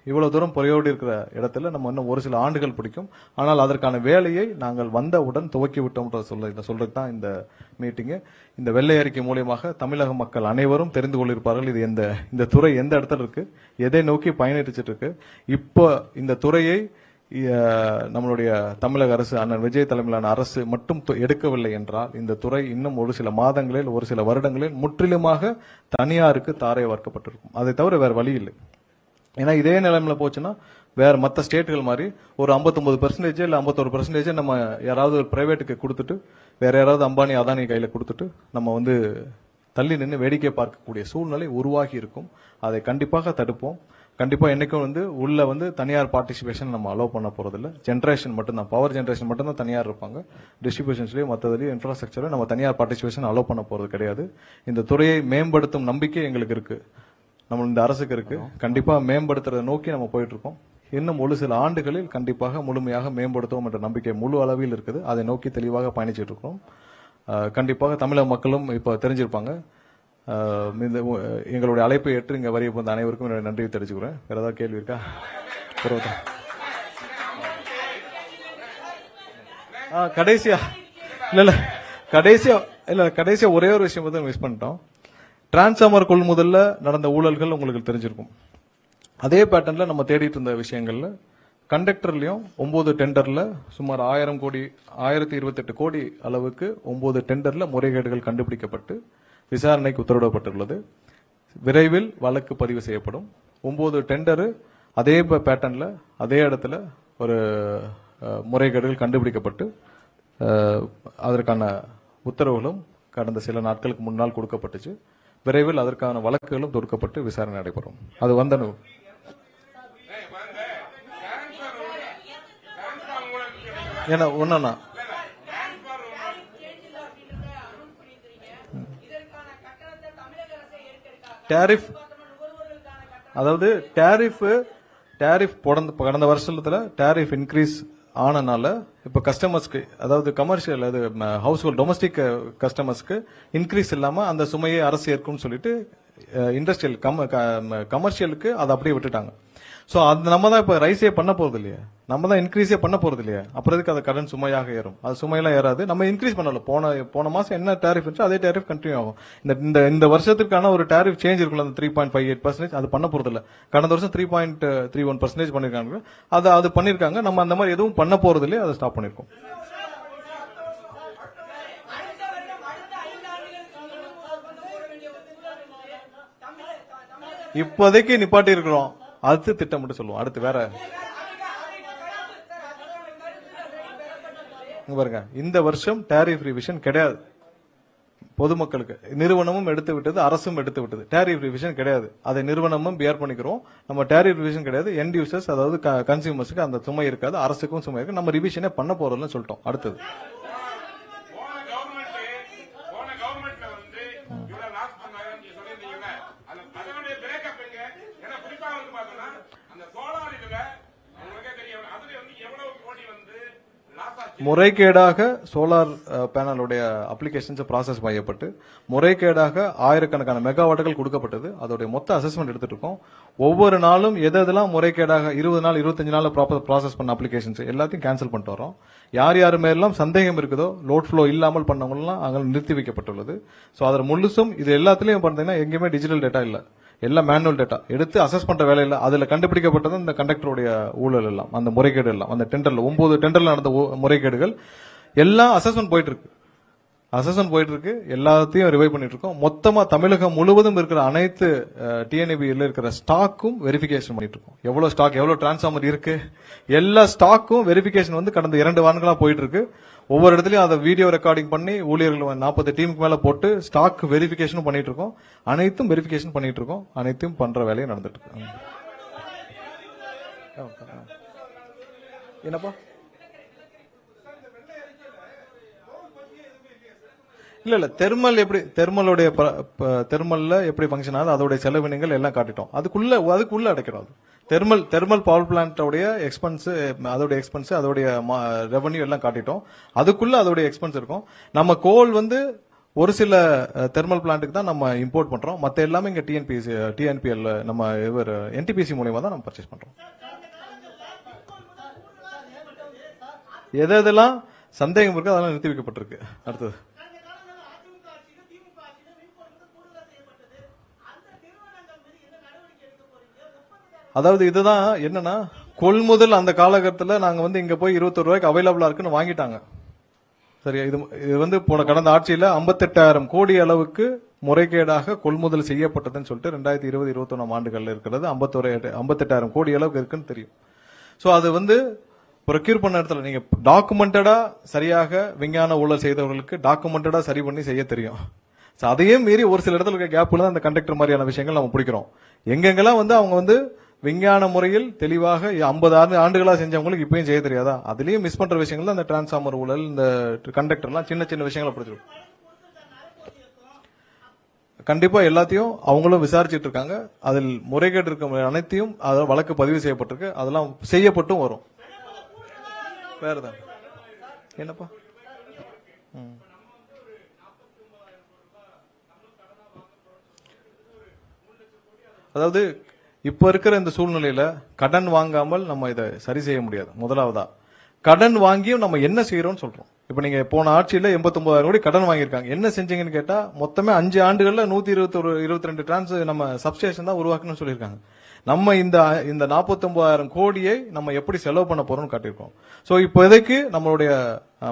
இவ்வளவு தூரம் புறையோடி இருக்கிற இடத்துல நம்ம இன்னும் ஒரு சில ஆண்டுகள் பிடிக்கும். ஆனால் அதற்கான வேலையை நாங்கள் வந்தவுடன் துவக்கி விட்டோம் சொல்றது தான் இந்த மீட்டிங். இந்த வெள்ளை அறிக்கை மூலியமாக தமிழக மக்கள் அனைவரும் தெரிந்து கொள்ளிருப்பார்கள் இது இந்த துறை எந்த இடத்துல இருக்கு, எதை நோக்கி பயணிச்சுட்டு இருக்கு. இப்போ இந்த துறையை நம்மளுடைய தமிழக அரசு அண்ணன் விஜய் தலைமையிலான அரசு மட்டும் எடுக்கவில்லை என்றால் இந்த துறை இன்னும் ஒரு சில மாதங்களில் ஒரு சில வருடங்களில் முற்றிலுமாக தனியாருக்கு தாரை வார்க்கப்பட்டிருக்கும். அதை தவிர வேற வழி இல்லை. ஏன்னா இதே நிலைமையில போச்சுன்னா வேற மற்ற ஸ்டேட்டுகள் மாதிரி ஒரு 59% இல்ல 51% நம்ம யாராவது ஒரு பிரைவேட்டுக்கு கொடுத்துட்டு வேற யாராவது அம்பானி அதானி கையில கொடுத்துட்டு நம்ம தள்ளி நின்று வேடிக்கை பார்க்கக்கூடிய சூழ்நிலை உருவாகி இருக்கும். அதை கண்டிப்பாக தடுப்போம். கண்டிப்பா என்னைக்கும் உள்ள தனியார் பார்ட்டிசிபேஷன் நம்ம அலோவ் பண்ண போறதில்ல. ஜென்ரேஷன் மட்டும்தான், பவர் ஜென்ரேஷன் மட்டும் தான் தனியார் இருப்பாங்க. டிஸ்ட்ரிபியூஷன்ஸ்லயும் மற்றதுலயும் இன்ஃப்ராஸ்ட்ரக்சர்ல நம்ம தனியார் பார்ட்டிசிபேஷன் அலோவ் பண்ண போறது கிடையாது. இந்த துறையை மேம்படுத்தும் நம்பிக்கை எங்களுக்கு இருக்கு, நம்ம இந்த அரசுக்கு இருக்கு. கண்டிப்பா மேம்படுத்துறதை நோக்கி நம்ம போயிட்டு இருக்கோம். இன்னும் ஒரு சில ஆண்டுகளில் கண்டிப்பாக முழுமையாக மேம்படுத்துவோம் என்ற நம்பிக்கை முழு அளவில் இருக்குது. அதை நோக்கி தெளிவாக பயணிச்சுட்டு இருக்கோம். கண்டிப்பாக தமிழக மக்களும் இப்ப தெரிஞ்சிருப்பாங்க. எங்களுடைய அழைப்பை ஏற்று இங்க வரைய போந்த அனைவருக்கும் என்னுடைய நன்றியை தெரிவிச்சுக்கிறேன். வேற ஏதாவது கேள்வி இருக்கா? கடைசியா கடைசியா ஒரே ஒரு விஷயம் வந்து மிஸ் பண்ணிட்டோம். டிரான்ஸ்ஃபார்மர் கொள்முதல்ல நடந்த ஊழல்கள் உங்களுக்கு தெரிஞ்சிருக்கும். அதே பேட்டர்ன்ல நம்ம தேடிட்டு இருந்த விஷயங்கள்ல கண்டக்டர்லயும் 9 டெண்டர்ல சுமார் 1028 கோடி அளவுக்கு 9 டெண்டர்ல முறைகேடுகள் கண்டுபிடிக்கப்பட்டு விசாரணைக்கு உத்தரவிடப்பட்டுள்ளது. விரைவில் வழக்கு பதிவு செய்யப்படும். 9 டெண்டர் அதே பேட்டர்ன்ல அதே இடத்துல ஒரு முறைகேடுகள் கண்டுபிடிக்கப்பட்டு அதற்கான உத்தரவுகளும் கடந்த சில நாட்களுக்கு முன்னால் கொடுக்கப்பட்டுச்சு. விரைவில் அதற்கான வழக்குகளும் தொடுக்கப்பட்டு விசாரணை நடைபெறும். அது வந்தனு ஏன்னா ஒன்னா டேரிஃப், அதாவது டேரிஃப் கடந்த வருஷத்துல டேரிஃப் இன்க்ரீஸ் ஆனனால இப்ப கஸ்டமர்ஸ்க்கு, அதாவது கமர்ஷியல், அது ஹவுஸ் ஹோல்ட் டொமஸ்டிக் கஸ்டமர்ஸ்க்கு இன்க்ரீஸ் இல்லாம அந்த சுமையை அரசு ஏற்கும் சொல்லிட்டு இண்டஸ்ட்ரியல் கமர்ஷியலுக்கு அதை அப்படியே விட்டுட்டாங்க. சோ அது நம்ம தான் இப்ப ரைஸே பண்ண போறது இல்லையா, நம்ம தான் இன்க்ரீஸே பண்ண போறது இல்லையா, அப்புறம் எதுக்கு அது கடன் சுமையாக ஏறும்? அது சுமையெல்லாம் ஏறாது. நம்ம இன்க்ரீஸ் பண்ணல. போன மாசம் என்ன டேரிஃப் இருந்துச்சோ அதே டேரிஃப் கண்டினியூ ஆகும். இந்த வருஷத்துக்கான ஒரு டேரிஃப் சேஞ்ச் இருக்குல்ல, அந்த 3.58% அது பண்ண போறது இல்ல. கடந்த வருஷம் 3.31% பண்ணிருக்காங்க. அது பண்ணிருக்காங்க. நம்ம அந்த மாதிரி எதுவும் பண்ண போறது இல்லையா, அதை ஸ்டாப் பண்ணிருக்கோம். இப்போதைக்கு நிப்பாட்டி இருக்கிறோம். அடுத்து திட்டம் மட்டும் சொல்லுவோம். அடுத்து வேற பாருங்க, இந்த வருஷம் டேரிஃப் ரிவிஷன் கிடையாது. பொதுமக்களுக்கு நிறுவனமும் எடுத்து விட்டது, அரசும் எடுத்து விட்டது. டேரிஃப் ரிவிஷன் கிடையாது. அதை நிறுவனமும் பியர் பண்ணிக்கிறோம். நம்ம டேரிஃப் ரிவிஷன் கிடையாது. எண்ட் யூசர்ஸ், அதாவது கன்சியூமர்ஸ்க்கு அந்த சுமை இருக்காது, அரசுக்கும் சுமை இருக்கு. நம்ம ரிவிஷனே பண்ண போறோம்னு சொல்லிட்டோம். அடுத்தது முறைகேடாக சோலார் பேனலுடைய அப்ளிகேஷன்ஸ் ப்ராசஸ் செய்யப்பட்டு முறைகேடாக ஆயிரக்கணக்கான மெகாவாட்டுகள் கொடுக்கப்பட்டது. அதோட மொத்த அசஸ்மெண்ட் எடுத்துட்டு இருக்கோம். ஒவ்வொரு நாளும் எதெல்லாம் முறைகேடாக 20 நாள் 25 நாள் ப்ராசஸ் பண்ண அப்ளிகேஷன்ஸ் எல்லாத்தையும் கேன்சல் பண்ணிட்டு வரோம். யார் யார் மேலாம் சந்தேகம் இருக்குதோ, லோட் ஃப்ளோ இல்லாமல் பண்ணவங்கலாம் அங்கே நிறுத்தி வைக்கப்பட்டுள்ளது. ஸோ அதில் முழுசும் இது எல்லாத்துலயும் பார்த்தீங்கன்னா எங்கேயுமே டிஜிட்டல் டேட்டா இல்லை, எல்லாம் மேனுவல் டேட்டா எடுத்து அசஸ் பண்ற வேலையில அதுல கண்டுபிடிக்கப்பட்டது இந்த கண்டக்டருடைய ஊழல் எல்லாம், அந்த முறைகேடு எல்லாம், அந்த டெண்டர்ல 9 டெண்டர்ல நடந்த முறைகேடுகள் எல்லாம் அசஸ்மெண்ட் போயிட்டு இருக்கு. எல்லாத்தையும் ரிவைவ் பண்ணிட்டு இருக்கோம். மொத்தமா தமிழகம் முழுவதும் இருக்கிற அனைத்து டிஎன்ஏபியில் இருக்கிற ஸ்டாக்கும் வெரிஃபிகேஷன் பண்ணிட்டு இருக்கோம். எவ்வளவு ஸ்டாக், எவ்வளவு டிரான்ஸ்ஃபார்மர் இருக்கு, எல்லா ஸ்டாக்கும் வெரிஃபிகேஷன் கடந்த 2 வாரங்களா போயிட்டு இருக்கு. ஒவ்வொரு இடத்துலயும் அதை வீடியோ ரெக்கார்டிங் பண்ணி ஊழியர்கள் 40 டீமுக்கு மேல போட்டு ஸ்டாக் வெரிஃபிகேஷனும் பண்ணிட்டு இருக்கோம். அனைத்தும் வெரிஃபிகேஷன் பண்ணிட்டு இருக்கோம். அனைத்தும் பண்ற வேலையும் நடந்துட்டு இருக்கு. என்னப்பா இல்ல தெர்மல் எப்படி, தெர்மல்ல எப்படி ஃபங்க்ஷன் ஆகுது, அதோட செலவினங்கள் எல்லாம் காட்டிட்டோம். அதுக்குள்ள அடைக்கிறோம். தெர்மல் பவர் பிளான்டோடைய எக்ஸ்பென்ஸ், அதோடைய ரெவன்யூ எல்லாம் காட்டிட்டோம். அதுக்குள்ள அதோடைய எக்ஸ்பென்ஸ் இருக்கும். நம்ம கோல் ஒரு சில தெர்மல் பிளான்ட்டுக்கு தான் நம்ம இம்போர்ட் பண்றோம். மத்த எல்லாமே இங்க டிஎன்பிஎல் நம்ம என்டிபிசி மூலமா தான் நம்ம பர்ச்சேஸ் பண்றோம். எதெல்லாம் சந்தேகம் இருக்கு அதெல்லாம் நிறுத்தி வைக்கப்பட்டிருக்கு. அடுத்தது அதாவது இதுதான் என்னன்னா, கொள்முதல் அந்த காலகட்டத்தில் நாங்க வந்து இங்க போய் 21 ரூபாய்க்கு அவைலபிளா இருக்குன்னு வாங்கிட்டாங்க. சரியா, இது வந்து போன கடந்த ஆட்சியில 58,000 கோடி அளவுக்கு முறைகேடாக கொள்முதல் செய்யப்பட்டதுன்னு சொல்லிட்டு 2020-21 ஆண்டுகள்ல இருக்கிறது 58,000 கோடி அளவுக்கு இருக்குன்னு தெரியும். சோ அது வந்து ப்ரொக்யூர் பண்ண இடத்துல நீங்க டாக்குமெண்டடா சரியாக விஞ்ஞான ஊழல் செய்தவர்களுக்கு டாக்குமெண்டடா சரி பண்ணி செய்ய தெரியும். சோ அதையும் மீறி ஒரு சில இடத்துல இருக்க கேப்ல அந்த கண்டக்டர் மாதிரியான விஷயங்கள் நம்ம பிடிக்கிறோம். எங்கெங்கெல்லாம் வந்து அவங்க வந்து விஞ்ஞான முறையில் தெளிவாக 50 ஆண்டுகளா செஞ்சவங்களுக்கு இப்பயும் செய்ய தெரியாதா? அதுலயும் மிஸ் பண்ற விஷயங்கள் தான் இந்த டிரான்ஸ்ஃபார்மர் ஊழல், இந்த கண்டக்டர் எல்லாம் சின்ன சின்ன விஷயங்களை பிடிச்சிருக்கும். கண்டிப்பா எல்லாத்தையும் அவங்களும் விசாரிச்சுட்டு இருக்காங்க. அதில் முறைகேடு இருக்க அனைத்தையும் அதில் வழக்கு பதிவு செய்யப்பட்டிருக்கு. அதெல்லாம் செய்யப்பட்டும் வரும். வேறதான் என்னப்பா? அதாவது இப்ப இருக்கிற இந்த சூழ்நிலையில கடன் வாங்காமல் நம்ம இதை சரி செய்ய முடியாது. முதலாவதா கடன் வாங்கியும் நம்ம என்ன செய்யறோம்னு சொல்றோம். இப்ப நீங்க போன ஆட்சியில 89,000 கோடி கடன் வாங்கியிருக்காங்க. என்ன செஞ்சீங்கன்னு கேட்டா மொத்தமே 5 ஆண்டுகள்ல 122 டிரான்ஸ் நம்ம சப்ஸ்டேஷன் தான் உருவாக்கணும்னு சொல்லியிருக்காங்க. நம்ம இந்த 49,000 கோடியை நம்ம எப்படி செலவு பண்ண போறோம்னு காட்டியிருக்கோம். சோ இப்போதைக்கு நம்மளுடைய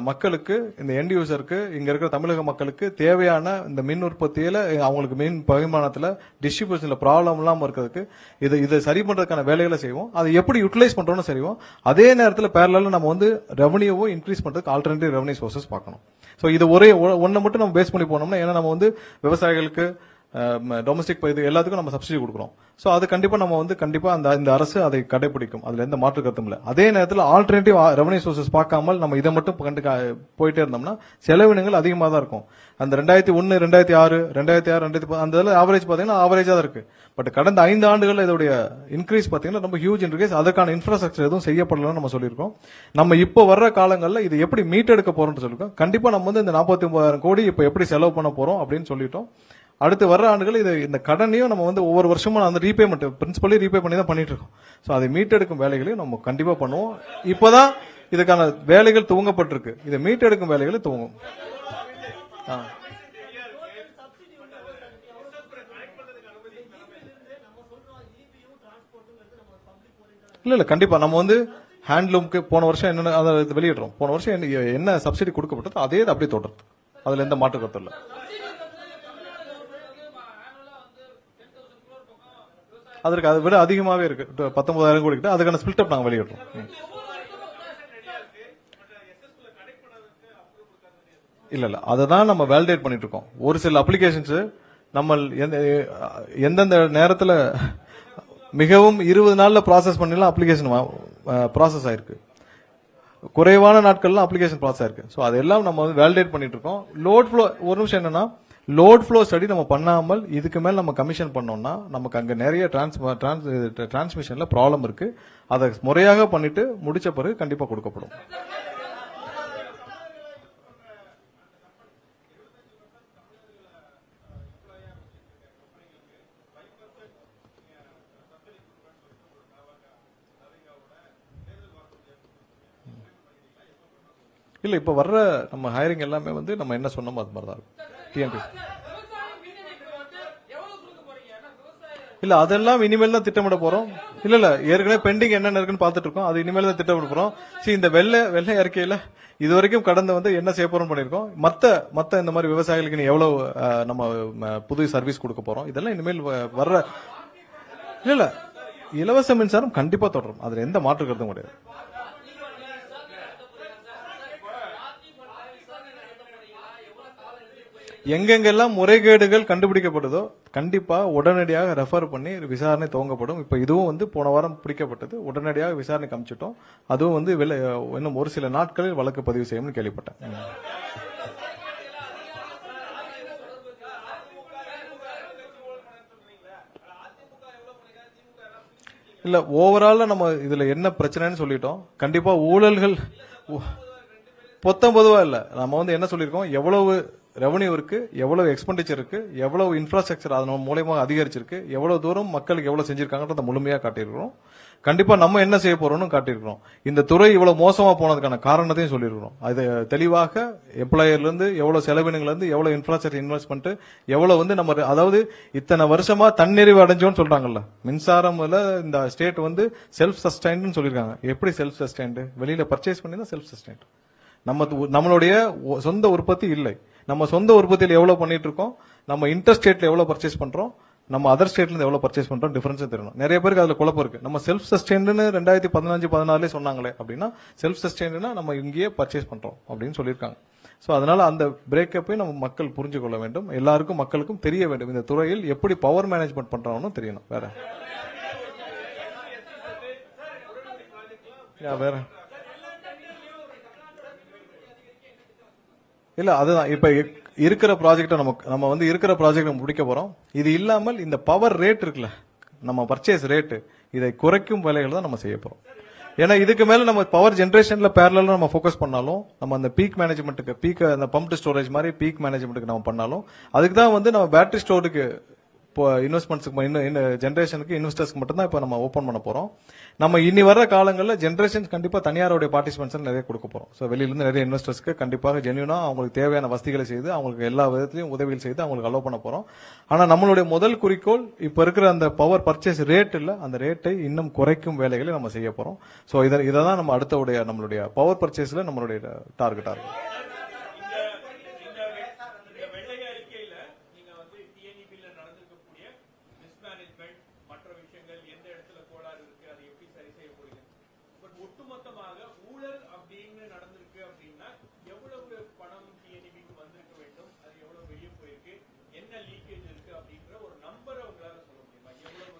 மக்களுக்கு, இந்த எண்ட் யூசருக்கு, இங்க இருக்கிற தமிழக மக்களுக்கு தேவையான இந்த மின் உற்பத்தியில அவங்களுக்கு மின் பகிர்மானத்துல டிஸ்ட்ரிபியூஷன்ல ப்ராப்ளம் இல்லாம இருக்கிறதுக்கு இதை சரி பண்றதுக்கான வேலைகளை செய்வோம். அதை எப்படி யூட்டிலைஸ் பண்றோம்னு செய்வோம். அதே நேரத்தில் பேரலால நம்ம வந்து ரெவன்யூவும் இன்க்ரீஸ் பண்றதுக்கு ஆல்டர்னேட்டிவ் ரெவன்யூ சோர்சஸ் பார்க்கணும். சோ இது ஒரே ஒன்னை மட்டும் நம்ம பேஸ் பண்ணி போனோம்னா, ஏன்னா நம்ம வந்து விவசாயிகளுக்கு டொமஸ்டிக் இது எல்லாத்துக்கும் நம்ம சப்சிடி கொடுக்குறோம். சோ அது கண்டிப்பா நம்ம வந்து கண்டிப்பா இந்த அரசு அதை கடைபிடிக்கும். அதுல எந்த மாற்று கருத்தும் இல்ல. அதே நேரத்தில் ஆல்டர்னேட்டிவ் ரெவன்யூ சோர்சஸ் பார்க்காமல் நம்ம இதை மட்டும் போயிட்டே இருந்தோம்னா செலவினங்கள் அதிகமாக தான் இருக்கும். அந்த 2001, 2006, 2010 அந்த இதில் ஆவரேஜ் பாத்தீங்கன்னா ஆவரேஜா தான் இருக்கு. பட் கடந்த 5 ஆண்டுகள் இதோடைய இன்க்ரீஸ் பாத்தீங்கன்னா ரொம்ப ஹியூஜ் இன்க்ரீஸ். அதற்கான இன்ஃப்ராஸ்ட்ரக்சர் எதுவும் செய்யப்படலன்னு நம்ம சொல்லியிருக்கோம். நம்ம இப்போ வர்ற காலங்களில் இது எப்படி மீட்டெடுக்க போறோம்னு சொல்லியிருக்கோம். கண்டிப்பா நம்ம வந்து இந்த 49,000 கோடி இப்போ எப்படி செலவு பண்ண போறோம் அப்படின்னு சொல்லிட்டோம். அடுத்து வர்ற ஆண்டுகள் இந்த கடனையும் நம்ம வந்து ஒவ்வொரு வருஷமும் அந்த ரீபேமெண்ட் பிரின்சிபலி ரீபே பண்ணி தான் பண்ணிட்டு இருக்கோம். சோ அதை மீட்டெடுக்கும் வேலைகளையும் நம்ம கண்டிப்பா பண்ணுவோம். இப்பதான் இதுக்கான வேலைகள் துவங்கப்பட்டிருக்கு. இதை மீட்டெடுக்கும் வேலைகளை துவங்கும். இல்ல கண்டிப்பா நம்ம வந்து ஹேண்ட்லூம்க்கு போன வருஷம் என்னென்ன அதை வெளியிடுறோம். போன வருஷம் என்ன சப்சிடி கொடுக்கப்பட்டதோ அதே அப்படியே தொடருது. அதுல எந்த மாற்று கருத்தும் இல்லை. அதற்கு அதை விட அதிகமாவே இருக்கு. 19,000 கோடி கிட்ட அதுக்கான ஸ்பிளிட் அப் நாங்க வெளியிடுறோம். இல்ல அததான் நம்ம வேலிடேட் பண்ணிட்டு இருக்கோம். ஒரு சில அப்ளிகேஷன்ஸ் நம்ம எந்தெந்த நேரத்தில் மிகவும் 20 நாள்ல ப்ராசஸ் பண்ணலாம் அப்ளிகேஷன் ப்ராசஸ் ஆயிருக்கு. குறைவான நாட்கள்ல அப்ளிகேஷன் ப்ராசஸ் ஆயிருக்கு. ஸோ அதெல்லாம் நம்ம வந்து வேலிடேட் பண்ணிட்டு இருக்கோம். லோட் ஃப்ளோ ஒரு நிமிஷம் என்னன்னா, லோட் ஃப்ளோ ஸ்டடி நம்ம பண்ணாமல் இதுக்கு மேல நம்ம கமிஷன் பண்ணோம்னா நமக்கு அங்க நிறைய டிரான்ஸ்மிஷன்ல ப்ராப்ளம் இருக்கு. அதை முறையாக பண்ணிட்டு முடிச்ச பிறகு கண்டிப்பா கொடுக்கப்படும். இல்ல இப்ப வர்ற நம்ம ஹையரிங் எல்லாமே வந்து நம்ம என்ன சொன்னோமோ அது மாதிரி தான் இருக்கும். இல்ல அதெல்லாம் இனிமேல் தான் திட்டமிட போறோம். இல்ல ஏற்கனவே பெண்டிங் என்னென்ன இருக்குன்னு பாத்துட்டு இருக்கோம். அது இனிமேல் தான் திட்டமிட போறோம். இந்த வெள்ளை அறிக்கையில இது வரைக்கும் கடந்து வந்து என்ன செய்ய போறோம் பண்ணிருக்கோம். மத்த இந்த மாதிரி விவசாயிகளுக்கு நீ எவ்வளவு நம்ம புது சர்வீஸ் கொடுக்க போறோம். இதெல்லாம் இனிமேல் வர்ற இல்ல இலவச மின்சாரம் கண்டிப்பா தொடரும். அதுல எந்த மாற்று கருத்தும் கிடையாது. எங்கெங்கெல்லாம் முறைகேடுகள் கண்டுபிடிக்கப்படுதோ கண்டிப்பா உடனடியாக ரெஃபர் பண்ணி விசாரணை துவங்கப்படும். இப்ப இதுவும் வந்து போன வாரம் பிடிக்கப்பட்டது. உடனடியாக விசாரணை காமிச்சிட்டோம். அதுவும் வந்து இன்னும் ஒரு சில நாட்களில் வழக்கு பதிவு செய்யும்னு கேள்விப்பட்டேன். இல்ல ஓவரால நம்ம இதுல என்ன பிரச்சனைன்னு சொல்லிட்டோம். கண்டிப்பா ஊழல்கள் பொதுவா இல்ல. நம்ம வந்து என்ன சொல்லிருக்கோம், எவ்வளவு ரெவன்யூ இருக்கு, எவ்வளவு எக்ஸ்பெண்டிச்சர் இருக்கு, எவ்வளவு இன்ஃப்ராஸ்ட்ரக்சர் அதன் மூலமா அதிகரிச்சிருக்கு, எவ்வளவு தூரம் மக்களுக்கு எவ்வளவு செஞ்சிருக்காங்கன்றத முழுமையா காட்டியிருக்கிறோம். கண்டிப்பா நம்ம என்ன செய்ய போறோம்னு காட்டியிருக்கிறோம். இந்த துறை இவ்வளவு மோசமா போனதுக்கான காரணத்தையும் சொல்லியிருக்கிறோம். அது தெளிவாக எம்ப்ளாயர்ல இருந்து எவ்வளவு செலவினங்கள்ல இருந்து எவ்வளவு இன்ஃப்ராஸ்ட்ரக்சர் இன்வெஸ்ட்மெண்ட், எவ்வளவு வந்து நம்ம அதாவது இத்தனை வருஷமா தன்னிறைவு அடைஞ்சோம்னு சொல்றாங்கல்ல, மின்சாரம்ல இந்த ஸ்டேட் வந்து செல்ஃப் சஸ்டைன்ட்னு சொல்லியிருக்காங்க. எப்படி செல்ஃப் சஸ்டைன்ட்? வெளியில பர்ச்சேஸ் பண்ணி தான் செல்ஃப் சஸ்டைன்ட். நம்மளுடைய சொந்த உற்பத்தி இல்லை. நம்ம சொந்த உற்பத்தியில் எவ்வளவு பண்ணிட்டு இருக்கோம், நம்ம இன்டர் ஸ்டேட்ல எவ்வளவு பர்ச்சேஸ் பண்றோம், நம்ம அதர் ஸ்டேட்ல இருந்து எவ்வளவு பர்ச்சேஸ் பண்றோம், டிஃபரன்ஸ் தெரியணும். நிறைய பேருக்கு அதுல குழப்பம் இருக்கு. நம்ம செல்ஃப் சஸ்டைன்ட்னு 2015-16 சொன்னாங்களே அப்படின்னா, செல்ஃப் சஸ்டைன்ட்னா நம்ம இங்கேயே பர்ச்சேஸ் பண்றோம் அப்படின்னு சொல்லியிருக்காங்க. சோ அதனால அந்த பிரேக்கப்பை நம்ம மக்கள் புரிஞ்சு கொள்ள வேண்டும். எல்லாருக்கும் மக்களுக்கும் தெரிய வேண்டும், இந்த துறையில் எப்படி பவர் மேனேஜ்மெண்ட் பண்றோம்னு தெரியணும். வேற இல்ல அதுதான் இப்ப இருக்கிற ப்ராஜெக்ட் நம்ம வந்து இருக்கிற ப்ராஜெக்ட் முடிக்க போறோம். இது இல்லாமல் இந்த பவர் ரேட் இருக்குல்ல, நம்ம பர்ச்சேஸ் ரேட், இதை குறைக்கும் வேலைகள் தான் நம்ம செய்ய போறோம். ஏன்னா இதுக்கு மேல நம்ம பவர் ஜெனரேஷன்ல பேரலா நம்ம ஃபோக்கஸ் பண்ணாலும், நம்ம அந்த பீக் மேனேஜ்மெண்ட்டுக்கு, பீக் அந்த பம்ப்டு ஸ்டோரேஜ் மாதிரி பீக் மேனேஜ்மெண்ட்டுக்கு நம்ம பண்ணாலும், அதுக்கு தான் வந்து நம்ம பேட்டரி ஸ்டோருக்கு இப்போ இன்வெஸ்ட்மெண்ட்ஸ்க்கு ஜெனரேஷனுக்கு இன்வெஸ்டர்ஸ்க்கு மட்டும் தான் இப்ப நம்ம ஓபன் பண்ண போறோம். நம்ம இனி வர காலங்களில் ஜெனரேஷன் கண்டிப்பா தனியாருடைய பார்ட்டிசிபென்ட்ஸ் நிறைய கொடுக்க போறோம். ஸோ வெளியிலிருந்து நிறைய இன்வெஸ்டர்ஸ்க்கு கண்டிப்பாக ஜென்யூனா அவங்களுக்கு தேவையான வசதிகளை செய்து, அவங்களுக்கு எல்லா விதத்திலையும் உதவிகள் செய்து அவங்களுக்கு அலோவ் பண்ண போறோம். ஆனா நம்மளுடைய முதல் குறிக்கோள் இப்ப இருக்கிற அந்த பவர் பர்ச்சேஸ் ரேட் இல்ல, அந்த ரேட்டை இன்னும் குறைக்கும் வேலைகளை நம்ம செய்ய போறோம். ஸோ இதை தான் நம்ம அடுத்த நம்மளுடைய பவர் பர்ச்சேஸ்ல நம்மளுடைய டார்கெட்டா இருக்கும்.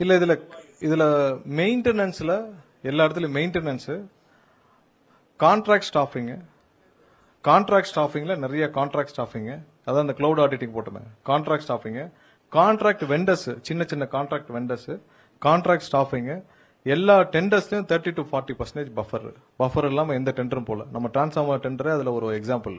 இல்ல இதுல மெயின்டெனன்ஸ்ல எல்லா இடத்துலயும் மெயின்டெனன்ஸ், கான்ட்ராக்ட் ஸ்டாஃபிங்ல நிறைய கான்ட்ராக்ட் ஸ்டாஃபிங், அதான் அந்த கிளவுட் ஆடிட்டிங் போட்டுமே கான்ட்ராக்ட் ஸ்டாஃபிங், கான்ட்ராக்ட் வெண்டர்ஸ், சின்ன கான்ட்ராக்ட் வெண்டர்ஸ், கான்ட்ராக்ட் ஸ்டாஃபிங், எல்லா டெண்டர்ஸ்லயும் 30 to 40% பஃபர் இல்லாம எந்த டெண்டரும் போல. நம்ம டிரான்ஸ்ஃபார்மர் டெண்டரே அதுல ஒரு எக்ஸாம்பிள்.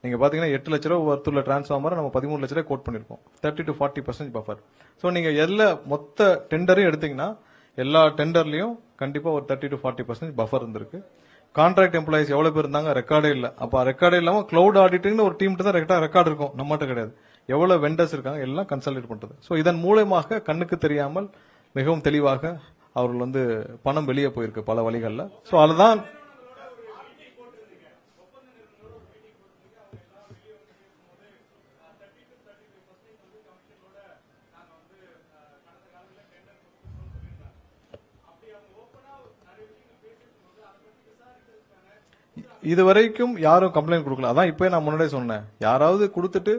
நீங்க பாத்தீங்கன்னா 8 லட்ச ரூபாய் வர்த்துள்ள டிரான்ஸ்ஃபார்மர் நம்ம 13 லட்ச ரூபாய் கோட் பண்ணிருக்கோம். 30 to 40% பஃபர். சோ நீங்க எல்லா மொத்த டெண்டரையும் எடுத்தீங்கன்னா எல்லா டெண்டர்லயும் கண்டிப்பா ஒரு 30 to 40% பஃபர் இருந்திருக்கு. கான்ட்ராக்ட் எம்ப்ளாயிஸ் எவ்வளவு பேர் இருந்தாங்க, ரெக்கார்டே இல்ல. அப்ப ரெக்கார்டே இல்லாம கிளவுட் ஆடிட்டிங்னு ஒரு டீம் தான் ரெக்கார்டு இருக்கும், நம்மகிட்ட கிடையாது. எவ்வளவு வெண்டர்ஸ் இருக்காங்க எல்லாம் கன்சல்டேட் பண்றது. சோ இதன் மூலமாக கண்ணுக்கு தெரியாமல் மிகவும் தெளிவாக அவர்கள் வந்து பணம் வெளியே போயிருக்கு பல வழிகள்ல. சோ அதுதான் இதுவரைக்கும் யாரும் கம்ப்ளைண்ட் கொடுக்கல. அதான் இப்ப நான் முன்னாடியே சொன்னேன், யாராவது கொடுத்துட்டு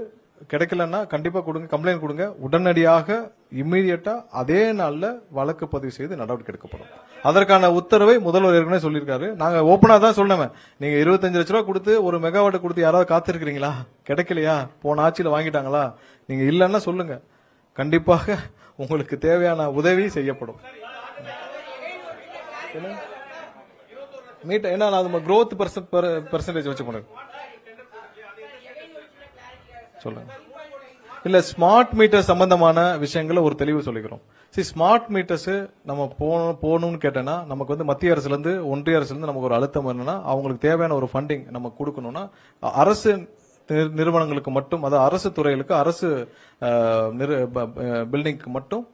கிடைக்கலன்னா கண்டிப்பா கொடுங்க, கம்ப்ளைண்ட் கொடுங்க. உடனடியாக இம்மீடியட்டா அதே நாள்ல வழக்கு பதிவு செய்து நடவடிக்கை எடுக்கப்படும். அதற்கான உத்தரவை முதல்வர் ஏற்கனவே சொல்லியிருக்காரு. நாங்க ஓபனா தான் சொன்னோம், நீங்க 25 லட்ச ரூபாய் கொடுத்து ஒரு மெகாவாட் கொடுத்து யாராவது காத்திருக்கிறீங்களா, கிடைக்கலையா, போன ஆட்சியில வாங்கிட்டாங்களா, நீங்க இல்லன்னா சொல்லுங்க, கண்டிப்பாக உங்களுக்கு தேவையான உதவி செய்யப்படும். மீட் என்ன growth percentage வச்சு பண்ணுங்க சொல்லுங்க. இல்ல ஸ்மார்ட் மீட்டர் சம்பந்தமான விஷயங்களை ஒரு தெளிவு சொல்லிக்கிறோம். ஸ்மார்ட் மீட்டர்ஸ் நம்ம போகணும்னு கேட்டேன்னா நமக்கு வந்து மத்திய அரசுல இருந்து ஒன்றிய அரசுல இருந்து நமக்கு ஒரு அழுத்தம் என்னன்னா, அவங்களுக்கு தேவையான ஒரு ஃபண்டிங் நம்ம கொடுக்கணும்னா அரசு நிறுவனங்களுக்கு மட்டும், அதாவது அரசு துறைகளுக்கு, அரசு பில்டிங்க்கு மட்டும்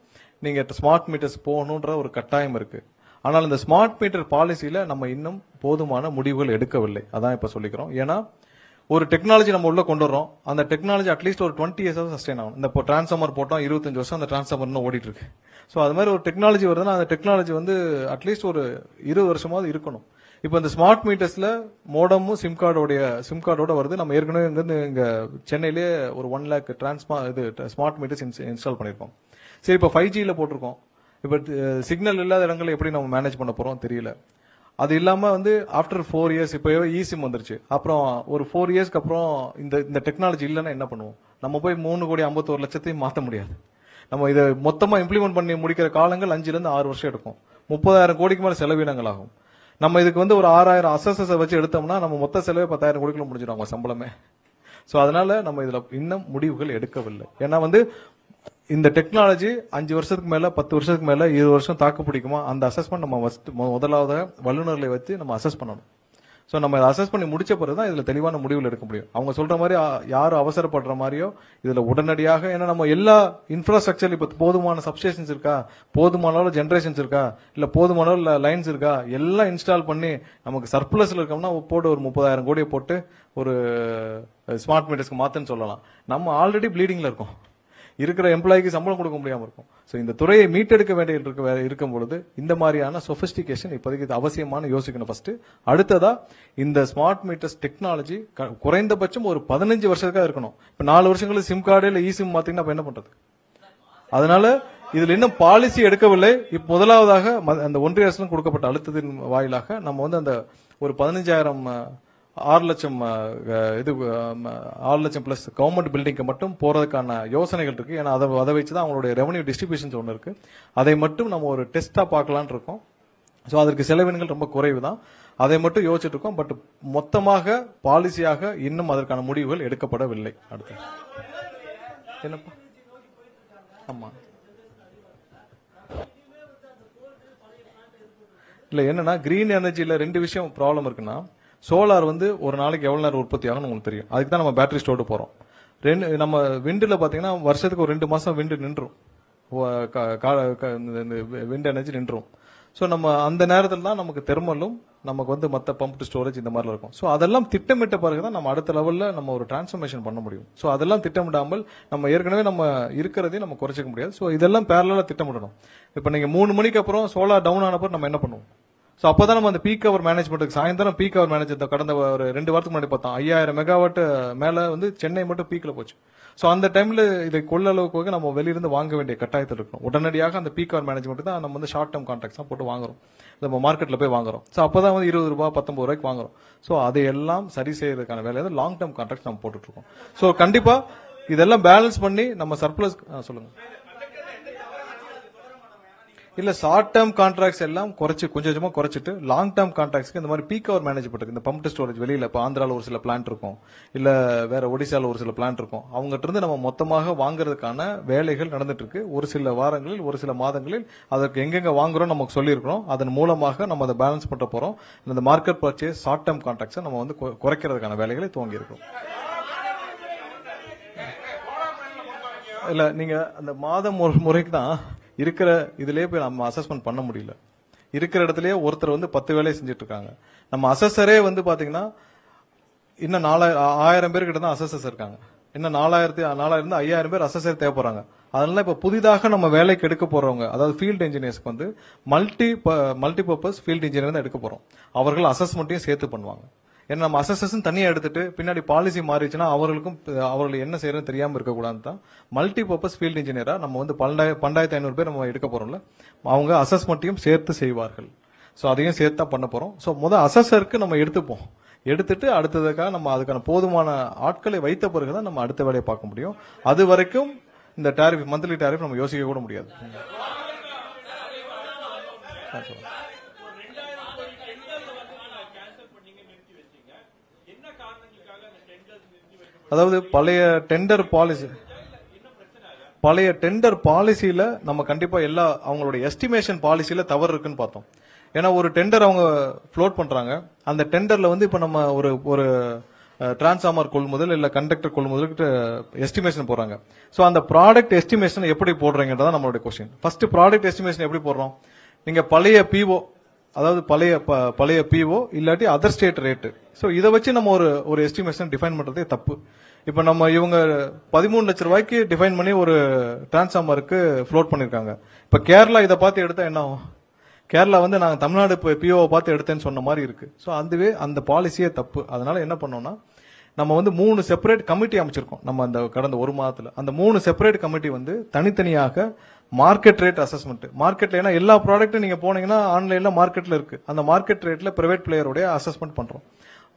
நீங்க ஸ்மார்ட் மீட்டர்ஸ் போகணும்ன்ற ஒரு கட்டாயம் இருக்கு. ஆனால் இந்த ஸ்மார்ட் மீட்டர் பாலிசியில நம்ம இன்னும் போதுமான முடிவுகள் எடுக்கவில்லை. அதான் இப்ப சொல்லிக்கிறோம். ஏன்னா ஒரு டெக்னாலஜி நம்ம உள்ள கொண்டு வரோம், அந்த டெக்னாலஜி அட்லீஸ்ட் ஒரு 20 years சஸ்டைன் ஆகும். இந்த டிரான்ஸ்ஃபார்மர் போட்டோம் 25 வருஷம் அந்த டிரான்ஸ்ஃபார்மர் இன்னும் ஓடிட்டு இருக்கு. சோ அது மாதிரி ஒரு டெக்னாலஜி வருதுன்னா அந்த டெக்னாலஜி வந்து அட்லீஸ்ட் ஒரு 20 வருஷமாவது இருக்கணும். இப்ப இந்த ஸ்மார்ட் மீட்டர்ஸ்ல மோடமும் சிம் கார்டோட வருது. நம்ம ஏற்கனவே இங்க சென்னையிலேயே ஒரு 1 lakh ஸ்மார்ட் மீட்டர்ஸ் இன்ஸ்டால் பண்ணிருக்கோம். சரி, இப்ப 5Gல போட்டிருக்கோம். இப்ப சிக்னல் இல்லாத இடங்களை எப்படி நம்ம மேனேஜ் பண்ண போறோம் தெரியல. அது இல்லாம வந்து ஆஃப்டர் 4 years இப்ப இசிம் வந்துருச்சு. அப்புறம் ஒரு 4 yearsக்கு அப்புறம் இந்த டெக்னாலஜி இல்லைன்னா என்ன பண்ணுவோம்? நம்ம போய் 3,51,00,000 மாத்த முடியாது. நம்ம இதை மொத்தமா இம்ப்ளிமெண்ட் பண்ணி முடிக்கிற காலங்கள் 5 to 6 வருஷம் எடுக்கும். 30,000 கோடிக்கு மேல செலவினங்கள் ஆகும். நம்ம இதுக்கு வந்து ஒரு 6,000 அசஸஸ் வச்சு எடுத்தோம்னா நம்ம மொத்த செலவே 10,000 கோடிக்குள்ள முடிஞ்சிடும் அவங்க சம்பளமே. ஸோ அதனால நம்ம இதுல இன்னும் முடிவுகள் எடுக்கவில்லை. ஏன்னா வந்து இந்த டெக்னாலஜி 5 வருஷத்துக்கு மேல 10 வருஷத்துக்கு மேல 20 வருஷம் தாக்கு பிடிக்குமா, அந்த அசஸ்மெண்ட் நம்ம முதலாவது வல்லுநர்களை வச்சு நம்ம அசஸ் பண்ணணும். ஸோ நம்ம அசஸ் பண்ணி முடிச்ச பிறகுதான் இதுல தெளிவான முடிவுகள் எடுக்க முடியும். அவங்க சொல்ற மாதிரி யாரும் அவசரப்படுற மாதிரியோ இதுல உடனடியாக, ஏன்னா நம்ம எல்லா இன்ஃப்ராஸ்ட்ரக்சர் இப்ப போதுமான சப்ஸ்டேஷன்ஸ் இருக்கா, போதுமான அளவு ஜெனரேஷன்ஸ் இருக்கா, இல்ல போதுமான அளவு லைன்ஸ் இருக்கா, எல்லாம் இன்ஸ்டால் பண்ணி நமக்கு சர்ப்ளஸ்ல இருக்கோம்னா போட்டு ஒரு 30,000 கோடியை போட்டு ஒரு ஸ்மார்ட் மீட்டர்ஸ்க்கு மாத்துன்னு சொல்லலாம். நம்ம ஆல்ரெடி ப்ளீடிங்ல இருக்கோம், இருக்கிற எம்ப்ளாய்க்கு சம்பளம் கொடுக்க முடியாம இருக்கும். ஸோ இந்த துறையை மீட்டெடுக்க வேண்டிய இருக்கும் பொழுது இந்த மாதிரியான சொபிஸ்டிகேஷன் இப்போதைக்கு இது அவசியமான யோசிக்கணும் ஃபர்ஸ்ட். அடுத்ததா இந்த ஸ்மார்ட் மீட்டர்ஸ் டெக்னாலஜி குறைந்தபட்சம் ஒரு 15 வருஷத்துக்காக இருக்கணும். இப்ப 4 வருஷங்களுக்கு சிம் கார்டு இல்ல இ-சிம் மாத்தீங்கன்னா அப்ப என்ன பண்றது? அதனால இதுல இன்னும் பாலிசி எடுக்கவில்லை. இப்ப முதலாவதாக அந்த ஒன்றிய அரசு கொடுக்கப்பட்ட அழுத்தத்தின் வாயிலாக நம்ம வந்து அந்த ஒரு 15,000 6 லட்சம் இது 6 லட்சம் பிளஸ் கவர்மெண்ட் பில்டிங்க்கு மட்டும் போறதுக்கான யோசனைகள் இருக்கு. ஏன்னா அதை வச்சுதான் அவங்களுடைய ரெவன்யூ டிஸ்ட்ரிபியூஷன்ஸ் ஒன்று இருக்கு. அதை மட்டும் நம்ம ஒரு டெஸ்டா பார்க்கலான் இருக்கோம். ஸோ அதற்கு செலவினங்கள் ரொம்ப குறைவு தான். அதை மட்டும் யோசிச்சுட்டு இருக்கோம். பட் மொத்தமாக பாலிசியாக இன்னும் அதற்கான முடிவுகள் எடுக்கப்படவில்லை. அடுத்து என்னப்பா? ஆமா இல்ல என்னன்னா கிரீன் எனர்ஜில 2 விஷயம் ப்ராப்ளம் இருக்குன்னா, சோலார் வந்து ஒரு நாளைக்கு எவ்வளவு நேரம் உற்பத்தி ஆகும்னு உங்களுக்கு தெரியும். அதுக்கு தான் நம்ம பேட்டரி ஸ்டோர்டு போறோம். நம்ம விண்டுல பாத்தீங்கன்னா வருஷத்துக்கு ஒரு 2 மாசம் விண்டு நின்றும், விண்ட் எனர்ஜி நின்றும். ஸோ நம்ம அந்த நேரத்தில் தான் நமக்கு தெர்மலும் நமக்கு வந்து மற்ற பம்ப் ஸ்டோரேஜ் இந்த மாதிரி இருக்கும். ஸோ அதெல்லாம் திட்டமிட்ட பிறகுதான் நம்ம அடுத்த லெவலில் நம்ம ஒரு டிரான்ஸ்ஃபர்மேஷன் பண்ண முடியும். ஸோ அதெல்லாம் திட்டமிடாமல் நம்ம ஏற்கனவே நம்ம இருக்கிறதையும் நம்ம குறைச்சிக்க முடியாது. ஸோ இதெல்லாம் பேரலாக திட்டமிடணும். இப்போ நீங்க 3 மணிக்கு அப்புறம் சோலார் டவுன் ஆனப்போ நம்ம என்ன பண்ணுவோம்? ஸோ அப்போதான் நம்ம அந்த பீக் அவர் மேனேஜ்மெண்ட்டுக்கு சாயந்தரம் பீக் அவர் மேனேஜ் கடந்த ஒரு 2 வாரத்துக்கு முன்னாடி பார்த்தோம் 5000 மெகாவாட் மேல வந்து சென்னை மட்டும் பீக்ல போச்சு. ஸோ அந்த டைம்ல இதை கொள்ள அளவுக்கு நம்ம வெளியிருந்து வாங்க வேண்டிய கட்டாயத்தில் இருக்கணும். உடனடியாக அந்த பீக் அவர் மேனேஜ்மெண்ட் தான் நம்ம வந்து ஷார்ட் டேர்ம் கான்ட்ராக்ட்ஸ் தான் போட்டு வாங்குறோம், நம்ம மார்க்கெட்ல போய் வாங்குறோம். ஸோ அப்பதான் வந்து 20 ரூபாய் 19 ரூபாய்க்கு வாங்குறோம். ஸோ அதையெல்லாம் சரி செய்யறதுக்கான வேலையை லாங் டேர்ம் கான்ட்ராக்ட் நம்ம போட்டுட்டு இருக்கோம். ஸோ கண்டிப்பா இதெல்லாம் பேலன்ஸ் பண்ணி நம்ம சர்ப்ளஸ் சொல்லுங்க. இல்ல ஷார்ட் டேர்ம் கான்ட்ராக்ட்ஸ் எல்லாம் குறைச்சு கொஞ்சம் கொஞ்சமா குறைச்சிட்டு லாங் டேர்ம் கான்ட்ராக்ட்ஸ்க்கு இந்த மாதிரி பீக் அவர் மேனேஜ்மெண்ட் இந்த பம்ப் ஸ்டோரேஜ் வெளியில இப்போ ஆந்திரால ஒரு சில பிளான்ட் இருக்கும், இல்ல வேற ஒடிசால ஒரு சில பிளான்ட் இருக்கும், அவங்ககிட்ட இருந்து நம்ம மொத்தமாக வாங்குறதுக்கான வேலைகள் நடந்துட்டு இருக்கு. ஒரு சில வாரங்களில் ஒரு சில மாதங்களில் அதற்கு எங்கெங்க வாங்குறோம் நமக்கு சொல்லியிருக்கிறோம். அதன் மூலமாக நம்ம அதை பேலன்ஸ் பண்ண போறோம். இந்த market purchase short term contracts நம்ம வந்து குறைக்கிறதுக்கான வேலைகளை துவங்கி இருக்கோம். இல்ல நீங்க அந்த மாதம் ஒரு முறைக்கு தான் இருக்கிற இதுலயே போய் நம்ம அசஸ்மெண்ட் பண்ண முடியல. இருக்கிற இடத்துலயே ஒருத்தர் வந்து 10 வேலையை செஞ்சுட்டு இருக்காங்க. நம்ம அசஸரே வந்து பாத்தீங்கன்னா இன்னும் 4000 பேர் கிட்ட தான் அசஸர்ஸ் இருக்காங்க. இன்னும் 4000 5000 பேர் அசஸர் தேவைப்படுறாங்க. அதனால இப்ப புதிதாக நம்ம வேலைக்கு எடுக்க போறவங்க, அதாவது ஃபீல்ட் இன்ஜினியர்ஸ்க்கு வந்து மல்டி பர்பஸ் ஃபீல்ட் இன்ஜினியர் தான் எடுக்க போறோம். அவர்கள் அசஸ்மெண்ட்டையும் சேர்த்து பண்ணுவாங்க. ஏன்னா நம்ம அசஸர்ஸ் தனியா எடுத்துட்டு பின்னாடி பாலிசி மாறிச்சுன்னா அவர்கள் என்ன செய்யறதுன்னு தெரியாம இருக்கக்கூடாது தான் மல்டி பர்பஸ் ஃபீல்ட் இன்ஜினியரா நம்ம வந்து 12,500 பேர் நம்ம எடுக்க போறோம்ல, அவங்க அசஸ்மெண்ட்டையும் சேர்த்து செய்வார்கள். ஸோ அதையும் சேர்த்து தான் பண்ண போறோம். ஸோ அசஸருக்கு நம்ம எடுத்துப்போம். எடுத்துட்டு அடுத்ததுக்காக நம்ம அதுக்கான போதுமான ஆட்களை வைத்த பிறகுதான் நம்ம அடுத்த வேலையை பார்க்க முடியும். அது வரைக்கும் இந்த டாரிஃப் மந்த்லி டாரிஃப் நம்ம யோசிக்க கூட முடியாது. அதாவது பழைய டெண்டர் பாலிசியில நம்ம கண்டிப்பா எல்லா அவங்களுடைய எஸ்டிமேஷன் பாலிசியில தவறு இருக்குன்னு பார்த்தோம். ஏன்னா ஒரு டெண்டர் அவங்க ஃப்ளோட் பண்றாங்க. அந்த டெண்டர்ல வந்து இப்ப நம்ம ஒரு டிரான்ஸ்ஃபார்மர் கொள்முதல் இல்ல கண்டக்டர் கொள்முதலுக்கு எஸ்டிமேஷன் போறாங்க. சோ அந்த ப்ராடக்ட் எஸ்டிமேஷன் எப்படி போடுறீங்கன்றதான் நம்மளுடைய கொஸ்டின். ஃபர்ஸ்ட் ப்ராடக்ட் எஸ்டிமேஷன் எப்படி போடுறோம்? நீங்க பழைய பிஓ, அதாவது பழைய பிஓ இல்லாட்டி அதர் ஸ்டேட் ரேட்டு. சோ இதை வச்சு நம்ம ஒரு எஸ்டிமேஷன் டிஃபைன் பண்றதே தப்பு. இப்ப நம்ம இவங்க 13 லட்சம் ரூபாய்க்கு டிஃபைன் பண்ணி ஒரு டிரான்ஸ்ஃபார்மருக்கு ஃப்ளோட் பண்ணிருக்காங்க. இப்ப கேரளா இதை பார்த்து எடுத்தா என்ன ஆகும்? கேரளா வந்து நாங்க தமிழ்நாடு பிஓவை பார்த்து எடுத்தேன்னு சொன்ன மாதிரி இருக்கு. சோ அந்த பாலிசியே தப்பு. அதனால என்ன பண்ணோம்னா நம்ம வந்து 3 செப்பரேட் கமிட்டி அமைச்சிருக்கோம். நம்ம அந்த கடந்த ஒரு மாதத்துல அந்த 3 செப்பரேட் கமிட்டி வந்து தனித்தனியாக மார்க்கெட் ரேட் அசஸ்மெண்ட், மார்க்கெட்ல ஏன்னா எல்லா ப்ராடக்ட்டும் நீங்க போனீங்கன்னா ஆன்லைன்ல மார்க்கெட்ல இருக்கு. அந்த மார்க்கெட் ரேட்ல பிரைவேட் பிளேயருடைய அசஸ்மெண்ட் பண்றோம்.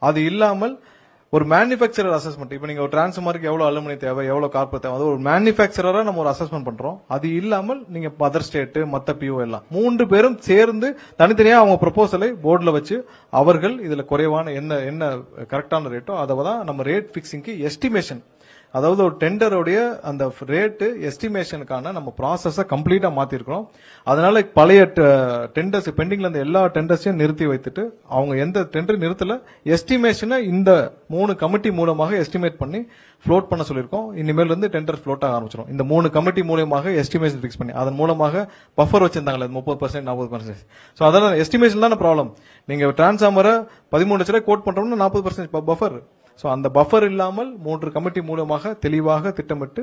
அது இல்லாமல் ஒரு மேனுஃபேக்சரர் அசஸ்மெண்ட். இப்போ நீங்க ஒரு டிரான்ஸ்ஃபார்மருக்கு எவ்வளவு அலுமினியம் தேவை, எவ்வளவு கார்பர் தேவை, அது ஒரு மேனுஃபேக்சரரா நம்ம ஒரு அசஸ்மெண்ட் பண்றோம். அது இல்லாமல் நீங்க மதர் ஸ்டேட், மத்த பிஓ எல்லாம் 3 பேரும் சேர்ந்து தனித்தனியா அவங்க ப்ரொபோசலை போர்டுல வச்சு அவர்கள் இதுல குறைவான என்ன கரெக்டான ரேட்டோ அதை தான் நம்ம ரேட் பிக்சிங்க்கு எஸ்டிமேஷன், அதாவது ஒரு டெண்டருடைய அந்த ரேட்டு எஸ்டிமேஷனுக்கான நம்ம ப்ராசஸை கம்ப்ளீட்டா மாத்திருக்கிறோம். அதனால பழைய டெண்டர்ஸ் பெண்டிங்ல இருந்த எல்லா டெண்டர்ஸையும் நிறுத்தி வைத்துட்டு அவங்க எந்த டெண்டர் நிறுத்தல எஸ்டிமேஷனை இந்த 3 கமிட்டி மூலமாக எஸ்டிமேட் பண்ணி ஃப்ளோட் பண்ண சொல்லியிருக்கோம். இனிமேல் இருந்து டெண்டர் ஃப்ளோட் ஆக ஆரம்பிச்சிடும். இந்த 3 கமிட்டி மூலமாக எஸ்டிமேஷன் பிக்ஸ் பண்ணி அதன் மூலமாக பஃபர் வச்சிருந்தாங்களே 30% 40%. ஸோ அதெல்லாம் எஸ்டிமேஷன் தானே ப்ராப்ளம். நீங்க டிரான்ஸ்ஃபார்மரை 13 லட்ச ரூபாய் கோட் பண்றோம்னா 40% பஃபர். சோ அந்த பஃபர் இல்லாமல் 3 கமிட்டி மூலமாக தெளிவாக திட்டமிட்டு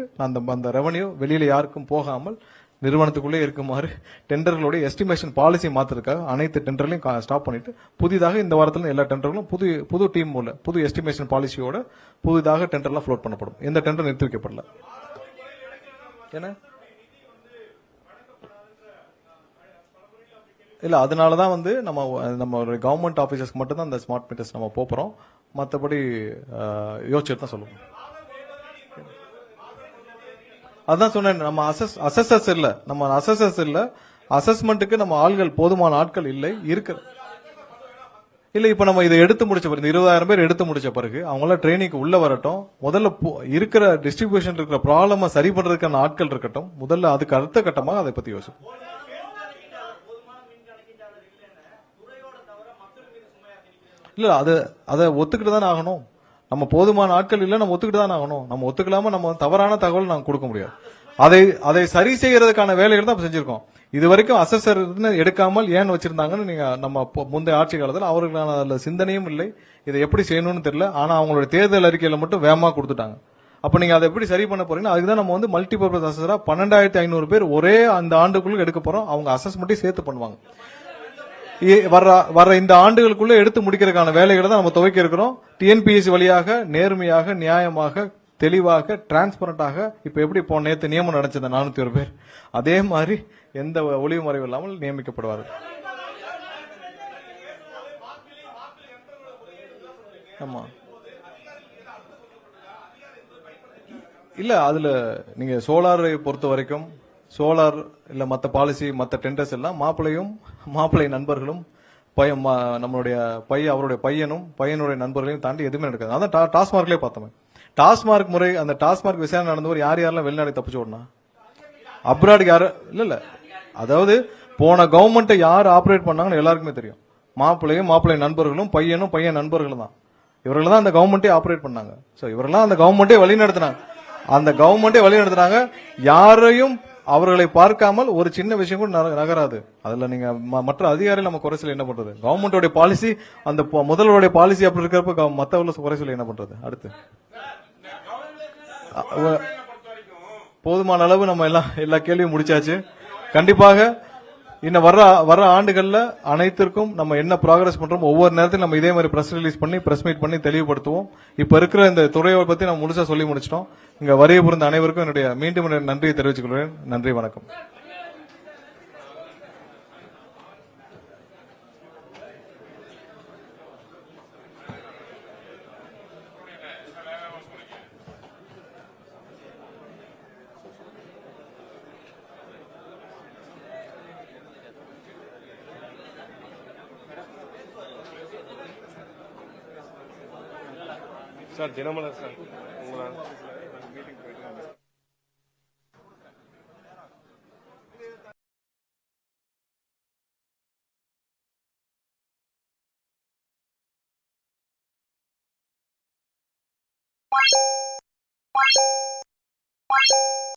அந்த ரெவன்யூ வெளியில யாருக்கும் போகாமல் நிறுவனத்துக்குள்ளே இருக்குமாறு டெண்டர்களுடைய எஸ்டிமேஷன் பாலிசி மாத்திருக்காங்க. அனைத்து டெண்டர்களையும் ஸ்டாப் பண்ணிட்டு புதிதாக இந்த வாரத்தில் எல்லா டெண்டர்களும் புது டீம் மூலம் புது எஸ்டிமேஷன் பாலிசியோட புதிதாக டெண்டர்லாம் ஃப்ளோட் பண்ணப்படும். எந்த டெண்டர் நிறுத்தி வைக்கப்படல. என்ன இல்ல அதனாலதான் நம்ம கவர்மெண்ட் ஆபீசர்ஸ்க்கு மட்டும் தான் அந்த ஸ்மார்ட் மீட்டர்ஸ் நம்ம போறோம். மற்றபடி யோசிச்சுட்டு தான் சொல்லுவோம். அதான் சொன்னேன், நம்ம அசஸர்ஸ் இல்ல, அசஸ்மெண்ட்டுக்கு நம்ம ஆள்கள் போதுமான ஆட்கள் இல்லை இருக்கிற இல்ல. இப்ப நம்ம இதை எடுத்து முடிச்ச பிறகு 20,000 பேர் எடுத்து முடிச்ச பிறகு அவங்கள ட்ரைனிங்க்கு உள்ள வரட்டும். முதல்ல இருக்கிற டிஸ்ட்ரிபியூஷன் இருக்கிற ப்ராப்ளம சரி பண்றதுக்கான ஆட்கள் இருக்கட்டும். முதல்ல அதுக்கு அடுத்த கட்டமாக அதை பத்தி யோசிப்போம். இல்ல அதை ஒத்துக்கிட்டு தானே ஆகணும். நம்ம போதுமான ஆட்கள் இல்ல, நம்ம ஒத்துக்கிட்டு தான் ஆகணும். நம்ம ஒத்துக்கலாம நம்ம தவறான தகவல் நாங்க கொடுக்க முடியாது. அதை சரி செய்யறதுக்கான வேலைகள் தான் செஞ்சிருக்கோம். இது வரைக்கும் அசஸர் எடுக்காமல் ஏன் வச்சிருந்தாங்கன்னு நீங்க நம்ம முந்தைய ஆட்சி காலத்தில் அவர்களுக்கான அதுல சிந்தனையும் இல்லை, இதை எப்படி செய்யணும்னு தெரியல. ஆனா அவங்களோட தேர்தல் அறிக்கையில மட்டும் வேகமா கொடுத்துட்டாங்க. அப்ப நீங்க அதை எப்படி சரி பண்ண போறீங்கன்னா அதுக்குதான் நம்ம மல்டிபர்பஸ் அசஸரா 12,500 பேர் ஒரே அந்த ஆண்டுக்குள்ள எடுக்க போறோம். அவங்க அசஸ்மெண்ட்டையும் சேர்த்து பண்ணுவாங்க. வர இந்த ஆண்டுகளுக்குள்ள எடுத்து முடிக்கிறதுக்கான வேலைகளை தான் நம்ம துவக்கி இருக்கிறோம். டிஎன்பிஎஸ்சி வழியாக நேர்மையாக, நியாயமாக, தெளிவாக, டிரான்ஸ்பரண்டாக இப்ப எப்படி நேற்று நியமனம் நடந்தது 401 பேர், அதே மாதிரி எந்த ஒளிவு மறைவு இல்லாமல் நியமிக்கப்படுவார்கள். ஆமா இல்ல அதுல நீங்க சோலாரை பொறுத்த வரைக்கும் சோலார் இல்ல மத்த பாலிசி மத்த டெண்டர்ஸ் எல்லாம் மாப்பிள்ளை நண்பர்களும் நம்மளுடைய அவருடைய பையனுடைய நண்பர்களையும் தாண்டி எதுவுமே நடக்காது. அதான் டாஸ்மார்க்லயே பார்த்தோம். டாஸ்மார்க் முறை, அந்த டாஸ்மார்க் விசாரணை நடந்தவர் யாரெல்லாம் வெளிநாடு தப்பிச்சு ஓடனா, அப்ராடுக்கு யாரு இல்ல. அதாவது போன கவர்மெண்ட் யார் ஆபரேட் பண்ணாங்கன்னு எல்லாருக்குமே தெரியும். மாப்பிள்ளை நண்பர்களும் பையன் நண்பர்களும் தான். இவர்கள் தான் அந்த கவர்மெண்டே ஆபரேட் பண்ணாங்க. சோ இவரெல்லாம் அந்த கவர்மெண்டே வழி நடத்தினாங்க. யாரையும் அவர்களை பார்க்காமல் ஒரு சின்ன விஷயம் கூட நகராது. அதுல நீங்க மற்ற அதிகாரிகள் நம்ம குறைச்சல என்ன பண்றது? கவர்மெண்டோட பாலிசி, அந்த முதல்வருடைய பாலிசி அப்படி இருக்கிறப்ப மற்றவர்கள் குறைச்சல என்ன பண்றது? அடுத்து போதுமான அளவு நம்ம எல்லா கேள்வியும் முடிச்சாச்சு. கண்டிப்பாக இன்னும் வர ஆண்டுகள்ல அனைத்திற்கும் நம்ம என்ன ப்ராக்ரஸ் பண்றோம் ஒவ்வொரு நேரத்திலும் நம்ம இதே மாதிரி பிரஸ் ரிலீஸ் பண்ணி பிரஸ் மீட் பண்ணி தெளிவுபடுத்துவோம். இப்ப இருக்கிற இந்த துறையை பத்தி நம்ம முழுசா சொல்லி முடிச்சிட்டோம். இங்க வரைய புரிந்த அனைவருக்கும் என்னுடைய மீண்டும் நன்றியை தெரிவித்துக் கொள்கிறேன். நன்றி, வணக்கம். சார் தினமலர் சார் உங்களா What?